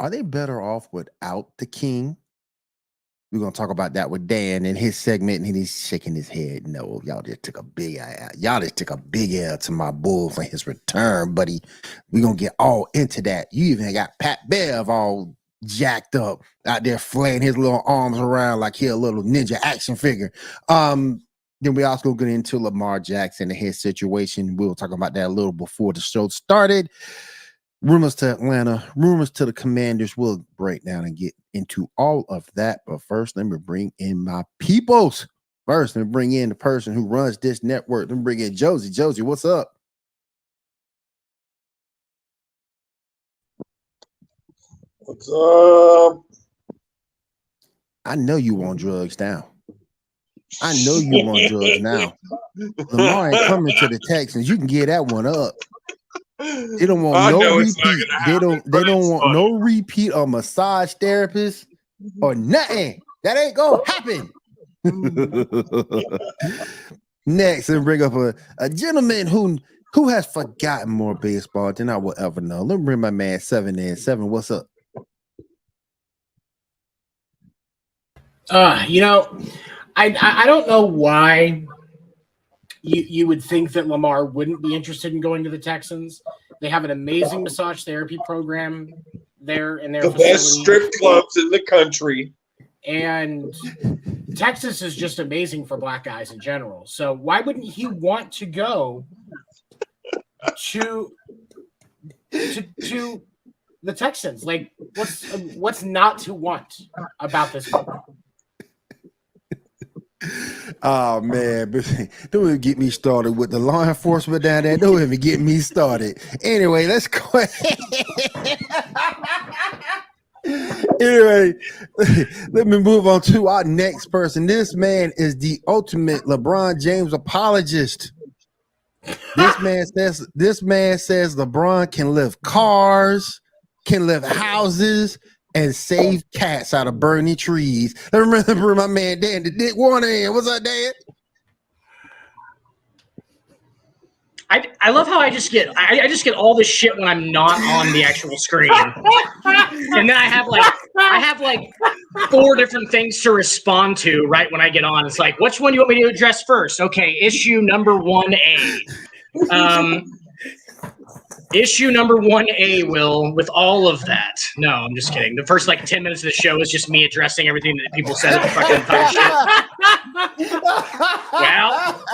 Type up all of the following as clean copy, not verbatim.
are they better off without the king? We're gonna talk about that with Dan in his segment, and he's shaking his head. No, y'all just took a big L to my Bulls on his return, buddy. We're gonna get all into that. You even got Pat Bev all jacked up out there flaying his little arms around like he a little ninja action figure. Then we also get into Lamar Jackson and his situation. We were talking about that a little before the show started. Rumors to Atlanta, rumors to the Commanders. We'll break down and get into all of that. But first, let me bring in my peoples. First, let me bring in the person who runs this network. Let me bring in Josie. Josie, what's up? What's up? I know you want drugs now. I know you want drugs now. Lamar ain't coming to the Texans. You can get that one up. They don't want no repeat. They don't want no repeat of massage therapists or nothing. That ain't gonna happen. Next, and bring up a gentleman who has forgotten more baseball than I will ever know. Let me bring my man 7 in. 7, what's up? I don't know why you would think that Lamar wouldn't be interested in going to the Texans. They have an amazing massage therapy program there in their facility. Best strip clubs in the country. And Texas is just amazing for black guys in general. So why wouldn't he want to go to the Texans? Like, what's not to want about this group? Oh man, don't even get me started with the law enforcement down there. Don't even get me started. Anyway, let's go. Anyway, let me move on to our next person. This man is the ultimate LeBron James apologist. This man says LeBron can lift cars, can lift houses, and save cats out of burning trees. I remember my man Dan, the Dick Warner in. What's up, Dan? I love how I just get all this shit when I'm not on the actual screen, and then I have like 4 different things to respond to right when I get on. It's like, which one do you want me to address first? Okay, issue number 1A. Issue number 1A, Will, with all of that. No, I'm just kidding. The first 10 minutes of the show is just me addressing everything that people said at the fucking shit. Well,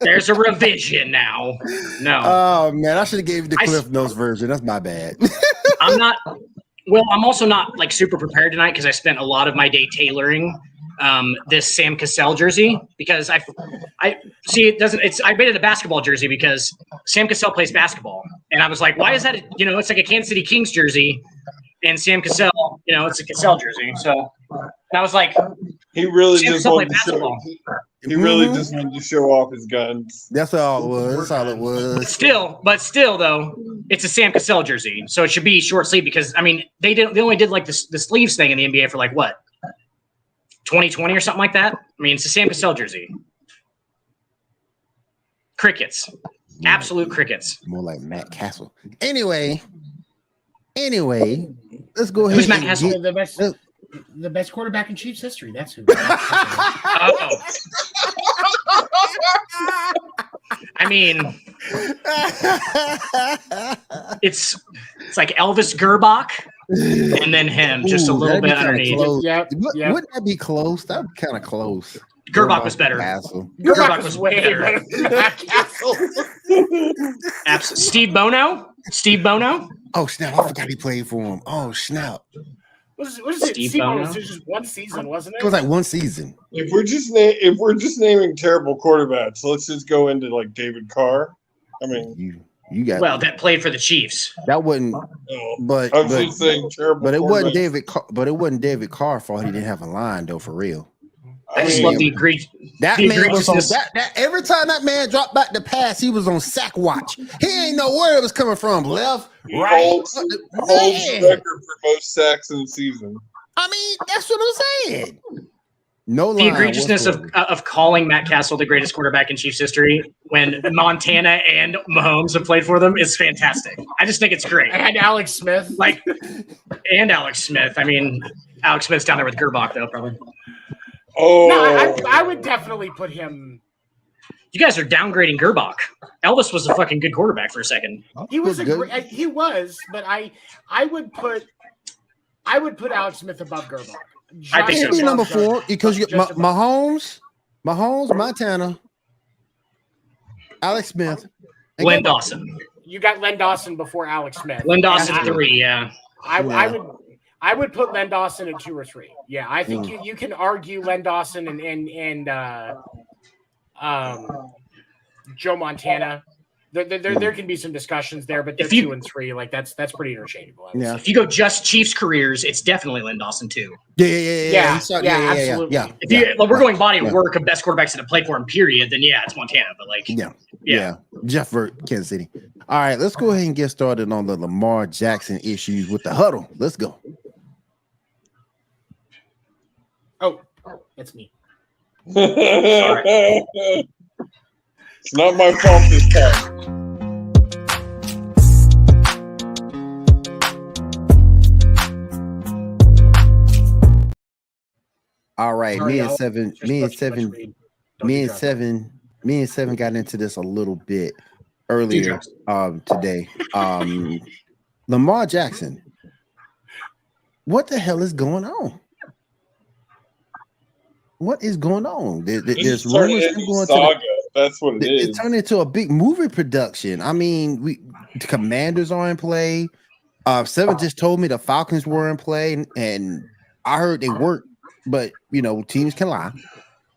there's a revision now. No. Oh man, I should have gave you the Cliff Notes version. That's my bad. I'm also not super prepared tonight because I spent a lot of my day tailoring this Sam Cassell jersey because I see it doesn't. I made it a basketball jersey because Sam Cassell plays basketball, and I was like, why is that? It's like a Kansas City Kings jersey, and Sam Cassell, it's a Cassell jersey. So and I was like, he really just wanted to show. He really just wanted to show off his guns. That's all it was. That's all it was. Still though, it's a Sam Cassell jersey, so it should be short sleeve because they only did the sleeves thing in the NBA for what 2020 or something like that. It's a Sam Cassell jersey. Crickets, absolute crickets. More like Matt Castle. Anyway, let's go ahead. Who's Matt Castle? The best quarterback in Chiefs history. That's who. It's like Elvis Gerbach and then him, just a little bit underneath. Yep. Wouldn't that be close? That would be kind of close. Gerbach was better. Gerbach was way better than Matt Castle. Steve Bono. Oh snap! I forgot he played for him. Oh snap! What is it? Steve Bono? It was just one season, wasn't it? It was like one season. If we're just naming terrible quarterbacks, let's just go into David Carr. You got that played for the Chiefs. That wasn't. But I'm just saying terrible. But it wasn't David. But it wasn't David Carr fault. He didn't have a line though, for real. I just love the egregious. That man was on that. Every time that man dropped back the pass, he was on sack watch. He ain't know where it was coming from. Left, right. Holds record for most sacks in the season. That's what I'm saying. No The line egregiousness whatsoever. of calling Matt Castle the greatest quarterback in Chiefs history when Montana and Mahomes have played for them is fantastic. I just think it's great. And Alex Smith. Like, and Alex Smith. I mean, Alex Smith's down there with Gerbach, though, probably. Oh, No, I would definitely put him. You guys are downgrading Gerbach. Elvis was a fucking good quarterback for a second. He was a good. he was, but I would put Alex Smith above Gerbach. I think so, He'd be too. number 4 because you Just above. Mahomes, Montana, Alex Smith, and Len Gerbach. Dawson. You got Len Dawson before Alex Smith. Len Dawson And 3, yeah. I would put Len Dawson at 2 or 3. Yeah, I think you can argue Len Dawson and Joe Montana. There can be some discussions there, but they're If you- 2 and 3. Like that's pretty interchangeable. I would Yeah. say. If you go just Chiefs careers, it's definitely Len Dawson, too. Yeah. Yeah, He started- absolutely. Yeah. If you, we're going body of Yeah. work of best quarterbacks that have played for him, period, then yeah, it's Montana. But like, Yeah. Jeff Vert, Kansas City. All right, let's go ahead and get started on the Lamar Jackson issues with the huddle. Let's go. Oh, that's me. It's not my fault this time. All right, Sorry, me and y'all. Seven Just much read. Don't me do and drugs. Seven got into this a little bit earlier today. Lamar Jackson, what the hell is going on? What is going on? There's This is rumors turning of him into going saga. That's what it it is. turned into a big movie production. I mean, the Commanders are in play. Seven just told me the Falcons were in play, and I heard they weren't, but teams can lie.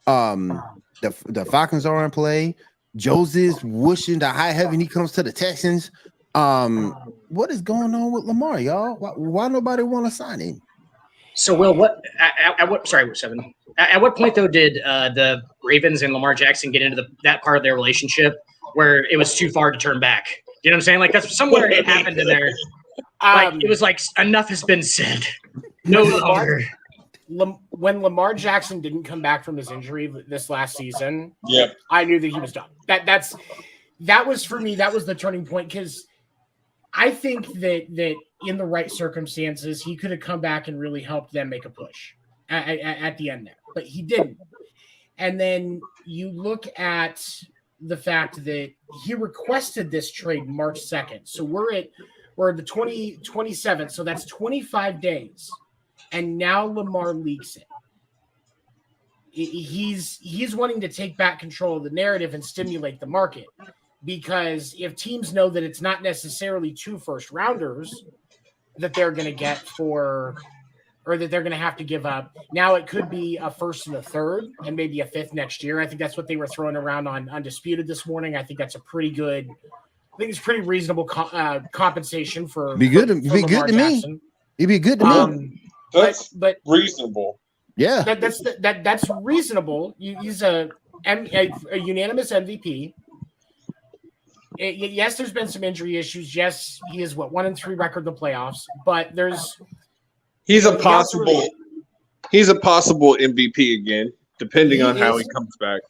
The Falcons are in play. Joseph's whooshing the high heaven. He comes to the Texans. What is going on with Lamar, y'all? Why nobody want to sign him? so Will, what? At what? Sorry, 7. At what point though did the Ravens and Lamar Jackson get into that part of their relationship where it was too far to turn back? You know what I'm saying? Like that's somewhere it happened in there. Like it was like enough has been said. No longer. When Lamar Jackson didn't come back from his injury this last season, Yep. I knew that he was done. That was for me. That was the turning point because I think that in the right circumstances, he could have come back and really helped them make a push at the end there, but he didn't. And then you look at the fact that he requested this trade March 2nd. So we're the 27th. So that's 25 days. And now Lamar leaks it. He's wanting to take back control of the narrative and stimulate the market, because if teams know that it's not necessarily 2 first rounders that they're going to get or that they're going to have to give up, now it could be a first and a third and maybe a 5th next year. I think that's what they were throwing around on Undisputed this morning. I think that's a pretty good. I think it's pretty reasonable compensation for. Be good to Lamar me. Jackson. It'd be good to me. That's But reasonable. Yeah. that's reasonable. He's a unanimous MVP. Yes, there's been some injury issues. Yes, he is 1-3 record in the playoffs, but He's a You possible MVP again, depending on how he comes back.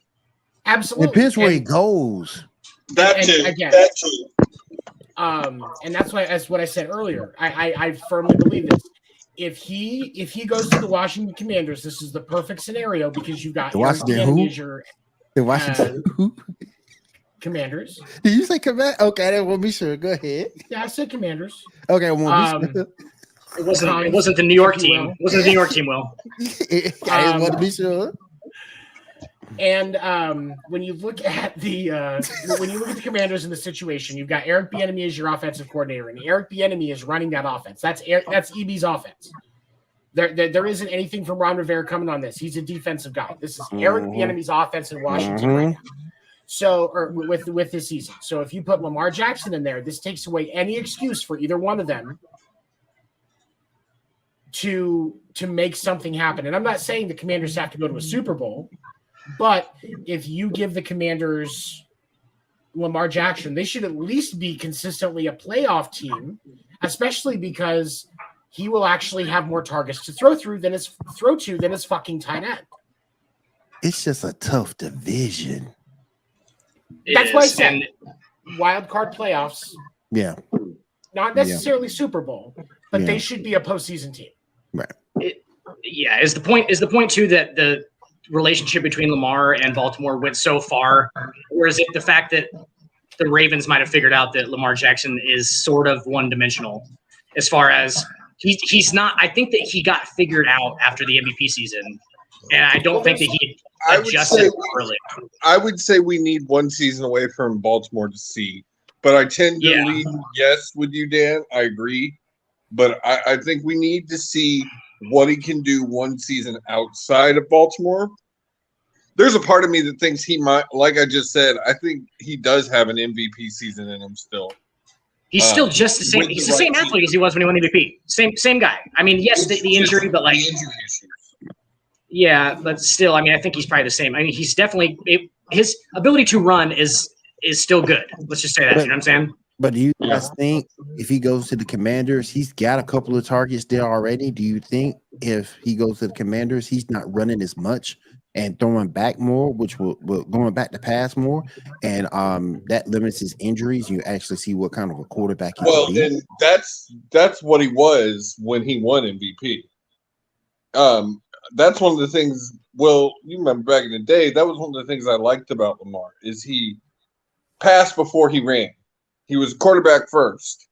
absolutely Depends where he goes. That and too. again- That too. And that's what I said earlier. I firmly believe this. If he goes to the Washington Commanders, this is the perfect scenario because you've got The Washington Eric Bieniemy who? as your The Washington. Commanders. Did you say command? Okay, I didn't want to be sure. Go ahead. Yeah, I said Commanders. Okay, I want to be sure. It wasn't the New York team. It wasn't the New York team, Will. I didn't want to be sure. And when you look at the Commanders in the situation, you've got Eric Bieniemy as your offensive coordinator, and Eric Bieniemy is running that offense. That's EB's offense. There isn't anything from Ron Rivera coming on this. He's a defensive guy. This is Eric Bieniemy's offense in Washington right now. So, or with this season. So if you put Lamar Jackson in there, this takes away any excuse for either one of them to make something happen. And I'm not saying the Commanders have to go to a Super Bowl, but if you give the Commanders Lamar Jackson, they should at least be consistently a playoff team, especially because he will actually have more targets to throw to than his fucking tight end. It's just a tough division. That's why I is, said and wild card playoffs, Yeah, not necessarily Super Bowl, but Yeah. they should be a postseason team. right. yeah, is the point too that the relationship between Lamar and Baltimore went so far, or is it the fact that the Ravens might have figured out that Lamar Jackson is sort of one-dimensional as far as he's not? I think that he got figured out after the MVP season, and I don't think that he I would adjusted say properly. I would say we need one season away from Baltimore to see, but I tend to Yeah. lean yes with you, Dan. I agree, but I think we need to see what he can do one season outside of Baltimore. There's a part of me that thinks he might, like I just said, I think he does have an MVP season in him still. He's still just the same. with He's the the same right athlete as he was when he won MVP. Same guy. I mean, yes, the injury, but like, The injury issues. yeah, but still, I mean, I think he's probably the same. I mean, he's definitely his ability to run is still good. Let's just say that. You know what I'm saying? But do you guys think if he goes to the Commanders, he's got a couple of targets there already? Do you think if he goes to the Commanders, he's not running as much and throwing back more, which will going back to pass more, and that limits his injuries? You actually see what kind of a quarterback he Well, can be. and that's what he was when he won MVP. That's one of the things. Well, you remember back in the day, that was one of the things I liked about Lamar is he passed before he ran. He was quarterback first,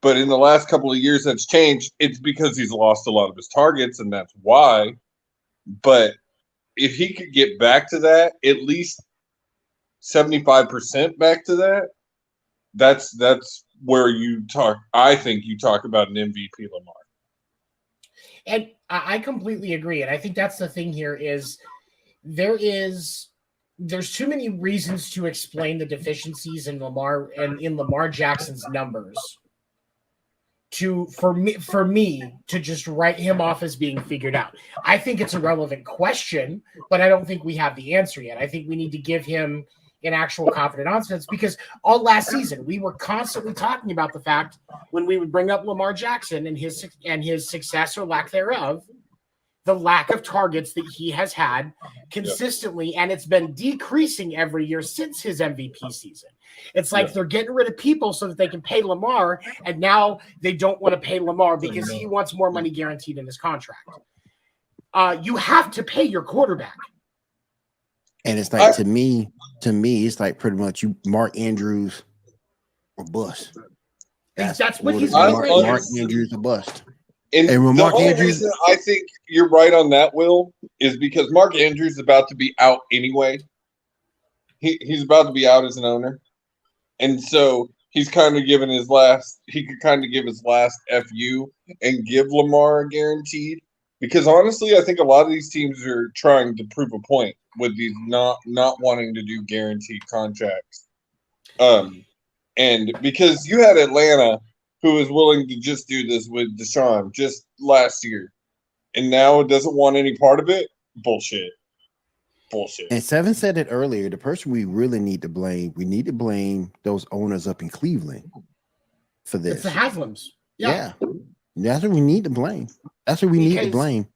but in the last couple of years, that's changed. It's because he's lost a lot of his targets, and that's why. But if he could get back to that, at least 75% back to that, that's where you talk. I think you talk about an MVP Lamar. And I completely agree. And I think that's the thing here is there's too many reasons to explain the deficiencies in Lamar and in Lamar Jackson's numbers for me to just write him off as being figured out. I think it's a relevant question, but I don't think we have the answer yet. I think we need to give him an actual confident answer because all last season we were constantly talking about the fact when we would bring up Lamar Jackson and his success or lack thereof, the lack of targets that he has had consistently, and it's been decreasing every year since his MVP season. It's like they're getting rid of people so that they can pay Lamar, and now they don't want to pay Lamar because he wants more money guaranteed in his contract. You have to pay your quarterback. And it's like to me, it's like pretty much you Mark Andrews or bust. That's what he's Mark, doing right Mark now. Andrews or bust. And And when the Mark only Andrews- reason I think you're right on that, Will, is because Mark Andrews is about to be out anyway. He's about to be out as an owner. And so he's kind of given he could kind of give his last FU and give Lamar a guaranteed. Because honestly, I think a lot of these teams are trying to prove a point with these not wanting to do guaranteed contracts. And because you had Atlanta who was willing to just do this with Deshaun just last year, and now doesn't want any part of it. Bullshit. And Seven said it earlier. The person we really need to blame those owners up in Cleveland for this. It's the Haslams. Yeah. That's what we need to blame. That's what we need to Because blame.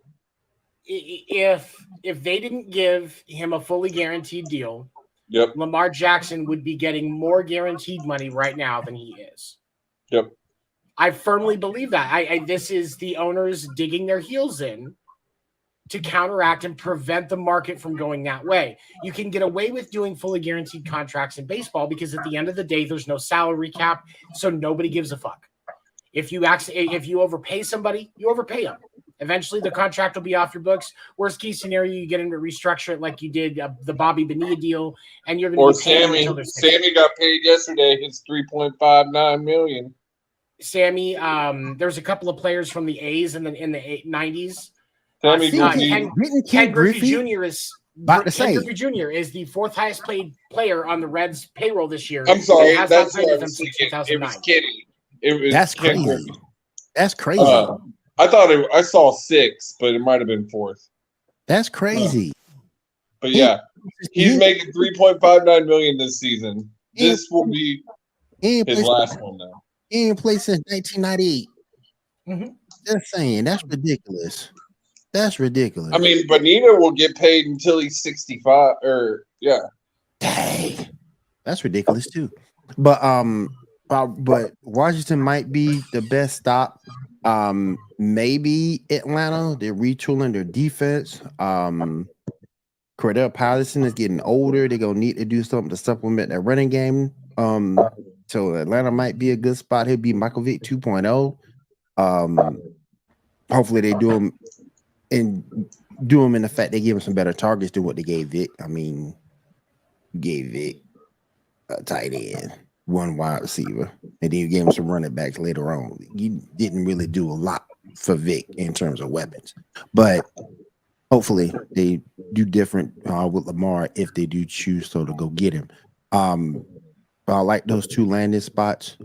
If they didn't give him a fully guaranteed deal, Yep. Lamar Jackson would be getting more guaranteed money right now than he is. Yep. I firmly believe that. This is the owners digging their heels in to counteract and prevent the market from going that way. You can get away with doing fully guaranteed contracts in baseball because at the end of the day, there's no salary cap, so nobody gives a fuck. If you overpay somebody, you overpay them. Eventually, the contract will be off your books. Worst case scenario, you get him to restructure it like you did the Bobby Bonilla deal, and you're going to be paying until they're 60. Sammy got paid yesterday. His $3.59 million. Sammy, there's a couple of players from the A's in the 90s. Sammy Didn't Ken Griffey Griffey Jr. is about to Ken say Griffey Jr. is the fourth highest paid player on the Reds payroll this year. I'm sorry, and has that's not played what I with them was since thinking. It 2009. was Kitty. It was that's Ken crazy. Griffey. That's crazy. I thought I saw 6, but it might have been 4th. That's crazy. But yeah, he's making $3.59 million this season. This will be He ain't his played- last one now. He ain't played since 1998. Mhm. Just saying, that's ridiculous. That's ridiculous. I mean, Bonita will get paid until he's 65, or yeah. Dang, that's ridiculous too. But Washington might be the best stop. Maybe Atlanta. They're retooling their defense. Cordell Patterson is getting older. They're gonna need to do something to supplement their running game. So Atlanta might be a good spot. He'll be Michael Vick 2.0. Hopefully they do him in the fact they give him some better targets than what they gave Vick. I mean, gave Vick a tight end, one wide receiver, and then you gave him some running backs later on. You didn't really do a lot for Vick in terms of weapons, but hopefully they do different with Lamar if they do choose to go get him. I like those two landing spots.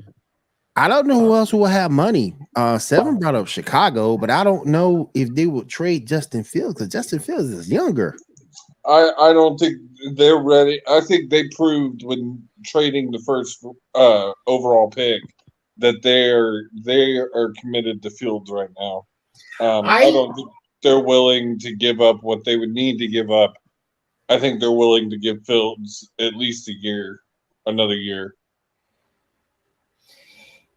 I don't know who else will have money. Seven brought up Chicago, but I don't know if they will trade Justin Fields because Justin Fields is younger. I don't think they're ready. I think they proved when trading the first overall pick that they are committed to Fields right now. I don't think they're willing to give up what they would need to give up. I think they're willing to give Fields at least another year.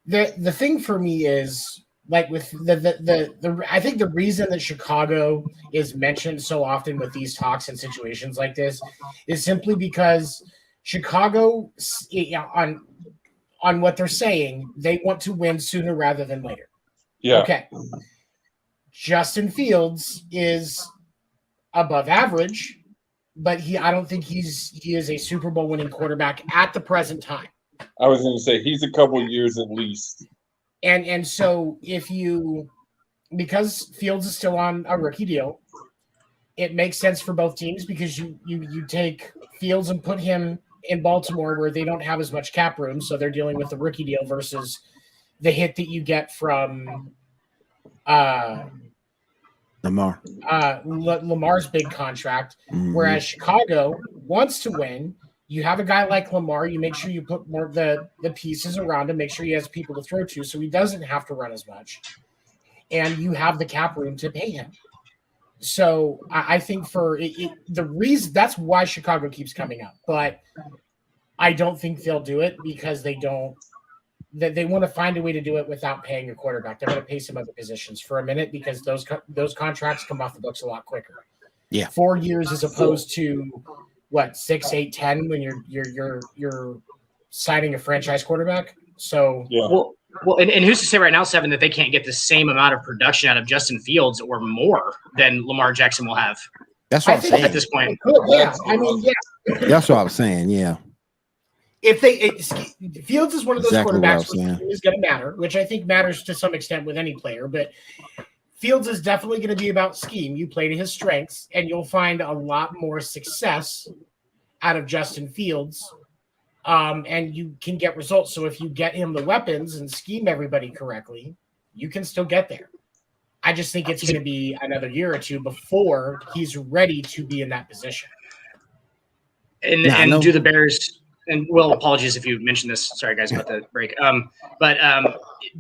The thing for me is like with the I think the reason that Chicago is mentioned so often with these talks and situations like this is simply because Chicago on what they're saying, they want to win sooner rather than later. Yeah. Okay. Justin Fields is above average, but I don't think he is a Super Bowl winning quarterback at the present time. I was going to say he's a couple years at least. And so because Fields is still on a rookie deal, it makes sense for both teams because you take Fields and put him in Baltimore where they don't have as much cap room, so they're dealing with the rookie deal versus the hit that you get from Lamar's big contract. Mm-hmm. Whereas Chicago wants to win. You have a guy like Lamar, you make sure you put more of the pieces around him, make sure he has people to throw to so he doesn't have to run as much. And you have the cap room to pay him. So I think the reason that's why Chicago keeps coming up. But I don't think they'll do it because they want to find a way to do it without paying a quarterback. They're going to pay some other positions for a minute because those contracts come off the books a lot quicker. Yeah. 4 years as opposed to what 6, 8, 10 when you're signing a franchise quarterback. So yeah. Well, and who's to say right now, Seven, that they can't get the same amount of production out of Justin Fields or more than Lamar Jackson will have? That's what I'm saying at this point. Yeah, I mean, yeah. That's what I was saying. Yeah. If Fields is one of those quarterbacks which is going to matter, which I think matters to some extent with any player, but Fields is definitely going to be about scheme. You play to his strengths, and you'll find a lot more success out of Justin Fields, and you can get results. So if you get him the weapons and scheme everybody correctly, you can still get there. I just think it's going to be another year or two before he's ready to be in that position. And do the Bears – and well, apologies if you mentioned this. Sorry, guys, about the break. But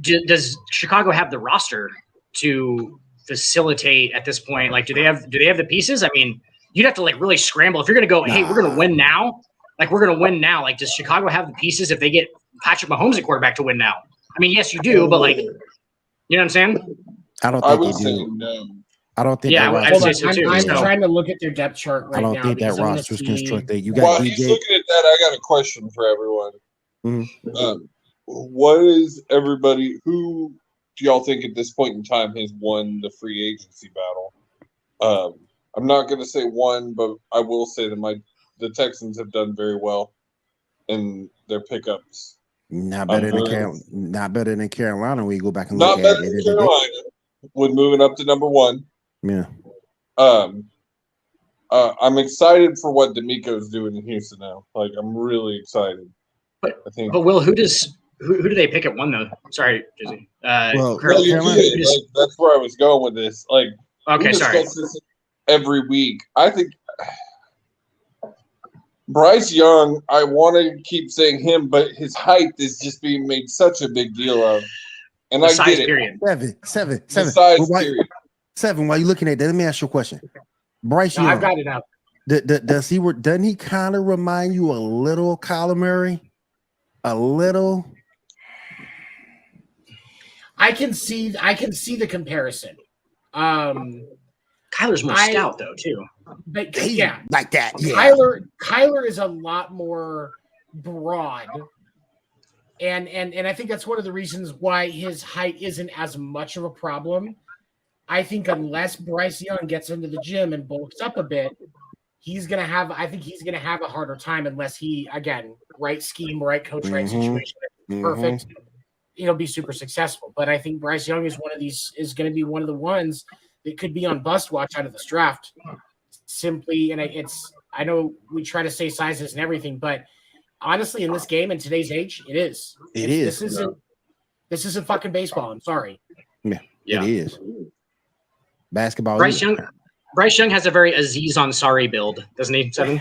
does Chicago have the roster to facilitate at this point? Like, do they have the pieces? I mean, you'd have to like really scramble if you're going to go, hey, we're going to win now. Like, we're going to win now. Like, does Chicago have the pieces if they get Patrick Mahomes at quarterback to win now? I mean, yes, you do, but like, you know what I'm saying? I don't think I would they say do. no. I don't think. Yeah, I'd say so too. I'm trying to look at their depth chart right now. I don't think that roster's constructed. You got While DJ. he's looking at that, I got a question for everyone. Mm-hmm. What is everybody? Who do y'all think at this point in time has won the free agency battle? I'm not going to say one, but I will say that the Texans have done very well in their pickups. Not better than Carolina. When you go back and Not look better at than it. Carolina. With moving up to number 1. Yeah. I'm excited for what D'Amico's doing in Houston now. Like, I'm really excited. But Will, who do they pick at 1 though? Sorry, Jizzy. That's where I was going with this. Like, okay, we sorry. discuss this every week. I think Bryce Young. I want to keep saying him, but his height is just being made such a big deal of. And I get it. Seven. The size period. Seven, while you're looking at that, let me ask you a question. Bryce No, Young, I've got it up. doesn't he kind of remind you a little of Kyler Murray? A little? I can see the comparison. Kyler's more stout though too. But Hey, yeah, like that. Yeah. Kyler is a lot more broad. And I think that's one of the reasons why his height isn't as much of a problem. I think unless Bryce Young gets into the gym and bulks up a bit, he's gonna have a harder time unless he, again, right scheme, right coach, right situation, perfect. He'll be super successful. But I think Bryce Young is going to be one of the ones that could be on bust watch out of this draft. Simply, and I know we try to say sizes and everything, but honestly, in this game, in today's age, it is. This isn't fucking baseball. I'm sorry. Yeah. It is. Basketball. Bryce Young has a very Aziz Ansari build, doesn't he? Seven.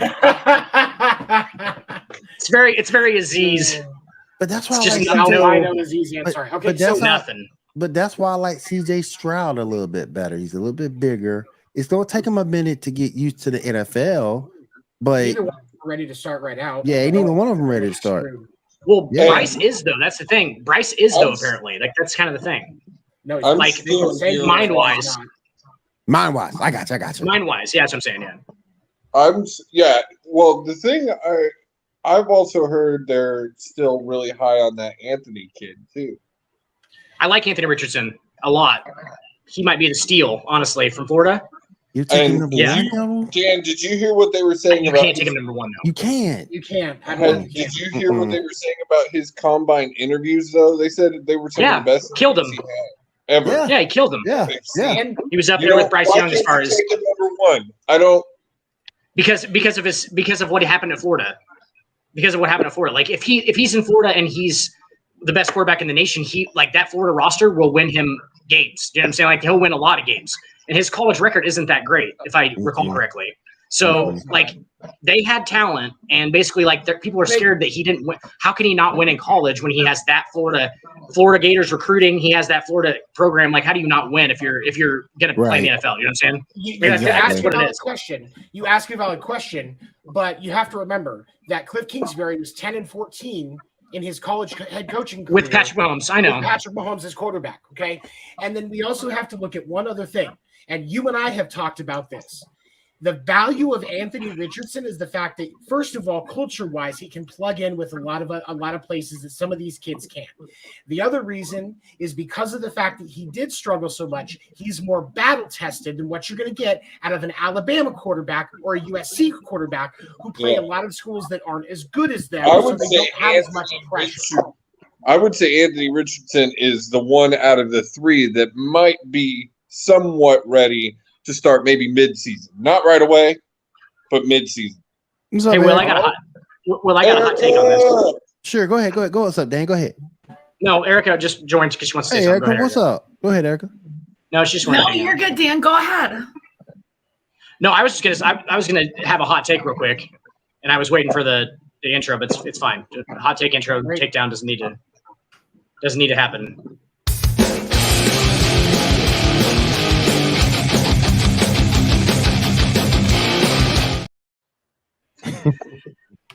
It's very Aziz. But that's why It's just I know Aziz Ansari. Okay, but that's so nothing. But that's why I like CJ Stroud a little bit better. He's a little bit bigger. It's gonna take him a minute to get used to the NFL, but neither one ready to start right out. yeah, neither one of them ready to start. Well, Yeah. Bryce is though. That's the thing. Bryce is though. Apparently, like that's kind of the thing. No, I'm like still hearing- mind-wise. Mind-wise, I got you. Mind-wise, yeah, that's what I'm saying. Yeah. Well, the thing I've also heard they're still really high on that Anthony kid too. I like Anthony Richardson a lot. He might be the steal, honestly, from Florida. You're taking And- number yeah. one, though? Jan, did you hear what they were saying You about? can't take him number one though. You can't. You can't. I mean, you Did can't. you hear what they were saying about his combine interviews? Though they said they were some Yeah, of the best killed him. he had ever. Yeah. Yeah, he killed him Yeah, yeah. And He was up You there know, with Bryce why Young as can't far you as take him number one. I don't. because of what happened at Florida. Because of what happened at Florida. Like if he's in Florida and he's the best quarterback in the nation, he like that Florida roster will win him games. You know what I'm saying? Like he'll win a lot of games. And his college record isn't that great, if I recall correctly. So like they had talent, and basically like people are scared that he didn't win. How can he not win in college when he has that Florida Gators recruiting? He has that Florida program. Like how do you not win if you're going to play in the NFL? You know what I'm saying? you Exactly. ask What a it valid is. question. You ask a valid question, but you have to remember that Cliff Kingsbury was 10-14 in his college head coaching career With Patrick Mahomes, I know. with Patrick Mahomes as quarterback. Okay, and then we also have to look at one other thing, and you and I have talked about this. The value of Anthony Richardson is the fact that, first of all, culture-wise, he can plug in with a lot of places that some of these kids can't. The other reason is because of the fact that he did struggle so much. He's more battle-tested than what you're going to get out of an Alabama quarterback or a USC quarterback who play Yeah. a lot of schools that aren't as good as them, I so would they say don't have as much Anthony pressure. I would say Anthony Richardson is the one out of the three that might be somewhat ready to start maybe mid-season. Not right away, but mid-season. What's up, Hey, man? Will, I got a hot take on this. Sure, go ahead. What's up, Dan? Go ahead. No, Erica just joined because she wants to say Hey, something. Go Erica, ahead, what's Erica. up? Go ahead, Erica. No, she just No, wanted to you're good, Dan. Go ahead. No, I was just gonna. I was gonna have a hot take real quick, and I was waiting for the intro, but it's fine. The hot take intro Great. takedown doesn't need to happen.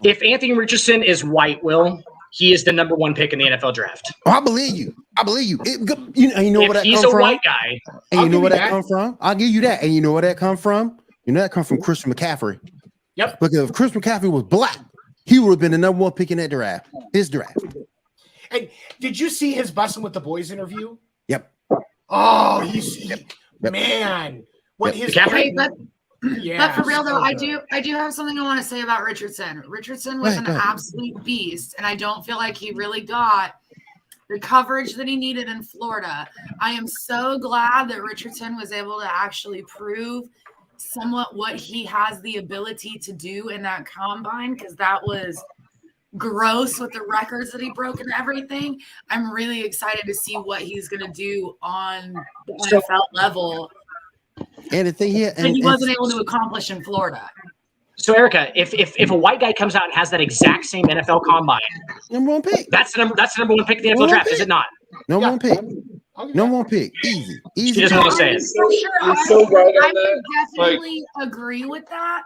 If Anthony Richardson is white, Will, he is the number one pick in the NFL draft. Oh, I believe you. You know where If that he's come a from? white guy, And I'll you know give where you that that. come from? I'll give you that. And you know where that come from? You know that come from Christian McCaffrey. Yep. Because if Christian McCaffrey was black, he would have been the number one pick in that draft. His draft. And did you see his Bussin' with the Boys interview? Yep. Oh, Yep. man. What Yep. his McCaffrey? Hey, but yeah, for real though, so I good. do have something I want to say about Richardson. Richardson was Go an ahead. absolute beast, and I don't feel like he really got the coverage that he needed in Florida. I am so glad that Richardson was able to actually prove somewhat what he has the ability to do in that combine, because that was gross with the records that he broke and everything. I'm really excited to see what he's going to do on the NFL level And the thing here, that he wasn't able to accomplish in Florida. so Erica, if a white guy comes out and has that exact same NFL combine, number one pick. that's the number one pick in the NFL draft, is it not? Number Yeah. one pick. Number one pick, easy. She just want to say it. For sure, You're so right on I that. would definitely agree with that,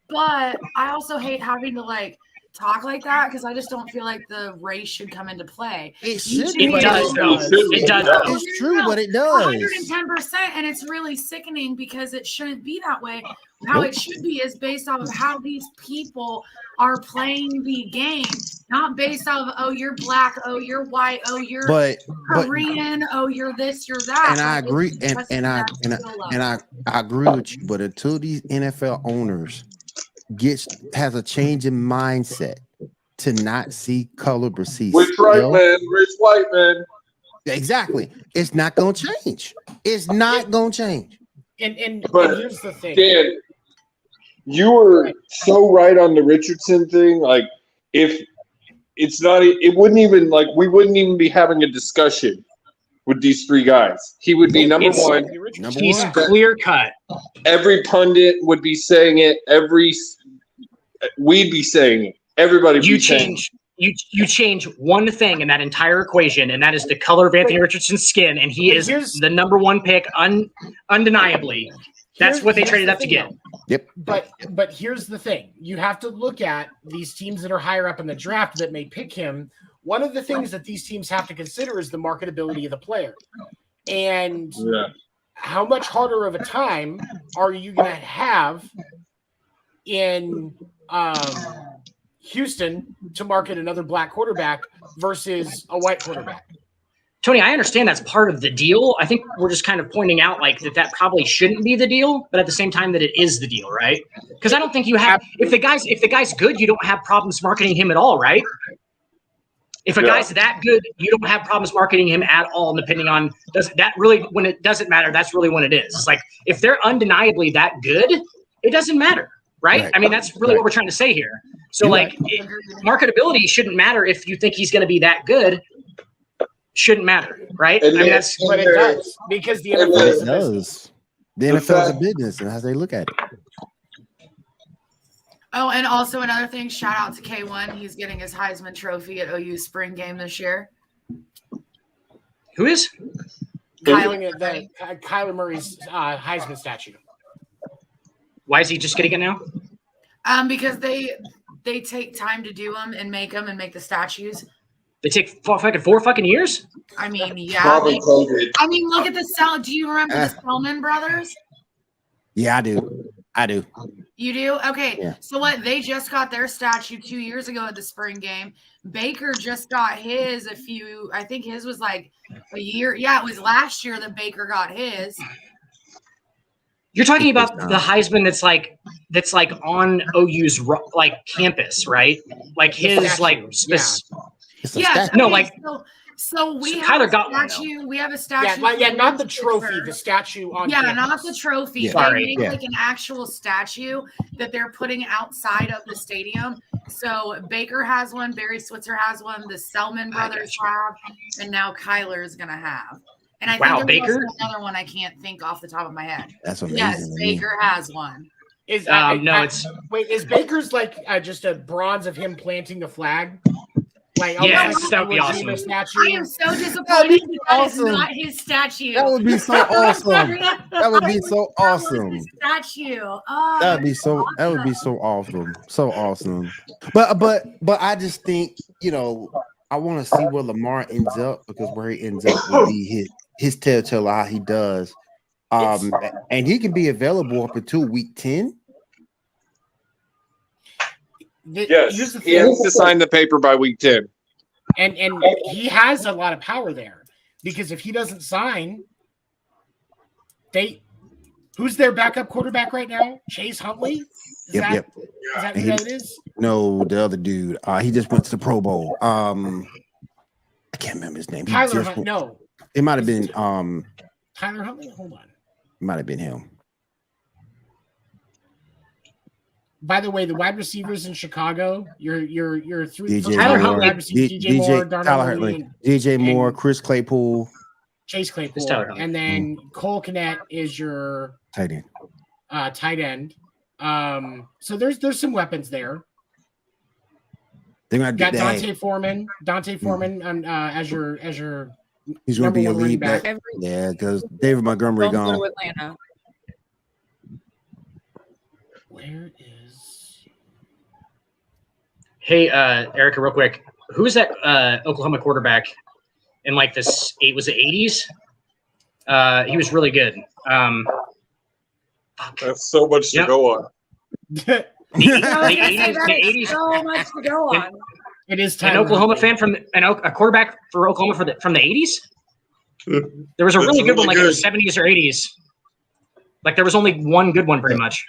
but I also hate having to like talk like that because I just don't feel like the race should come into play. It You should should It be does, able though. to- It does, though. It's true, but it does. 110%, and it's really sickening because it shouldn't be that way. How Nope. it should be is based off of how these people are playing the game, not based off of, oh, you're black, oh, you're white, oh, you're But Korean, oh, you're this, you're that. and I Like, agree, it's and just and I that and I, skill level. and I agree with you. But until these NFL owners has a change in mindset to not see color but see Rich white skill, man, rich white man. exactly, it's not gonna change. It's not gonna change. And But, here's the thing. Dan, you were so right on the Richardson thing. Like, if it's not, it wouldn't even like we wouldn't even be having a discussion with these three guys. He would be number It's- one. Number He's one, clear cut. Every pundit would be saying it. We'd be saying it. Everybody would You be saying change you change one thing in that entire equation, and that is the color of Anthony Richardson's skin, and he is Here's- the number one pick, undeniably. That's what they Here's traded the up to thing, get. though. yep. But here's the thing: you have to look at these teams that are higher up in the draft that may pick him. One of the things that these teams have to consider is the marketability of the player, and Yeah. how much harder of a time are you going to have in Houston to market another black quarterback versus a white quarterback? Tony, I understand that's part of the deal. I think we're just kind of pointing out like that probably shouldn't be the deal, but at the same time that it is the deal, right? Because I don't think you have if the guy's good, you don't have problems marketing him at all, right? If a Yeah. guy's that good, you don't have problems marketing him at all. And depending on does that really when it doesn't matter, that's really when it is. It's like if they're undeniably that good, it doesn't matter, right? Right. I mean, that's really what we're trying to say here. So You're like marketability shouldn't matter if you think he's going to be that good. Shouldn't matter, right? And I mean, then- that's But it does because the And NFL then- is It a business. does. The NFL is a business, and how they look at it. Oh, and also another thing, shout out to K1. He's getting his Heisman Trophy at OU spring game this year. who is? Kyler Murray's Heisman statue. Why is he just getting it now? Because they take time to do them and make the statues. They take four fucking years. I mean, yeah. Probably COVID. I mean, look at the Do you remember the Spellman brothers? Yeah, I do. You do? Okay. Yeah. So what? They just got their statue 2 years ago at the spring game. Baker just got his I think his was like a year. Yeah, it was last year that Baker got his. You're talking about the Heisman that's like on OU's like campus, right? Like his statue, like yeah. It's a Yeah. statue. No, okay, like- so we So have Kyler a got one, statue. We have a Yeah, statue. not the trophy, the statue on Yeah, campus. not the trophy. Yeah. They Sorry, make yeah. like an actual statue that they're putting outside of the stadium. So Baker has one, Barry Switzer has one, the Selman brothers have, and now Kyler is gonna have. And I Wow, think there's Baker? also another one I can't think off the top of my head. That's amazing. Yes, to me. Baker has one. Is no, it's wait, is Baker's like just a bronze of him planting the flag? Like, Yes, like that would be Iwo awesome. Jima statue? I am so disappointed that awesome. is not his statue. That would be so awesome. That would be so That was awesome. his statue. Oh, That would be so. That would be so awesome. So awesome. But I just think I want to see where Lamar ends up because where he ends up would be his telltale how he does. And he can be available up until week 10. Yes, Here's the he has thing, to sign the paper by week 10. and he has a lot of power there because if he doesn't sign, who's their backup quarterback right now? Chase Huntley? Is that who that is? No, the other dude. He just went to the Pro Bowl. I can't remember his name. Tyler Huntley. No, It might have been Tyler Huntley. Hold on. it might have been him. By the way, the wide receivers in Chicago, you're three. DJ Tyler Moore, Huntley. wide receivers, DJ Moore, Darnell Tyler Mooney, Huntley, DJ Moore, and- Chris Claypool, Chase Claypool, It's Tyler Huntley. and then Cole Kmet is your tight end. tight end. So there's some weapons there. They're gonna Got do Dante Foreman as your He's going to Number be a one running lead back. back. Yeah, because David Montgomery Don't go gone. to Atlanta. Where is? Hey, Erica, real quick. Who's that Oklahoma quarterback in like this was it 80s? He was really good. Fuck. That's so much to Yep. go on. The I was gonna say 80s, that the is 80s, so much to go on. It is an Tyler Oklahoma Huntley. fan from a quarterback for Oklahoma from the 80s. There was a That's really good one, like really in the 70s or 80s. Like there was only one good one, pretty much.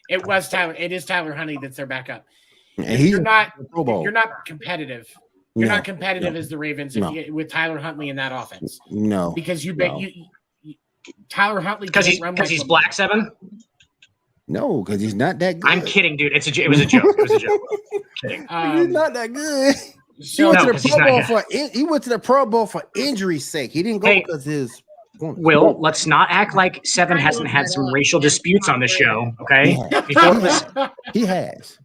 It was Tyler. It is Tyler Huntley that's their backup. And he's You're not. Pro Bowl. You're not competitive. You're No, not competitive no. as the Ravens No. with Tyler Huntley in that offense No. because No. Tyler Huntley Because can't run like he's a- black 7. No, because he's not that good. I'm kidding, dude. It was a joke. It was a joke. Kidding. He's not that good. He So went No, to 'cause the he's Pro not Bowl good. he went to the Pro Bowl for injury's sake. He didn't go Hey, because his. Will, let's not act like Seven hasn't had some racial disputes on the show, okay? Before it was, He has.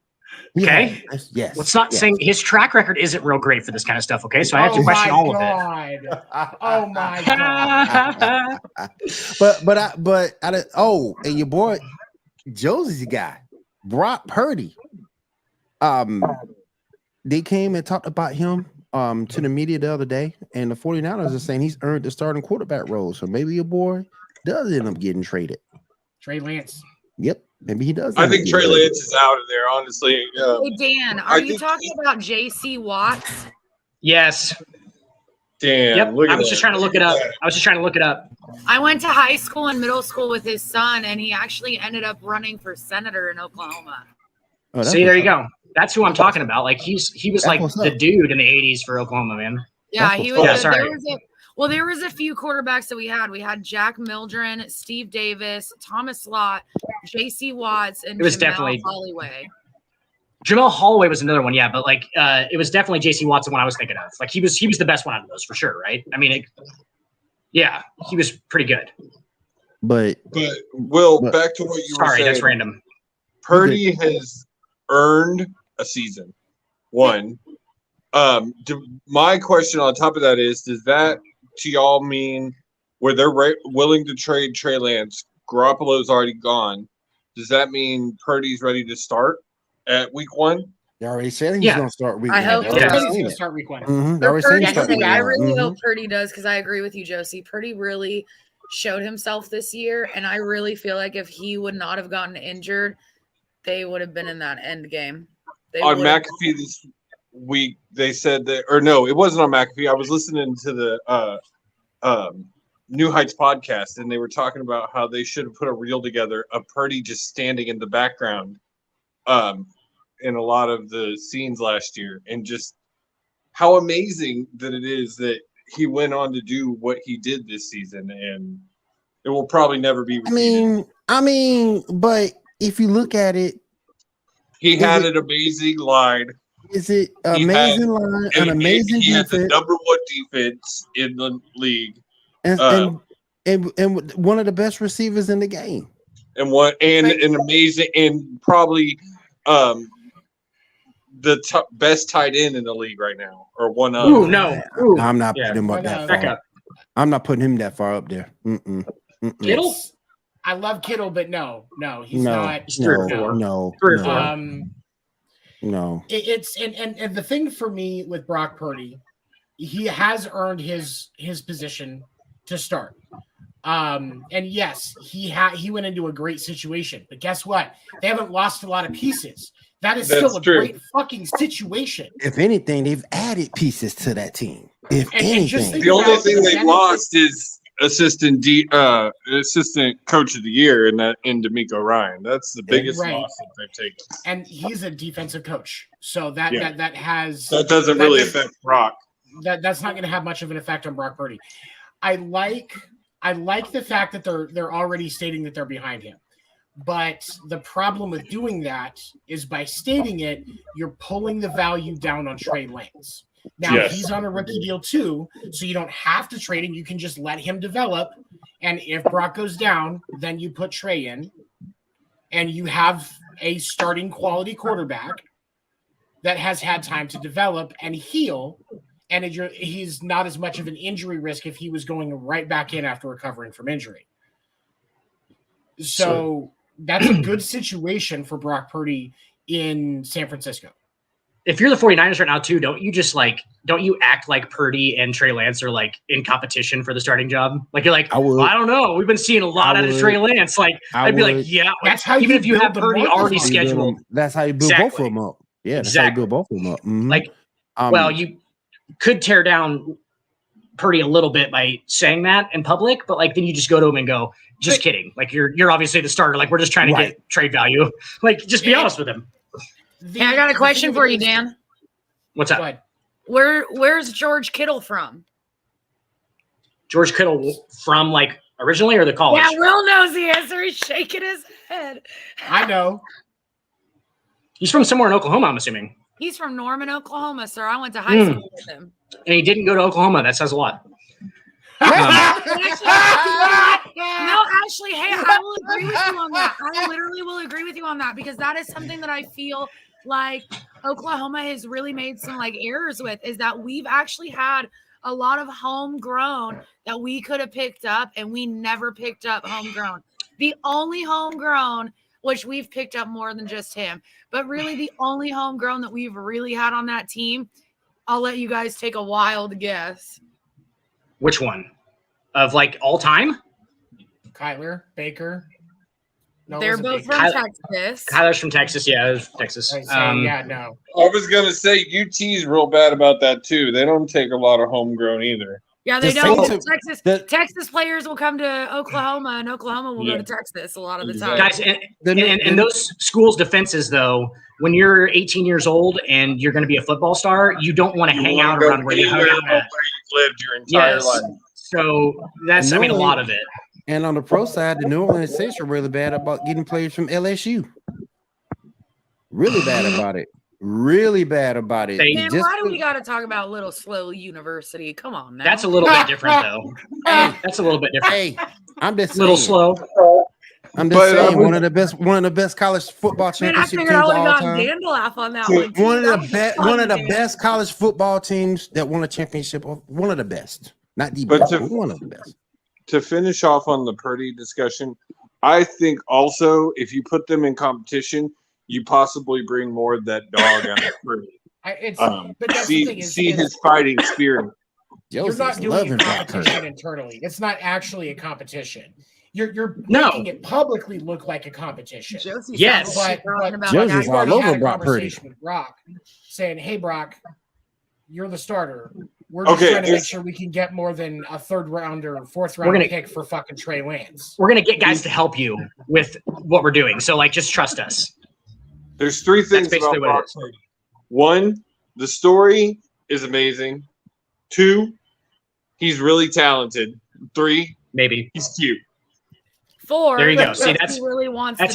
He Okay. has. Yes. let's not yes. saying his track record isn't real great for this kind of stuff, okay? So I have to question all of it. Oh my god! And your boy Josie's guy, Brock Purdy. They came and talked about him to the media the other day, and the 49ers are saying he's earned the starting quarterback role. So maybe your boy does end up getting traded. Trey Lance. Yep, maybe he does. I end up think getting Trey traded. Lance is out of there, honestly. Hey, Dan, I are you think- talking about J.C. Watts? Yes. Damn. Yep. Look at I was that. just trying to look it up. I went to high school and middle school with his son, and he actually ended up running for senator in Oklahoma. Oh, that's See, there what's you up. go. That's who I'm talking about. Like he was That's like what's the up. dude in the 80s for Oklahoma, man. Yeah, That's he what's was. up. There Yeah, was there was a few quarterbacks that we had. We had Jack Mildren, Steve Davis, Thomas Lott, J.C. Watts, and It was Jamel definitely- Holloway. Jamel Holloway was another one, yeah, but like it was definitely JC Watson one I was thinking of. Like he was the best one out of those for sure, right? I mean, yeah, he was pretty good. But But Will, But- back to what you were Sorry, saying. that's random. Purdy has earned a season. One. My question on top of that is, does that to y'all mean where they're willing to trade Trey Lance, Garoppolo's already gone? Does that mean Purdy's ready to start at week 1? they already said he's Yeah. going to start week I one. hope They so. already Everybody's seen gonna it. start week 1. Mhm, they For already seen Purdy, it start week I one. really Mhm. hope Purdy does because I agree with you, Josie. Purdy really showed himself this year, and I really feel like if he would not have gotten injured, they would have been in that end game. They On would have- McAfee this week, they said that, or no, it wasn't on McAfee. I was listening to the New Heights podcast, and they were talking about how they should have put a reel together of Purdy just standing in the background in a lot of the scenes last year, and just how amazing that it is that he went on to do what he did this season, and it will probably never be repeated. I mean, but if you look at it, He is had it- an amazing line. is it He amazing line, an amazing he had the defense, number 1 defense in the league, and, uh, and one of the best receivers in the game. and an amazing, and probably the best tight end in the league right now, or one of. Ooh, no. Ooh. I'm not Yeah. putting him up But, that Back far. up. I'm not putting him that far up there. Kittle? I love Kittle, but no, he's No, not. He's 3 or no, 4. no, 3 or no, 4. no. It's and the thing for me with Brock Purdy, he has earned his position to start. And yes, he went into a great situation, but guess what? They haven't lost a lot of pieces. That is That's still a true. great fucking situation. If anything, they've added pieces to that team. If And just anything, think The only about thing the they've benefit- lost is assistant coach of the year in D'Amico Ryan. That's the biggest Right. loss that they've taken. and he's a defensive coach, so that Yeah. that has That doesn't that really does- affect Brock. that's not going to have much of an effect on Brock Purdy. I like the fact that they're already stating that they're behind him. But the problem with doing that is by stating it, you're pulling the value down on Trey Lance. Now Yes. he's on a rookie deal too, so you don't have to trade him. You can just let him develop. And if Brock goes down, then you put Trey in, and you have a starting quality quarterback that has had time to develop and heal. and he's not as much of an injury risk if he was going right back in after recovering from injury. So that's a good situation for Brock Purdy in San Francisco. If you're the 49ers right now too, don't you act like Purdy and Trey Lance are like in competition for the starting job? Like you're like, well, I don't know. We've been seeing a lot out of Trey Lance. Like I'd be like, yeah, that's how even you if you have Purdy already scheduled. That's how you build both of them up. Yeah, that's how you build both of them up. Mm-hmm. Like, well, you could tear down Purdy a little bit by saying that in public, but like then you just go to him and go, just kidding. Like you're obviously the starter. Like we're just trying to get trade value. Like just be honest with him. Hey, I got a question for you, Dan. What's up? Where's George Kittle from? George Kittle from like originally or the college? Yeah, Will knows the answer. He's shaking his head. I know. He's from somewhere in Oklahoma, I'm assuming. He's from Norman, Oklahoma, sir. I went to high school with him. And he didn't go to Oklahoma. That says a lot. No, actually, hey, I will agree with you on that. I literally will agree with you on that because that is something that I feel like Oklahoma has really made some like errors with is that we've actually had a lot of homegrown that we could have picked up and we never picked up homegrown. The only homegrown, which we've picked up more than just him, but really the only homegrown that we've really had on that team, I'll let you guys take a wild guess. Which one? Of like all time? Kyler, Baker. No, they're both from Texas. Kyler's from Texas. Yeah, it was Texas. Yeah, no. I was going to say UT's real bad about that too. They don't take a lot of homegrown either. Yeah, they don't. Texas players will come to Oklahoma, and Oklahoma will go to Texas a lot of the time. Guys, and those schools' defenses, though, when you're 18 years old and you're going to be a football star, you don't want to hang out around where you hung out at. Lived your entire life. So that's, I mean, a lot of it. And on the pro side, the New Orleans Saints are really bad about getting players from LSU. Really bad about it. Really bad about it. Man, why do we got to talk about Little Slow University? Come on, man. That's a little bit different, though. That's a little bit different. Hey, I'm just Little Slow. I'm just saying, one of the best college football championship teams of all time. Dan to laugh on that one. One of the best college football teams that won a championship. One of the best, not the best, but one of the best. To finish off on the Purdy discussion, I think also if you put them in competition, you possibly bring more of that dog out of Purdy. But that's the thing see his fighting spirit. You're not doing a competition internally. It's not actually a competition. You're making it publicly look like a competition. Yes, but Josie's all over Brock Purdy. With Brock, saying, "Hey, Brock, you're the starter. We're just trying to make sure we can get more than a third round or fourth round pick for fucking Trey Lance. We're gonna get guys to help you with what we're doing. So, like, just trust us." There's three things about Brock Purdy. One, the story is amazing. Two, he's really talented. Three, maybe he's cute. 4. There you go. See, that's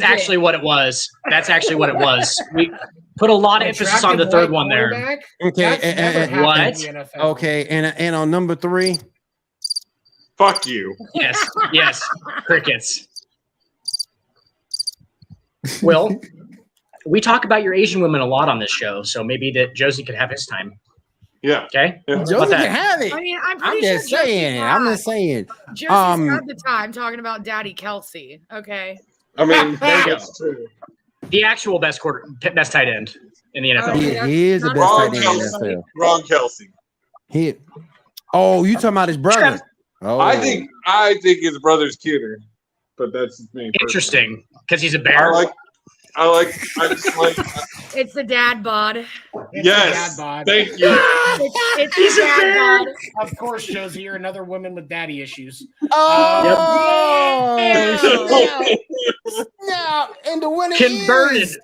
actually what it was. That's actually what it was. We put a lot of emphasis on the third one there. Okay, and what? Okay, and on number 3. Fuck you. Yes, crickets. Will, we talk about your Asian women a lot on this show, so maybe that Josie could have his time. Yeah. Okay. Yeah. Josie can have it. I mean, I'm just saying. Josie's had the time talking about Daddy Kelsey. Okay. I mean, there you go. The actual best tight end in the NFL. He is the best tight end in the NFL. Ron Kelsey. You talking about his brother? Oh. I think his brother's cuter, but that's just me. Interesting, because he's a bear. I just like. It's the dad bod. Yes, dad bod. Thank you. It's the dad bod. Of course, Josie, you're another woman with daddy issues. Oh, no, and the winner converted. is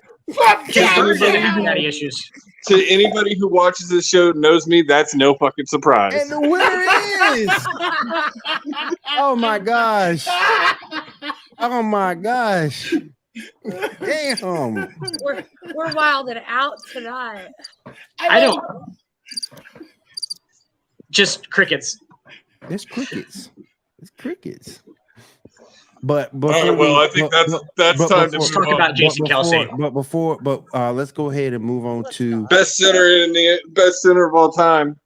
Daddy issues. To anybody who watches this show knows me, that's no fucking surprise. And the winner is. Oh my gosh. Oh my gosh. Damn. We're wilding out tonight. I don't. Just crickets. It's crickets. It's crickets. But I think that's time to talk about Jason Kelsey. But let's go ahead and move on to best center of all time.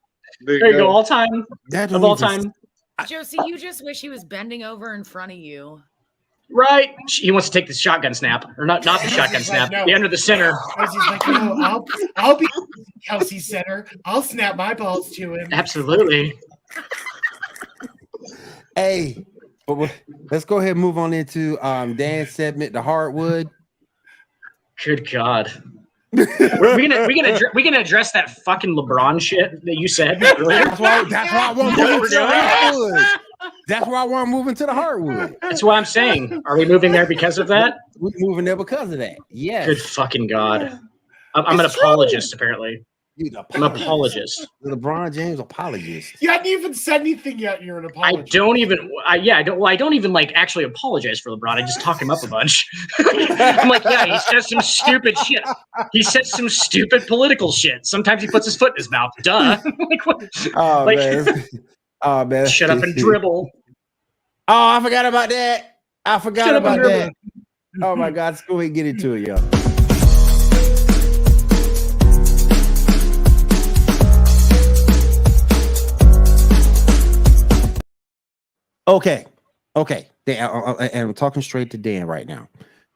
There There you go, all time That of don't all even- time. Josie, you just wish he was bending over in front of you. Right. He wants to take the shotgun snap, or not the shotgun He's like, snap, no. the under the center. Kelsey's like, no, I'll be Kelsey center. I'll snap my balls to him. Absolutely. Hey, but let's go ahead and move on into Dan's segment, the hardwood. Good God. we gonna address that fucking LeBron shit that you said earlier? That's why I want to move into the hardwood. That's why I want to move into the hardwood. That's what I'm saying. Are we moving there because of that? We're moving there because of that. Yes. Good fucking God. I'm an apologist, apparently. You're I'm an apologist. The LeBron James apologist. You hadn't even said anything yet. You're an I apologist. don't even like actually apologize for LeBron. I just talk him up a bunch. I'm like, yeah, he says some stupid shit. He says some stupid political shit. Sometimes he puts his foot in his mouth. Duh. Like, what? Oh, Like- man. Oh, man. Shut up and dribble. Oh, I forgot about that. I forgot Shut up and about dribble. that. Oh, my God. Let's go ahead and get into it, y'all. Okay. Dan, and I'm talking straight to Dan right now.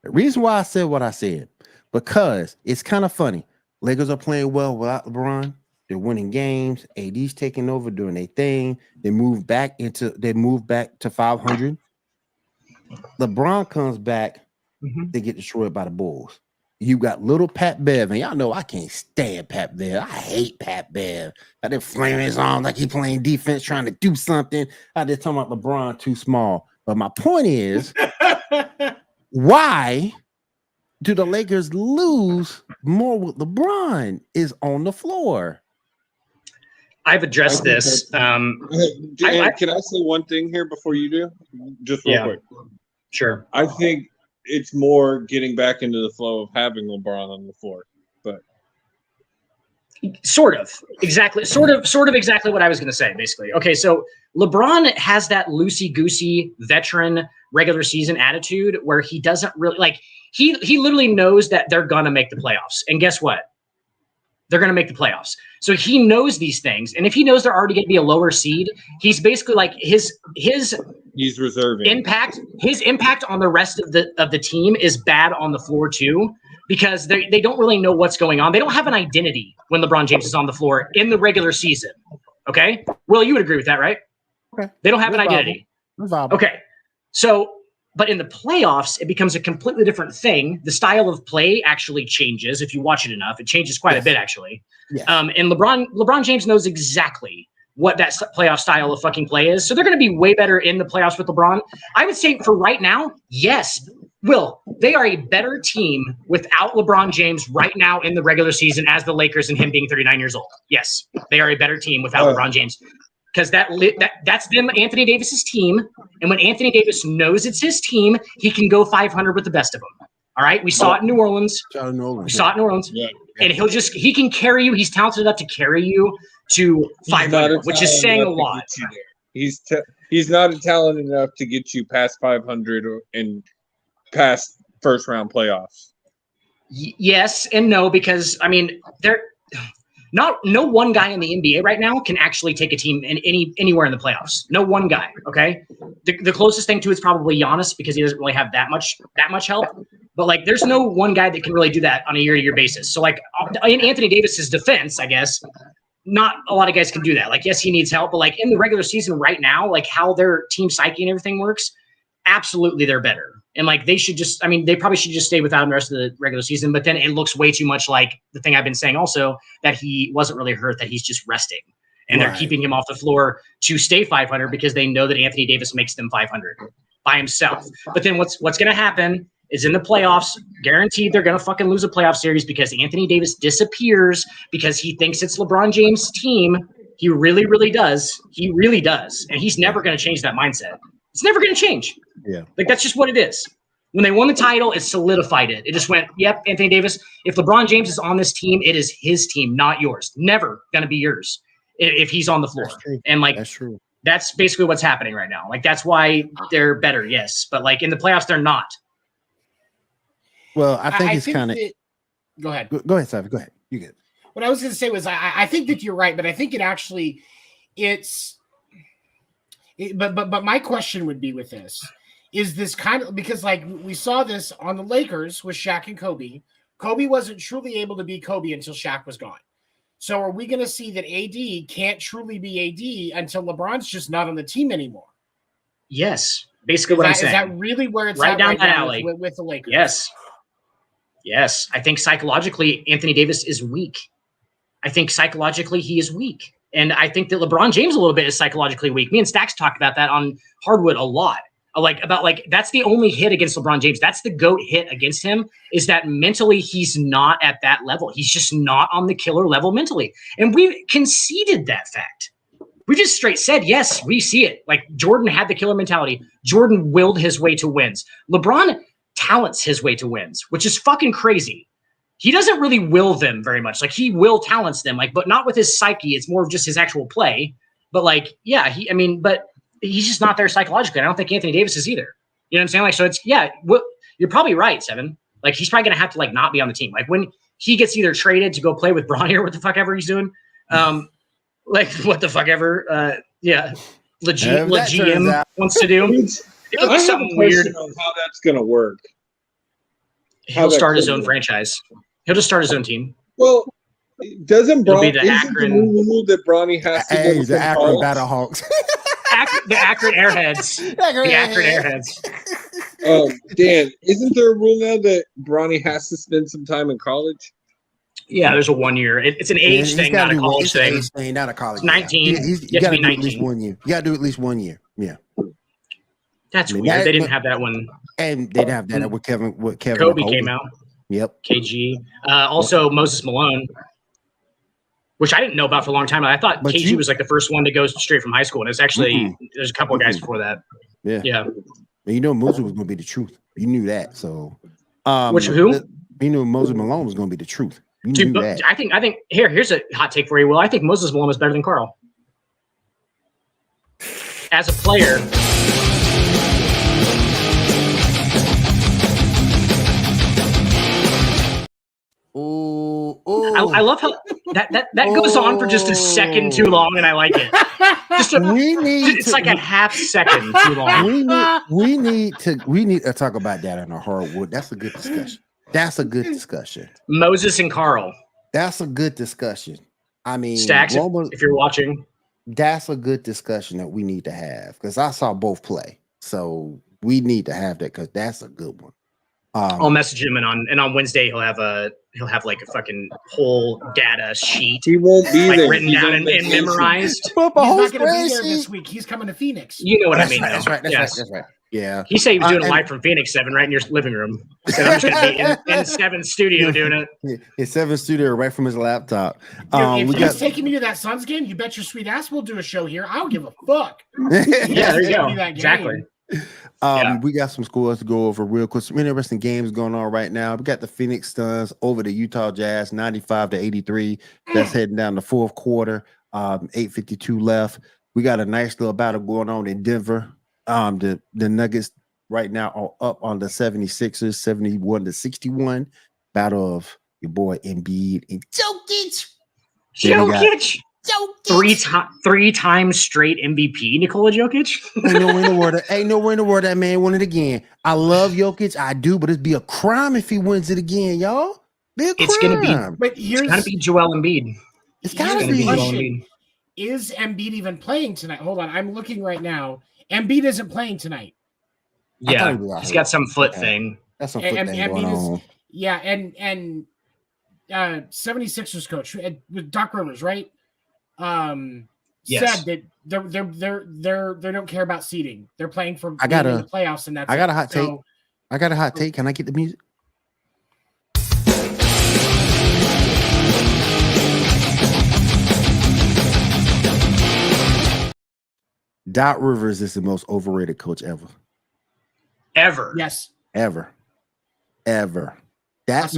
The reason why I said what I said, because it's kind of funny. Lakers are playing well without LeBron. They're winning games. AD's taking over, doing their thing. They move back to 500. LeBron comes back. Mhm. They get destroyed by the Bulls. You got little Pat Bev, and y'all know I can't stand Pat Bev. I hate Pat Bev. I did flaming his arms like he playing defense, trying to do something. I did talking about LeBron too small. But my point is, why do the Lakers lose more with LeBron is on the floor? I've addressed this. Dan, can I say one thing here before you do? Just real Yeah. quick. Sure. I think it's more getting back into the flow of having LeBron on the floor. But Sort of exactly what I was going to say, basically. Okay, so LeBron has that loosey-goosey veteran regular season attitude where he doesn't really like he literally knows that they're gonna make the playoffs, and guess what, they're gonna make the playoffs. So he knows these things, and if he knows they're already going to be a lower seed, he's basically like his he's reserving. impact on the rest of the team is bad on the floor too, because they don't really know what's going on. They don't have an identity when LeBron James is on the floor in the regular season. Okay, Will, you would agree with that, right? Okay. They don't have an It's identity. Viable. Okay, so but in the playoffs, it becomes a completely different thing. The style of play actually changes if you watch it enough. It changes quite a bit, actually. Yes. And LeBron James knows exactly what that playoff style of fucking play is. So they're going to be way better in the playoffs with LeBron. I would say for right now, yes, Will, they are a better team without LeBron James right now in the regular season as the Lakers and him being 39 years old. Yes, they are a better team without LeBron James. Because that's them, Anthony Davis's team. And when Anthony Davis knows it's his team, he can go 500 with the best of them. All right? We saw it in New Orleans. We saw it in New Orleans. Yeah. And he can carry you. He's talented enough to carry you to 500, which is saying a lot. He's not a talent enough to get you past 500 and past first round playoffs. Yes and no, because I mean, no one guy in the NBA right now can actually take a team in anywhere in the playoffs. No one guy. Okay, the closest thing to it's probably Giannis because he doesn't really have that much help. But like, there's no one guy that can really do that on a year-to-year basis. So like, in Anthony Davis's defense, I guess not a lot of guys can do that. Like, yes, he needs help, but like in the regular season right now, like how their team psyche and everything works, absolutely they're better. And like they probably should just stay without him the rest of the regular season. But then it looks way too much like the thing I've been saying also, that he wasn't really hurt, that he's just resting. And they're keeping him off the floor to stay 500 because they know that Anthony Davis makes them 500 by himself. But then what's going to happen is in the playoffs, guaranteed they're going to fucking lose a playoff series because Anthony Davis disappears because he thinks it's LeBron James' team. He really, really does. He really does. And he's never going to change that mindset. It's never going to change. Yeah. Like, that's just what it is. When they won the title, it solidified it. It just went, yep, Anthony Davis, if LeBron James is on this team, it is his team, not yours. Never going to be yours if he's on the floor. And like, That's true. that's basically what's happening right now. Like, that's why they're better, yes. But like in the playoffs, they're not. Well, I think it's kind of. Go ahead. Go ahead, Simon. Go ahead. You get it. What I was going to say was I think that you're right, but I think it actually but my question would be with this is this kind of, because like we saw this on the Lakers with Shaq and Kobe. Kobe wasn't truly able to be Kobe until Shaq was gone. So are we going to see that AD can't truly be AD until LeBron's just not on the team anymore? Yes, basically what I'm saying. Is that really where it's right at down right that now alley with the Lakers? Yes. I think psychologically Anthony Davis is weak. I think psychologically he is weak. And I think that LeBron James a little bit is psychologically weak. Me and Stacks talked about that on Hardwood a lot. That's the only hit against LeBron James. That's the GOAT hit against him, is that mentally he's not at that level. He's just not on the killer level mentally. And we conceded that fact. We just straight said, yes, we see it. Like Jordan had the killer mentality. Jordan willed his way to wins. LeBron talents his way to wins, which is fucking crazy. He doesn't really will them very much. Like he will talents them, like, but not with his psyche. It's more of just his actual play. But like, yeah, but he's just not there psychologically. I don't think Anthony Davis is either. You know what I'm saying? Like, so it's, you're probably right, Seven. Like he's probably going to have to like not be on the team. Like when he gets either traded to go play with Bronny or what the fuck ever he's doing. Like what the fuck ever. The GM wants to do. It looks something weird. On how that's going to work. He'll start his own franchise. He'll just start his own team. Well, doesn't Bronny, the isn't Akron, the rule that Bronny has to go the Akron Battlehawks. The Akron Airheads. The Akron Airheads. Dan, isn't there a rule now that Bronny has to spend some time in college? Yeah, there's a 1 year. It's an age thing, not a college thing. Not a college. 19. You got to do at least 1 year. You got to do at least 1 year. Yeah. That's weird. They didn't have that one. And they didn't have that with Kevin. Kobe came out. Yep. KG. Also, Moses Malone, which I didn't know about for a long time. I thought KG was like the first one to go straight from high school. And it's actually, there's a couple of guys before that. Yeah. But you know Moses was going to be the truth. You knew that. So, who? You knew Moses Malone was going to be the truth. You knew that. I think here's a hot take for you, Will. I think Moses Malone is better than Carl. As a player. I love how that goes on for just a second too long, and I like it. It's like a half second too long. We need to talk about that on a hardwood. That's a good discussion. Moses and Carl. That's a good discussion. I mean, Stacks, if you're watching, that's a good discussion that we need to have because I saw both play, so we need to have that because that's a good one. I'll message him, and on Wednesday he'll have like a fucking whole data sheet. He won't be like there. written down and memorized. He's not going to be there this week. He's coming to Phoenix. You know what I mean? Right, that's right. Yeah. He said he was doing it live from Phoenix, Seven, right in your living room. He said, I'm just going to be in Seven's studio doing it. His Seven's studio right from his laptop. If he's taking me to that Suns game, you bet your sweet ass we'll do a show here. I don't give a fuck. Yeah, there you go. Exactly. We got some scores to go over real quick. Some interesting games going on right now. We got the Phoenix Suns over the Utah Jazz, 95-83. That's heading down the fourth quarter. 8:52 left. We got a nice little battle going on in Denver. The Nuggets right now are up on the 76ers, 71-61. Battle of your boy Embiid and Jokic. Three times straight MVP, Nikola Jokic. Ain't nowhere in the world that man won it again. I love Jokic, I do, but it'd be a crime if he wins it again, y'all. It's gonna be Joel Embiid. It's gotta be Joel Embiid. Is Embiid even playing tonight? Hold on, I'm looking right now. Embiid isn't playing tonight. Yeah, he's got some foot thing. That's some foot thing going on. Yeah, and 76ers coach with Doc Rivers, right? Yes. Said that they don't care about seeding. They're playing for the playoffs, and that's I got a hot take. I got a hot take. Can I get the music? Doc Rivers is the most overrated coach ever. Ever. Yes. Ever. That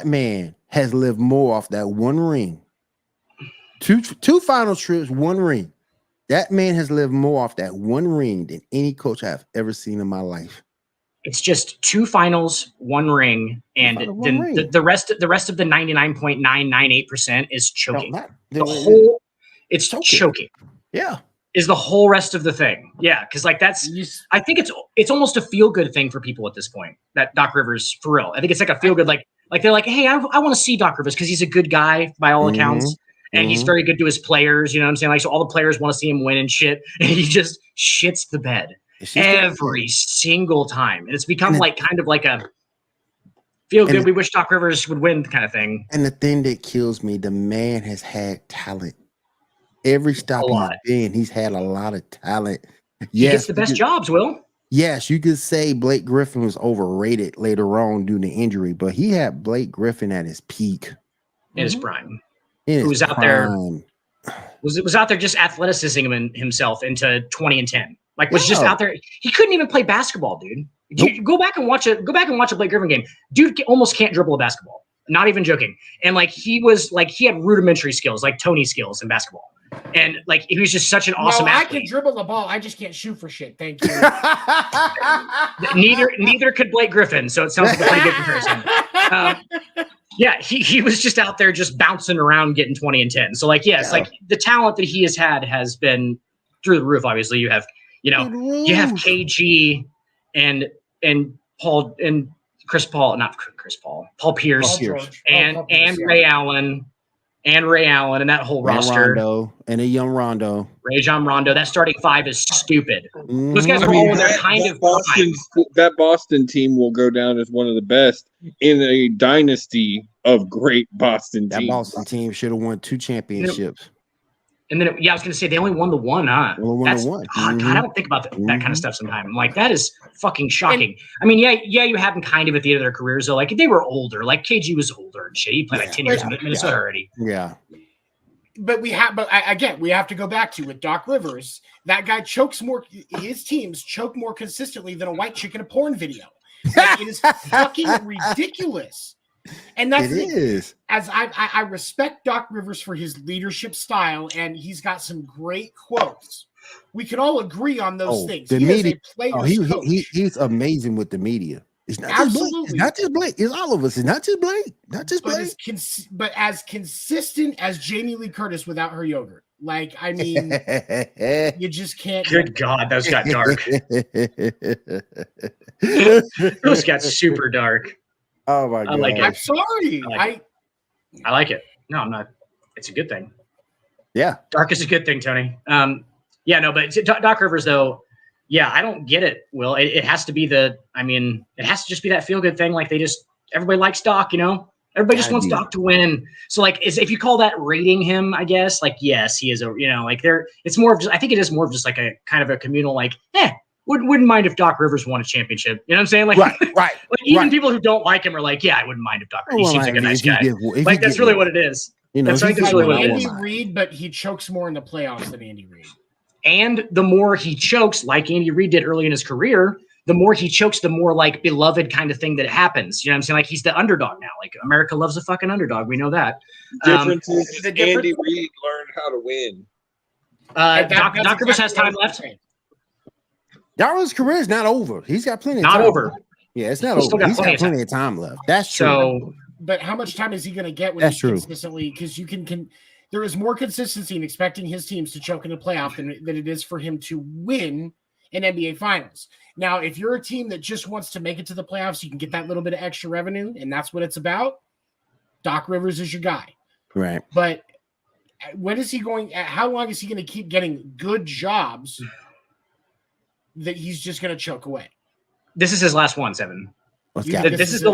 man has lived more off that one ring. Two final trips, one ring. That man has lived more off that one ring than any coach I've ever seen in my life. It's just 2 finals, 1 ring, and the rest of the 99.998% is choking. It's Choking. choking. Yeah. Is the whole rest of the thing. Yeah, because like I think it's almost a feel good thing for people at this point that Doc Rivers for real. I think it's like a feel good like they're like, hey, I want to see Doc Rivers because he's a good guy by all accounts, and he's very good to his players. You know what I'm saying? Like, so all the players want to see him win and shit, and he just shits the bed every single time, and it's become like kind of like a feel good. We wish Doc Rivers would win kind of thing. And the thing that kills me, the man has had talent. Every stop he's been, he's had a lot of talent. He gets the best jobs, Will. Yes, you could say Blake Griffin was overrated later on due to injury, but he had Blake Griffin at his peak. In his prime. Who was out there was out there just athleticism himself into 20 and 10. Like was just out there. He couldn't even play basketball, dude. Nope. Go back and watch a Blake Griffin game. Dude almost can't dribble a basketball. Not even joking. And like he had rudimentary skills, like Tony skills in basketball. And like he was just such an awesome athlete. I can dribble the ball. I just can't shoot for shit. Thank you. neither could Blake Griffin. So it sounds like a pretty good comparison. Yeah, he was just out there just bouncing around getting 20 and 10. So like yes, like the talent that he has had has been through the roof. Obviously, you have KG and Paul and Paul Pierce and Ray Allen. And Ray Allen and that whole roster. Rondo, and a young Rondo. Rajon Rondo. That starting five is stupid. Those guys are all in their kind of that Boston team will go down as one of the best in a dynasty of great Boston teams. That Boston team should have won 2 championships. And then, I was going to say they only won the one, huh? God, I don't think about that kind of stuff sometimes. I'm like, that is fucking shocking. I mean, you have them kind of at the end of their careers, though. Like, they were older. Like, KG was older and shit. He played like 10 years in Minnesota already. Yeah. But we have to go back to with Doc Rivers. That guy chokes more. His teams choke more consistently than a white chick in a porn video. Like, it is fucking ridiculous. And that's it is. As I respect Doc Rivers for his leadership style, and he's got some great quotes. We can all agree on those things. The media, he's amazing with the media. It's not Absolutely. Just Blake. It's not just Blake. It's all of us. It's not just Blake. Not just Blake. But as consistent as Jamie Lee Curtis without her yogurt. Like, I mean, you just can't. Good God, those got dark. Those got super dark. Oh my God. Like it. I'm sorry. I like it. No, I'm not. It's a good thing. Yeah. Dark is a good thing, Tony. But Doc Rivers, though, I don't get it, Will. It has to be it has to just be that feel good thing. Like everybody likes Doc, Everybody just wants Doc to win. So like, if you call that rating him, I guess, like, yes, he is it's more of just, I think it is more of just like a kind of a communal, like, wouldn't mind if Doc Rivers won a championship. You know what I'm saying? Like, right. Like even people who don't like him are like, I wouldn't mind if Doc. He seems like a nice guy. Like that's really what it is. That's really what it is. Andy Reid, but he chokes more in the playoffs than Andy Reid. And the more he chokes, like Andy Reid did early in his career, the more he chokes, the more like beloved kind of thing that happens. You know what I'm saying? Like he's the underdog now. Like America loves a fucking underdog. We know that. Andy Reid learned how to win. Doc Rivers has time left. Daryl's career is not over. He's got plenty of time. Not over. Yeah, it's not over. He's got plenty of time left. That's true. So, but how much time is he going to get when he's consistently? Because there is more consistency in expecting his teams to choke in the playoff than it is for him to win an NBA Finals. Now, if you're a team that just wants to make it to the playoffs, you can get that little bit of extra revenue, and that's what it's about. Doc Rivers is your guy. Right. But when is he going? How long is he going to keep getting good jobs that he's just going to choke away? This is his last one, Seven. This is the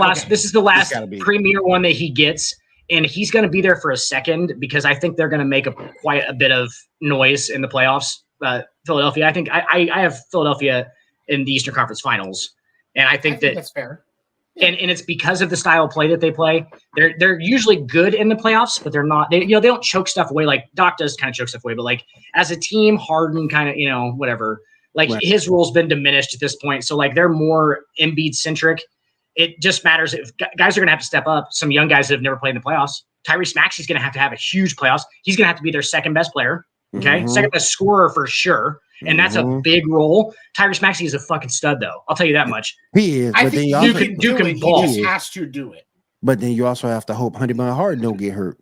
last premier one that he gets, and he's going to be there for a second because I think they're going to make quite a bit of noise in the playoffs. Philadelphia, I think I have Philadelphia in the Eastern Conference Finals, and I think that's fair. Yeah. And it's because of the style of play that they play. They're usually good in the playoffs, but they're not. They don't choke stuff away like Doc does. Kind of choke stuff away, but like as a team, Harden kind of whatever. Like his role's been diminished at this point. So like they're more Embiid centric. It just matters if guys are going to have to step up. Some young guys that have never played in the playoffs. Tyrese Maxey's going to have a huge playoffs. He's going to have to be their second best player. Okay. Second best scorer for sure. And that's a big role. Tyrese Maxey is a fucking stud though. I'll tell you that much. He is. I think Duke can ball. He just has to do it. But then you also have to hope Honey Bun Harden don't get hurt.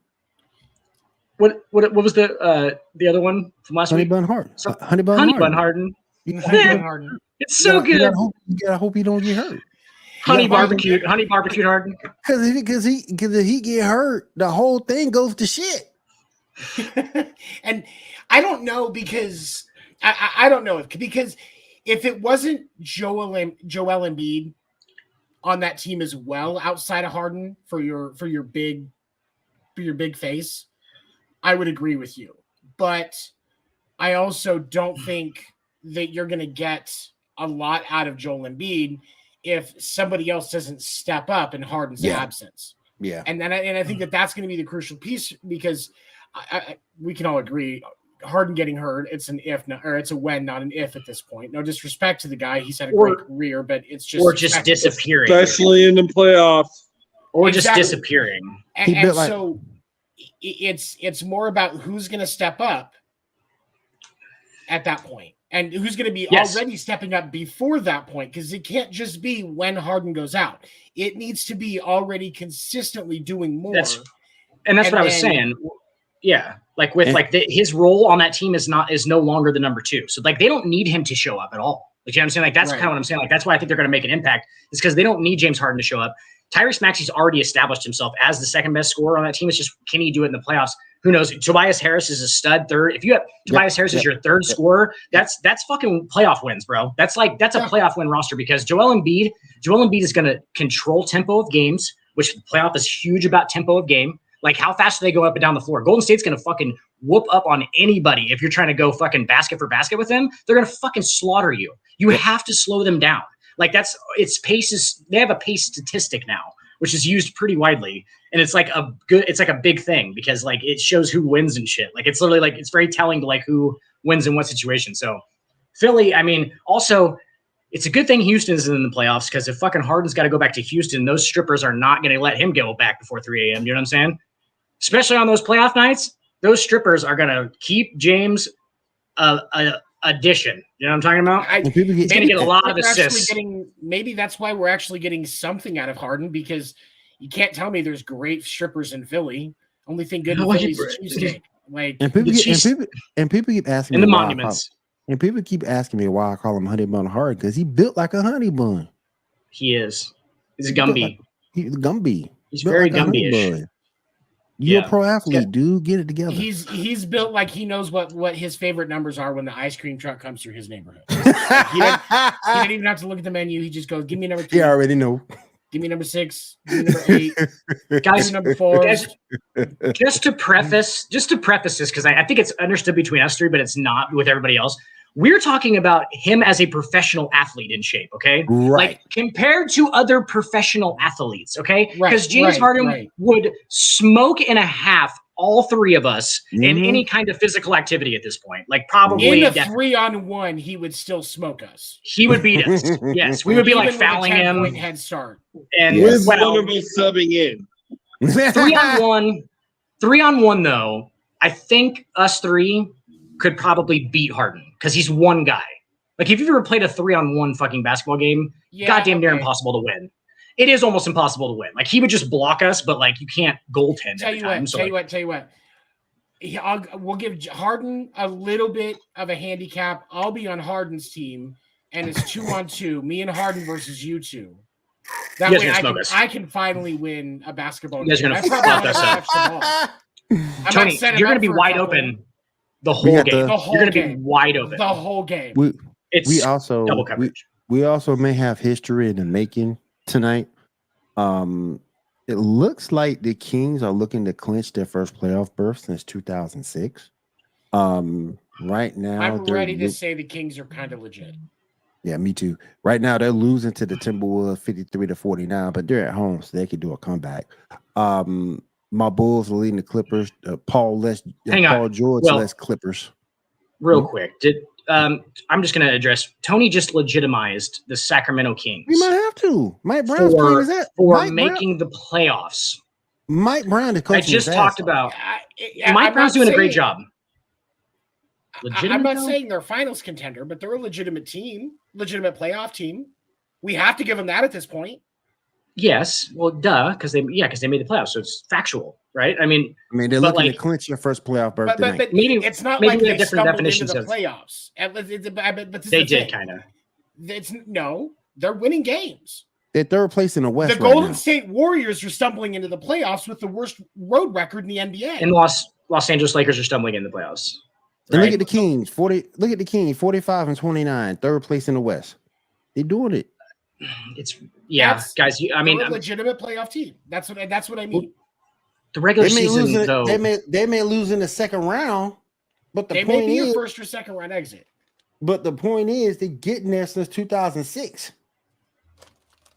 What was the other one from last Honey week? Bun Harden. So- Honey Bun Honey Harden. Bun Harden. Harden. It's so You good. gotta hope he don't get hurt. Honey gotta- barbecued Harden. Because if he get hurt, the whole thing goes to shit. And I don't know because I don't know because if it wasn't Joel Embiid on that team as well, outside of Harden for your big face, I would agree with you. But I also don't think that you're going to get a lot out of Joel Embiid if somebody else doesn't step up in Harden's absence. Yeah. And I think that's going to be the crucial piece because we can all agree Harden getting hurt, it's an if, or it's a when, not an if at this point. No disrespect to the guy. He's had a great career, but it's just disappearing. Especially in the playoffs. Or just disappearing. And so it's more about who's going to step up at that point and who's going to be already stepping up before that point, because it can't just be when Harden goes out. It needs to be already consistently doing more. That's what I was saying. Yeah, like with his role on that team is no longer the number 2. So like they don't need him to show up at all. Like, you know what I'm saying? Like that's kind of what I'm saying. Like that's why I think they're going to make an impact. Is because they don't need James Harden to show up. Tyrese Maxey's already established himself as the second best scorer on that team. It's just, can he do it in the playoffs? Who knows? Tobias Harris is a stud third. If you have Tobias Harris as your third scorer, that's fucking playoff wins, bro. That's a playoff win roster because Joel Embiid is going to control tempo of games, which the playoff is huge about tempo of game. Like how fast do they go up and down the floor? Golden State's going to fucking whoop up on anybody. If you're trying to go fucking basket for basket with them, they're going to fucking slaughter you. You have to slow them down. Like they have a pace statistic now, which is used pretty widely. And it's like a big thing because like it shows who wins and shit. Like it's literally like, it's very telling to like who wins in what situation. So Philly, I mean, also it's a good thing Houston is in the playoffs because if fucking Harden's got to go back to Houston, those strippers are not going to let him go back before 3 a.m. You know what I'm saying? Especially on those playoff nights, those strippers are going to keep James addition. You know what I'm talking about? He's going to get a lot of assists. Maybe that's why we're actually getting something out of Harden, because you can't tell me there's great strippers in Philly. Only thing good in Philly is cheesesteak. Like, and people keep asking in me the monuments. And people keep asking me why I call him Honey Bun Harden, because he built like a honey bun. He is. He's a Gumby. He's a Gumby. He's very like Gumby-ish. You're a pro athlete, dude. Get it together. He's built like he knows what his favorite numbers are when the ice cream truck comes through his neighborhood. He didn't even have to look at the menu. He just goes, "Give me number 2. He already know. Give me number 6. Give me number 8. Guys, number 4. Guys, just to preface this, because I think it's understood between us three, but it's not with everybody else. We're talking about him as a professional athlete in shape, okay? Right. Like compared to other professional athletes, okay? Because James Harden would smoke in a half all 3 of us in any kind of physical activity at this point. Like probably in a 3-on-1, he would still smoke us. He would beat us. Yes, we would be like fouling him. Head start. And with one of us subbing in. 3-on-1 though, I think us 3 could probably beat Harden because he's one guy. Like if you've ever played a 3-on-1 fucking basketball game, goddamn near impossible to win. It is almost impossible to win. Like he would just block us, but like you can't goaltend every time. Tell you what. We'll give Harden a little bit of a handicap. I'll be on Harden's team, and it's 2-on-2. Me and Harden versus you two. That way I can finally win a basketball game. You guys are gonna fuck us up. Tony, you're gonna be wide open. The whole game. You're going to be wide open. The whole game. We also double coverage. We also may have history in the making tonight. It looks like the Kings are looking to clinch their first playoff berth since 2006. Right now, I'm ready to say the Kings are kind of legit. Yeah, me too. Right now, they're losing to the Timberwolves 53-49, but they're at home, so they could do a comeback. My Bulls are leading the Clippers. Paul George less Clippers. Real quick, I'm just going to address. Tony just legitimized the Sacramento Kings. We might have to. Mike Brown's playing his ass for making the playoffs. Mike Brown, the coach. I just talked about. Mike Brown's doing a great job. I'm not saying they're finals contender, but they're a legitimate team, legitimate playoff team. We have to give them that at this point. Yes. Well, duh, because they made the playoffs, so it's factual, right? I mean, they're but, looking like- to clinch their first playoff berth But tonight. Maybe- it's not maybe like we they have different stumbled into definitions the of- playoffs. But this is they the did thing. kind of. It's no, they're winning games. They're third place in the West The right Golden now. State Warriors are stumbling into the playoffs with the worst road record in the NBA. And Los Angeles Lakers are stumbling in the playoffs. And right? look at the Kings, 45 and 29, third place in the West. They're doing it. It's That's- guys. I mean, They're a legitimate playoff team. That's what I mean. the regular They may season lose. though. They may lose in the second round, but They the may point be your is, first or second round exit. they're getting there since 2006.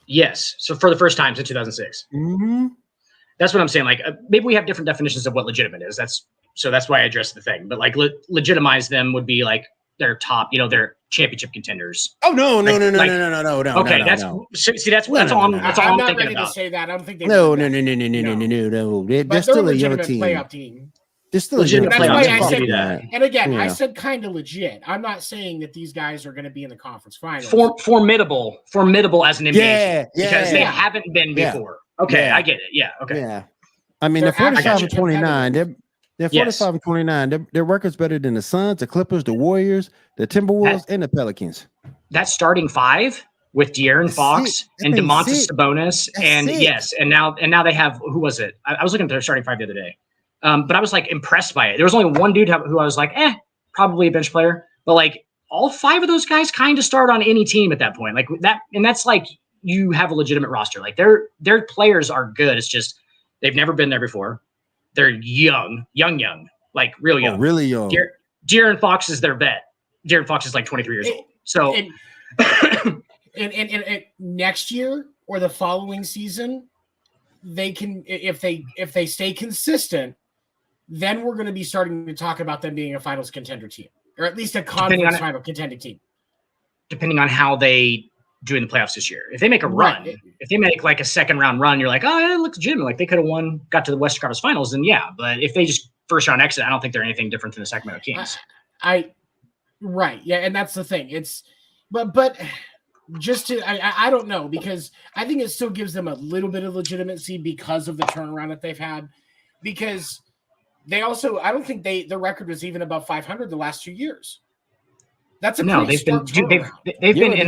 Yes. So for the first time since 2006. Mm-hmm. That's what I'm saying. Like maybe we have different definitions of what legitimate is. That's why I addressed the thing. But like legitimize them would be like their top, they're championship contenders. Oh no. Okay, That's that's all I'm I'm thinking not ready about. to say that. I don't think they no. They're They're still a young legitimate team. playoff team. They're still a Legitimate young That's why team. I playoff said team. that. And again, I Yeah. said kind of legit. I'm not saying that these guys are going to be in the conference finals. Formidable as an NBA Yeah, team, because they yeah. haven't been Yeah. before. Okay, Yeah. I get it. Yeah, okay. Yeah. I mean, They're they're 45 actually and 29. They're 45 Yes. and 29. Their record's better than the Suns, the Clippers, the Warriors, the Timberwolves, and the Pelicans. That starting five with De'Aaron That's Fox sick. and That thing's DeMontis sick. Sabonis, That's and sick. yes, and now they have, who was it? I was looking at their starting five the other day, but I was like impressed by it. There was only one dude who I was like, probably a bench player, but like all five of those guys kind of start on any team at that point, like that, and that's like you have a legitimate roster. Like their players are good. It's just they've never been there before. They're young, like real young. Oh, really young. De'Aaron Fox is their vet. De'Aaron Fox is like 23 years old. So And next year or the following season, they can, if they stay consistent, then we're going to be starting to talk about them being a finals contender team, or at least a conference final contending team. depending on how they do in the playoffs this year. If they make a run, Right. if they make like a second round run, you're like, oh, yeah, it looks legitimate. Like they could have got to the Western Conference Finals, then yeah. But if they just first round exit, I don't think they're anything different than the Sacramento Kings. Right, yeah, and that's the thing. It's but just to I don't know, because I think it still gives them a little bit of legitimacy because of the turnaround that they've had. Because they also, I don't think the record was even above 500 the last 2 years. That's a No, pretty they've been stark turnaround. they've been Yeah,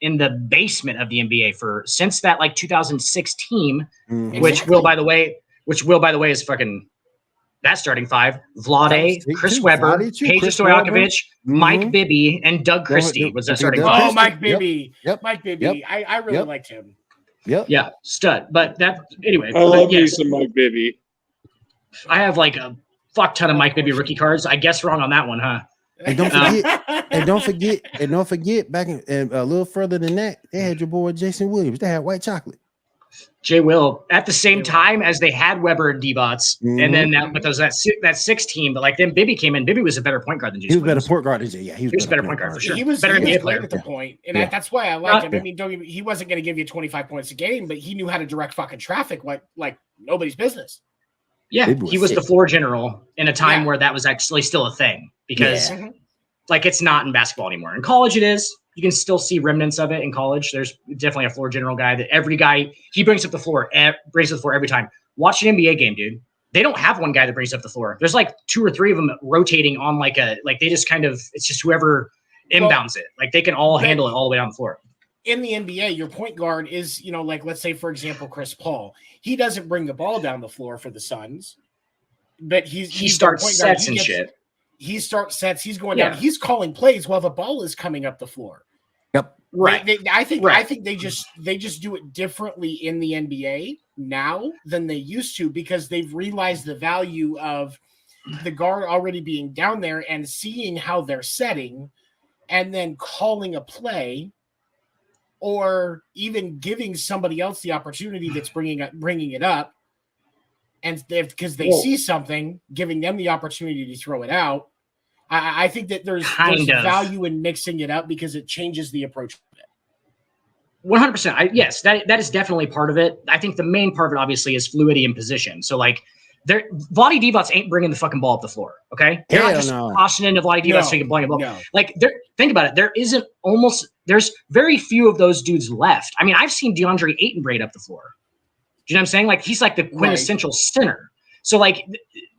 in the basement of the NBA for since that like 2006 team, Mhm. which Exactly. will by the way is fucking that starting five: Vlade, That was Chris too. Weber, Vlade too, Peja Chris Stojakovic, Weber. Mike Mhm. Bibby, and Doug Christie Yep, was that yep, starting Doug five. Oh, Christie. Mike Bibby. Yep. Mike Bibby. Yep. I really Yep. liked him. Yep. Yeah, stud. But that anyway. I but love me yes, some Mike Bibby. I have like a fuck ton of Mike Bibby rookie cards. I guess wrong on that one, huh? And don't forget, and don't forget, back in, a little further than that, they had your boy Jason Williams. They had white chocolate. Jay Will at the same time as they had Weber and D-Bots, and then but there was that six team. But like then Bibby came in. Bibby was a better point guard than He Jason was better Williams. point guard than Jay. Yeah, he was a better point guard for sure. He was Better he was NBA great player. at the point, and Yeah. that's why I like him. I Yeah. mean, he wasn't going to give you 25 points a game, but he knew how to direct fucking traffic like nobody's business. Yeah, Bibby was he was the sick. floor general in a time Yeah. where that was actually still a thing because Mhm. like it's not in basketball anymore. In college, it is. You can still see remnants of it in college. There's definitely a floor general guy that every guy he brings up the floor, every time. Watch an NBA game, dude. They don't have one guy that brings up the floor. There's like two or three of them rotating on like they just kind of, it's just whoever inbounds it. Like they can all handle it all the way down the floor. In the NBA, your point guard is, like let's say for example, Chris Paul. He doesn't bring the ball down the floor for the Suns, but He he's starts the point guard. sets and shit. He starts sets. He's going Yeah. down. He's calling plays while the ball is coming up the floor. Right. I think Right. they just do it differently in the NBA now than they used to because they've realized the value of the guard already being down there and seeing how they're setting and then calling a play or even giving somebody else the opportunity that's bringing it up and because they Well- see something, giving them the opportunity to throw it out. I think that there's Kind of. value in mixing it up because it changes the approach of it. 100%. Yes, that is definitely part of it. I think the main part of it obviously is fluidity in position. So like Vlade Divac ain't bringing the fucking ball up the floor. Okay, they're not Hell just no. cautioning to Vlade Divac so he can bring a ball. No. Like, think about it. There's very few of those dudes left. I mean, I've seen DeAndre Ayton braid up the floor. Do you know what I'm saying? Like, he's like the quintessential center. So like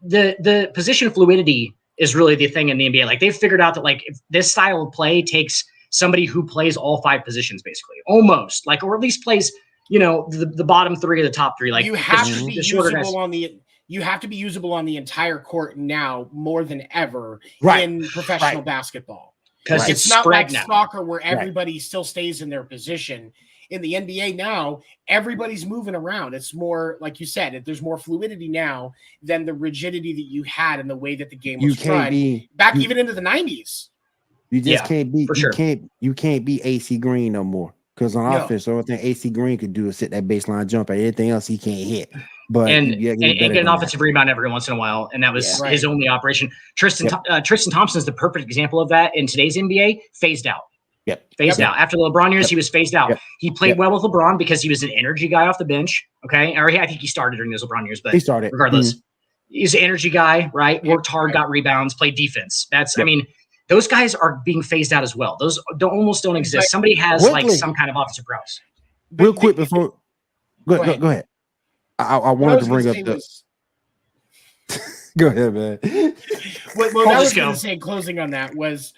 the position fluidity is really the thing in the NBA. Like, they've figured out that like if this style of play takes somebody who plays all 5 positions basically, almost like, or at least plays, you know, the bottom 3 or the top 3. Like, you have to be the shorter guys. usable on the entire court now more than ever Right. in professional basketball. Because Right. It's not spread like now. soccer where everybody still stays in their position. In the NBA now, everybody's moving around. It's more, like you said, there's more fluidity now than the rigidity that you had in the way that the game You was can't run be back you- even into the 90s. You just Yeah, can't be for you sure. can't be AC Green no more. Because on No. offense, the only thing AC Green could do is sit that baseline jumper. Everything else he can't hit. But And, you gotta and, get and better get an than offensive rebound every once in a while, and that was Yeah. his only operation. Tristan Thompson's the perfect example of that in today's NBA. Phased out. Yep. Phased Yep. out. After the LeBron years, Yep. he was phased out. Yep. He played Yep. well with LeBron because he was an energy guy off the bench. Okay, or I think he started during those LeBron years, but He started. regardless, he's an energy guy, right? Worked hard, got rebounds, played defense. I mean, those guys are being phased out as well. Those almost don't exist. Somebody has like Quickly. some kind of offensive prowess. Real quick before go ahead. ahead. I What I wanted was to bring gonna up say the was- go ahead, man. What We'll I was just going go. to say, closing on that, was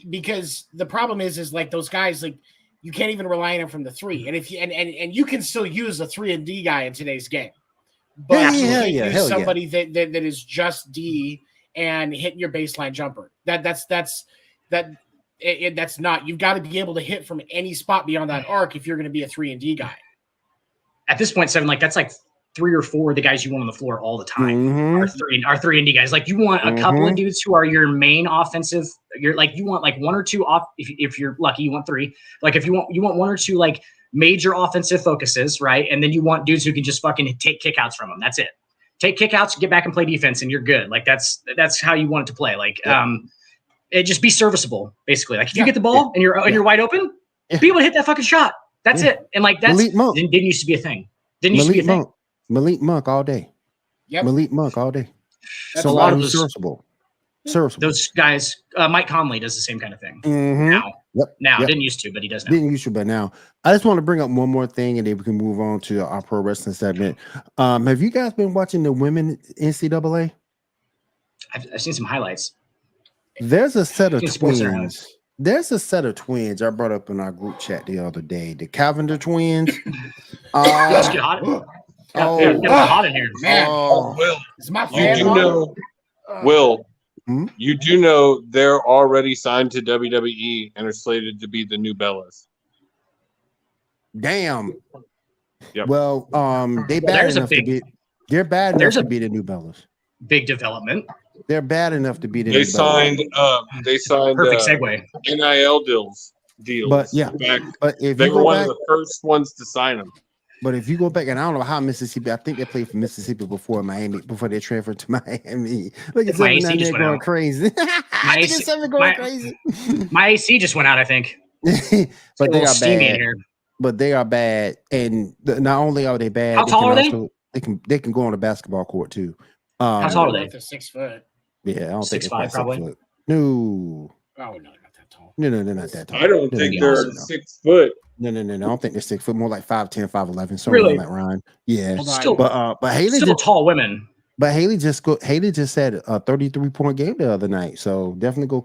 because the problem is like those guys, like you can't even rely on them from the 3, and if you and you can still use a 3 and D guy in today's game, but Yeah, you yeah, can't yeah, use hell yeah. somebody that is just D and hitting your baseline jumper. That's not. You've got to be able to hit from any spot beyond that arc if you're going to be a 3 and D guy. At this point, 7, like that's like 3 or 4 of the guys you want on the floor all the time. Mhm. Our 3 and D guys. Like, you want a couple of Mhm. dudes who are your main offensive. You want like 1 or 2 off. If you're lucky, you want 3. Like, if you want 1 or 2 like major offensive focuses, right? And then you want dudes who can just fucking take kickouts from them. That's it. Take kickouts, get back and play defense, and you're good. Like, that's how you want it to play. Like, it just be serviceable, basically. Like, if you get the ball and you're wide open, be able to hit that fucking shot. That's it. And like, that's Malik Monk. didn't used to be a thing. Didn't used to be a thing. Malik Monk all day. Yep. Malik Monk all day. That's a So lot of who's those- serviceable. Serviceable. Those guys, Mike Conley does the same kind of thing Mhm. now. Yep. Yep. Didn't used to, but he does now. Didn't used to, but now I just want to bring up one more thing, and then we can move on to our pro wrestling segment. Have you guys been watching the women NCAA? I've seen some highlights. There's a set of Seen Sports Center twins. There's a set of twins I brought up in our group chat the other day. The Cavender twins. Let's get hot. Get hot in here. Man, oh, Will, is my you fan do on? know, Will, Hmm? you do know they're already signed to WWE and are slated to be the new Bellas. damn. Yep. Well, they bad There's a enough to big- be. They're bad enough there's to a- be the new Bellas. Big development. They're bad enough to be the They new signed Perfect segue. NIL deals. But, yeah. Back, But if they you were go one back, of the first ones to sign them. but if you go back, and I don't know how Mississippi, I think they played for Mississippi before Miami, before they transferred to Miami. Look at My something AC down just there went going out. crazy. Look at AC something going my- crazy. My AC just went out, I think. But A they little are steamy in bad. here. But they are bad, and not only are they bad, How tall are they? They can go on the basketball court too. How tall are they? They're 6 foot. Yeah, I don't think 6'5" they're quite probably? 6 foot. No, Oh no, not that tall. they're not that tall. I don't No, think no, they're no, no. 6 foot. No, I don't think they're 6 foot. More like 5'10", 5'11", somewhere Really? on that Ryan. Yeah, Hold on. Still, but Haley still just, tall women. Haley just had a 33-point game the other night. So definitely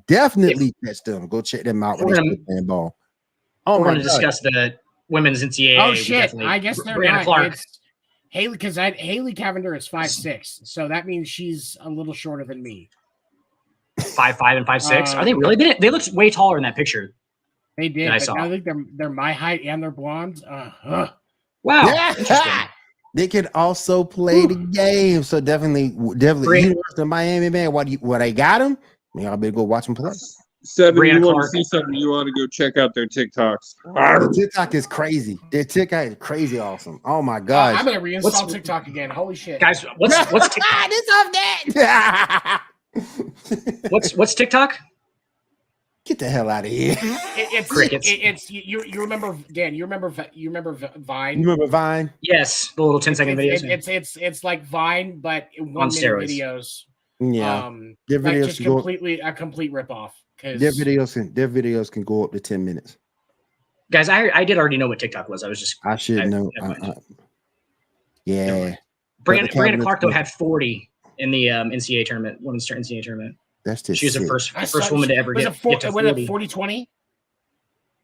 catch them. Go check them out when We're they gonna- still playing ball. Oh We're my going to god! discuss the women's NCAA. Oh We shit! definitely- I guess they're Brianna not. Clark. It's Haley, because Haley Cavender is 5'6", so that means she's a little shorter than me. 5'5" and 5'6". Uh, Are they really? They look way taller in that picture. They did, Yeah, I but saw. now I think they're my height and they're blonde. Wow, Yeah. interesting. They can also play the game. So definitely. Brianna- University of Miami, man. What they got them? Man, y'all better go watch them play. Seven, Brianna you want Clark. to see something, you ought to go check out their TikToks. The TikTok is crazy. Their TikTok is crazy awesome. Oh my I'm gosh. gonna reinstall What's- TikTok again. Holy shit, Guys, what's TikTok? this off that. What's TikTok? Get the hell out of here. Crickets. You remember Dan? You remember Vine? You remember Vine? Yes, the little 10-second videos. It's like Vine, but in 1 On minute steroids. videos. Yeah. Their Like videos just can go, completely a complete ripoff. their videos can go up to 10 minutes. Guys, I did already know what TikTok was. I was just I should know. never mind. Yeah. Brandon Calvin Clark though is- had 40 in the NCAA tournament, women's NCAA tournament. That's just She was the sick. first woman to ever get to 40. 40-20?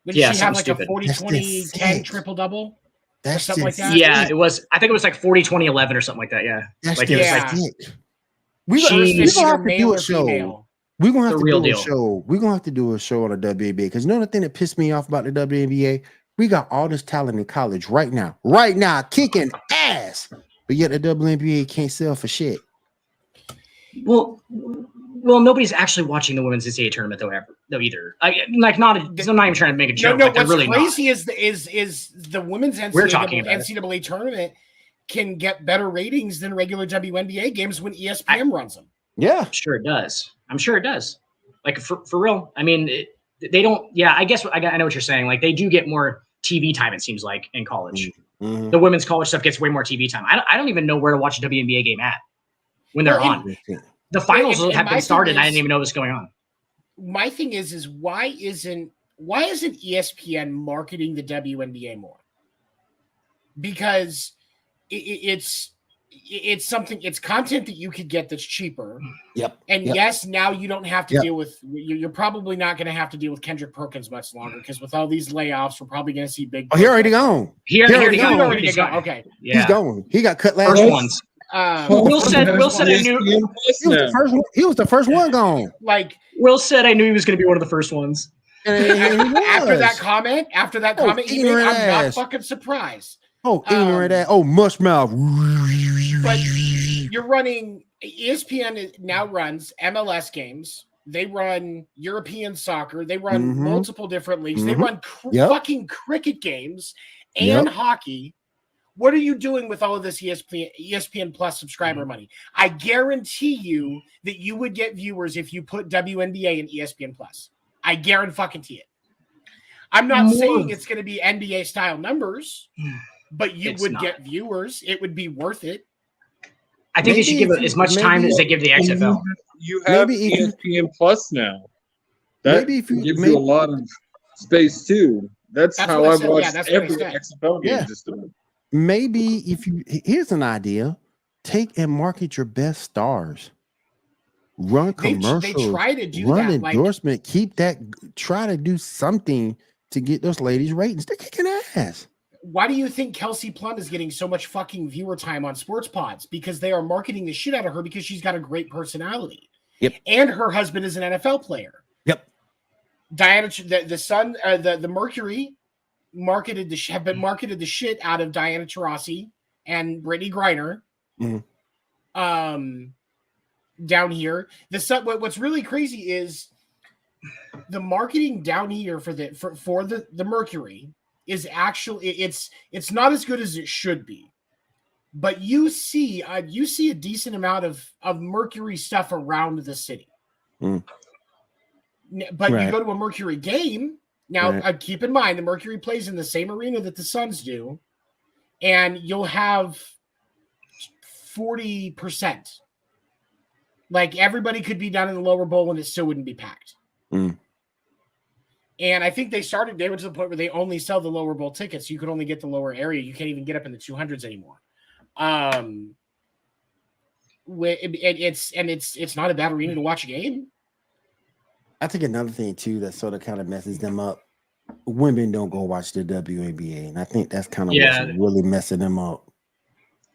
Did Yeah, she have like something a stupid. 40-20 That's 10 sick. triple double? That's something like just that? Yeah, sick. it was. I think it was like 40-20-11 or something like that. Yeah, That's like it was just like sick. We're She- gonna First have either to male do or a show. female. We're gonna have The to real do a deal. show. We're gonna have to do a show on the WNBA because you know the thing that pissed me off about the WNBA? We got all this talent in college right now, kicking ass, but yet the WNBA can't sell for shit. well, nobody's actually watching the women's NCAA tournament though either. I'm not even trying to make a No, joke. no. like, they're What's really crazy is the women's We're talking about it. NCAA tournament can get better ratings than regular WNBA games when ESPN runs them. Yeah, not. Sure it does. I'm sure it does. Like for real. I mean, they don't. Yeah, I guess I know what you're saying. Like they do get more TV time. It seems like in college, Mhm. the women's college stuff gets way more TV time. I don't even know where to watch a WNBA game at when they're Well, on. The finals and have my been started. thing I is- didn't even know what's going on. My thing is why isn't ESPN marketing the WNBA more? Because it's something, it's content that you could get that's cheaper. Yep. And Yep. yes, now you don't have to Yep. deal with, you're probably not going to have to deal with Kendrick Perkins much longer because with all these layoffs, we're probably going to see big. Oh, he already gone. He already already got gone. it. Already He's gone. gone. Okay. Yeah. He's gone. He got cut last First week. ones. Um, Will said I knew. He was the first one. He was the first one gone. like Will said I knew he was going to be one of the first ones. And he after was. that comment, Oh, he made, ignorant I'm not ass. fucking surprised. Oh, ignorant Um, ass. Oh, mush mouth. But you're running ESPN now runs MLS games. They run European soccer. They run Mhm. multiple different leagues. They Mhm. run Yep. fucking cricket games and Yep. hockey. What are you doing with all of this ESPN Plus subscriber money? I guarantee you that you would get viewers if you put WNBA and ESPN Plus. I guarantee it. I'm not More- saying it's going to be NBA style numbers, but you It's would not. get viewers. It would be worth it. I think they should give Maybe it as much time maybe- as they give the XFL. You have Maybe if you- ESPN Plus now. That Maybe if you- gives maybe- you a lot of space too. That's That's how what I I've said. Yeah, watched that's what I every said. XFL game. Yeah. Just about. Maybe if you here's an idea, take and market your best stars. Run They commercials. try to do run that. Like, endorsement. Keep that. Try to do something to get those ladies ratings. They're kicking ass. why do you think Kelsey Plum is getting so much fucking viewer time on sports pods? Because they are marketing the shit out of her because she's got a great personality. Yep. And her husband is an NFL player. Yep. Diana, the son, the Mercury have been marketed the shit out of Diana Taurasi and Brittany Griner. Mhm. Down here, what's really crazy is the marketing down here for the Mercury is actually it's not as good as it should be, but you see a decent amount of Mercury stuff around the city. Mm. But you Right. go to a Mercury game now. Right. Keep in mind the Mercury plays in the same arena that the Suns do, and you'll have 40%. Like everybody could be down in the lower bowl and it still wouldn't be packed. Mm. And I think they went to the point where they only sell the lower bowl tickets. You could only get the lower area. You can't even get up in the 200s anymore. It's not a bad arena to watch a game. I think another thing too that sort of kind of messes them up. Women don't go watch the WNBA, and I think that's kind of Yeah. what's really messing them up.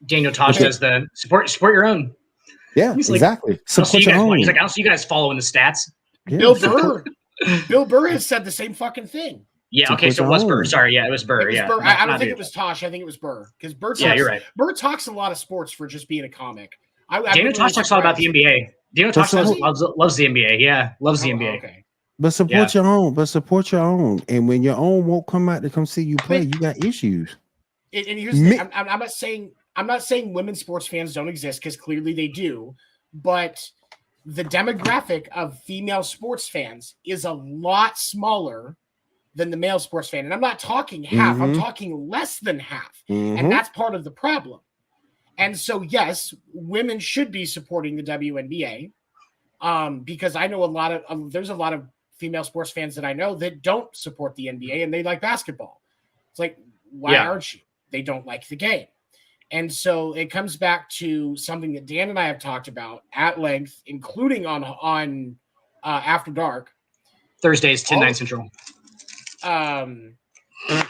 Daniel Tosh Okay. says the support your own. Yeah, He's like, exactly. I don't see Support you your guys. own. He's like, I don't see you guys following the stats. Yeah, Bill support- Burr has said the same fucking thing. Yeah. Okay. Support So it your was own. Burr. Sorry. Yeah, it was Burr. It was Yeah. Burr. I not- don't not think Dave. it was Tosh. I think it was Burr because Yeah, you're right. Burr talks a lot of sports for just being a comic. Daniel Tosh talks a lot about the NBA. Daniel Tosh That's loves the NBA. Yeah, loves the NBA. Okay. But support your own. But support your own. And when your own won't come out to come see you play, you got issues. And here's the thing. I'm not saying women's sports fans don't exist because clearly they do, but the demographic of female sports fans is a lot smaller than the male sports fan. And I'm not talking half, I'm talking less than half. And that's part of the problem. And so, yes, women should be supporting the WNBA because I know there's a lot of female sports fans that I know that don't support the NBA and they like basketball. It's like, why aren't you? They don't like the game. And so it comes back to something that Dan and I have talked about at length, including on After Dark. Thursdays, 10/9 Central.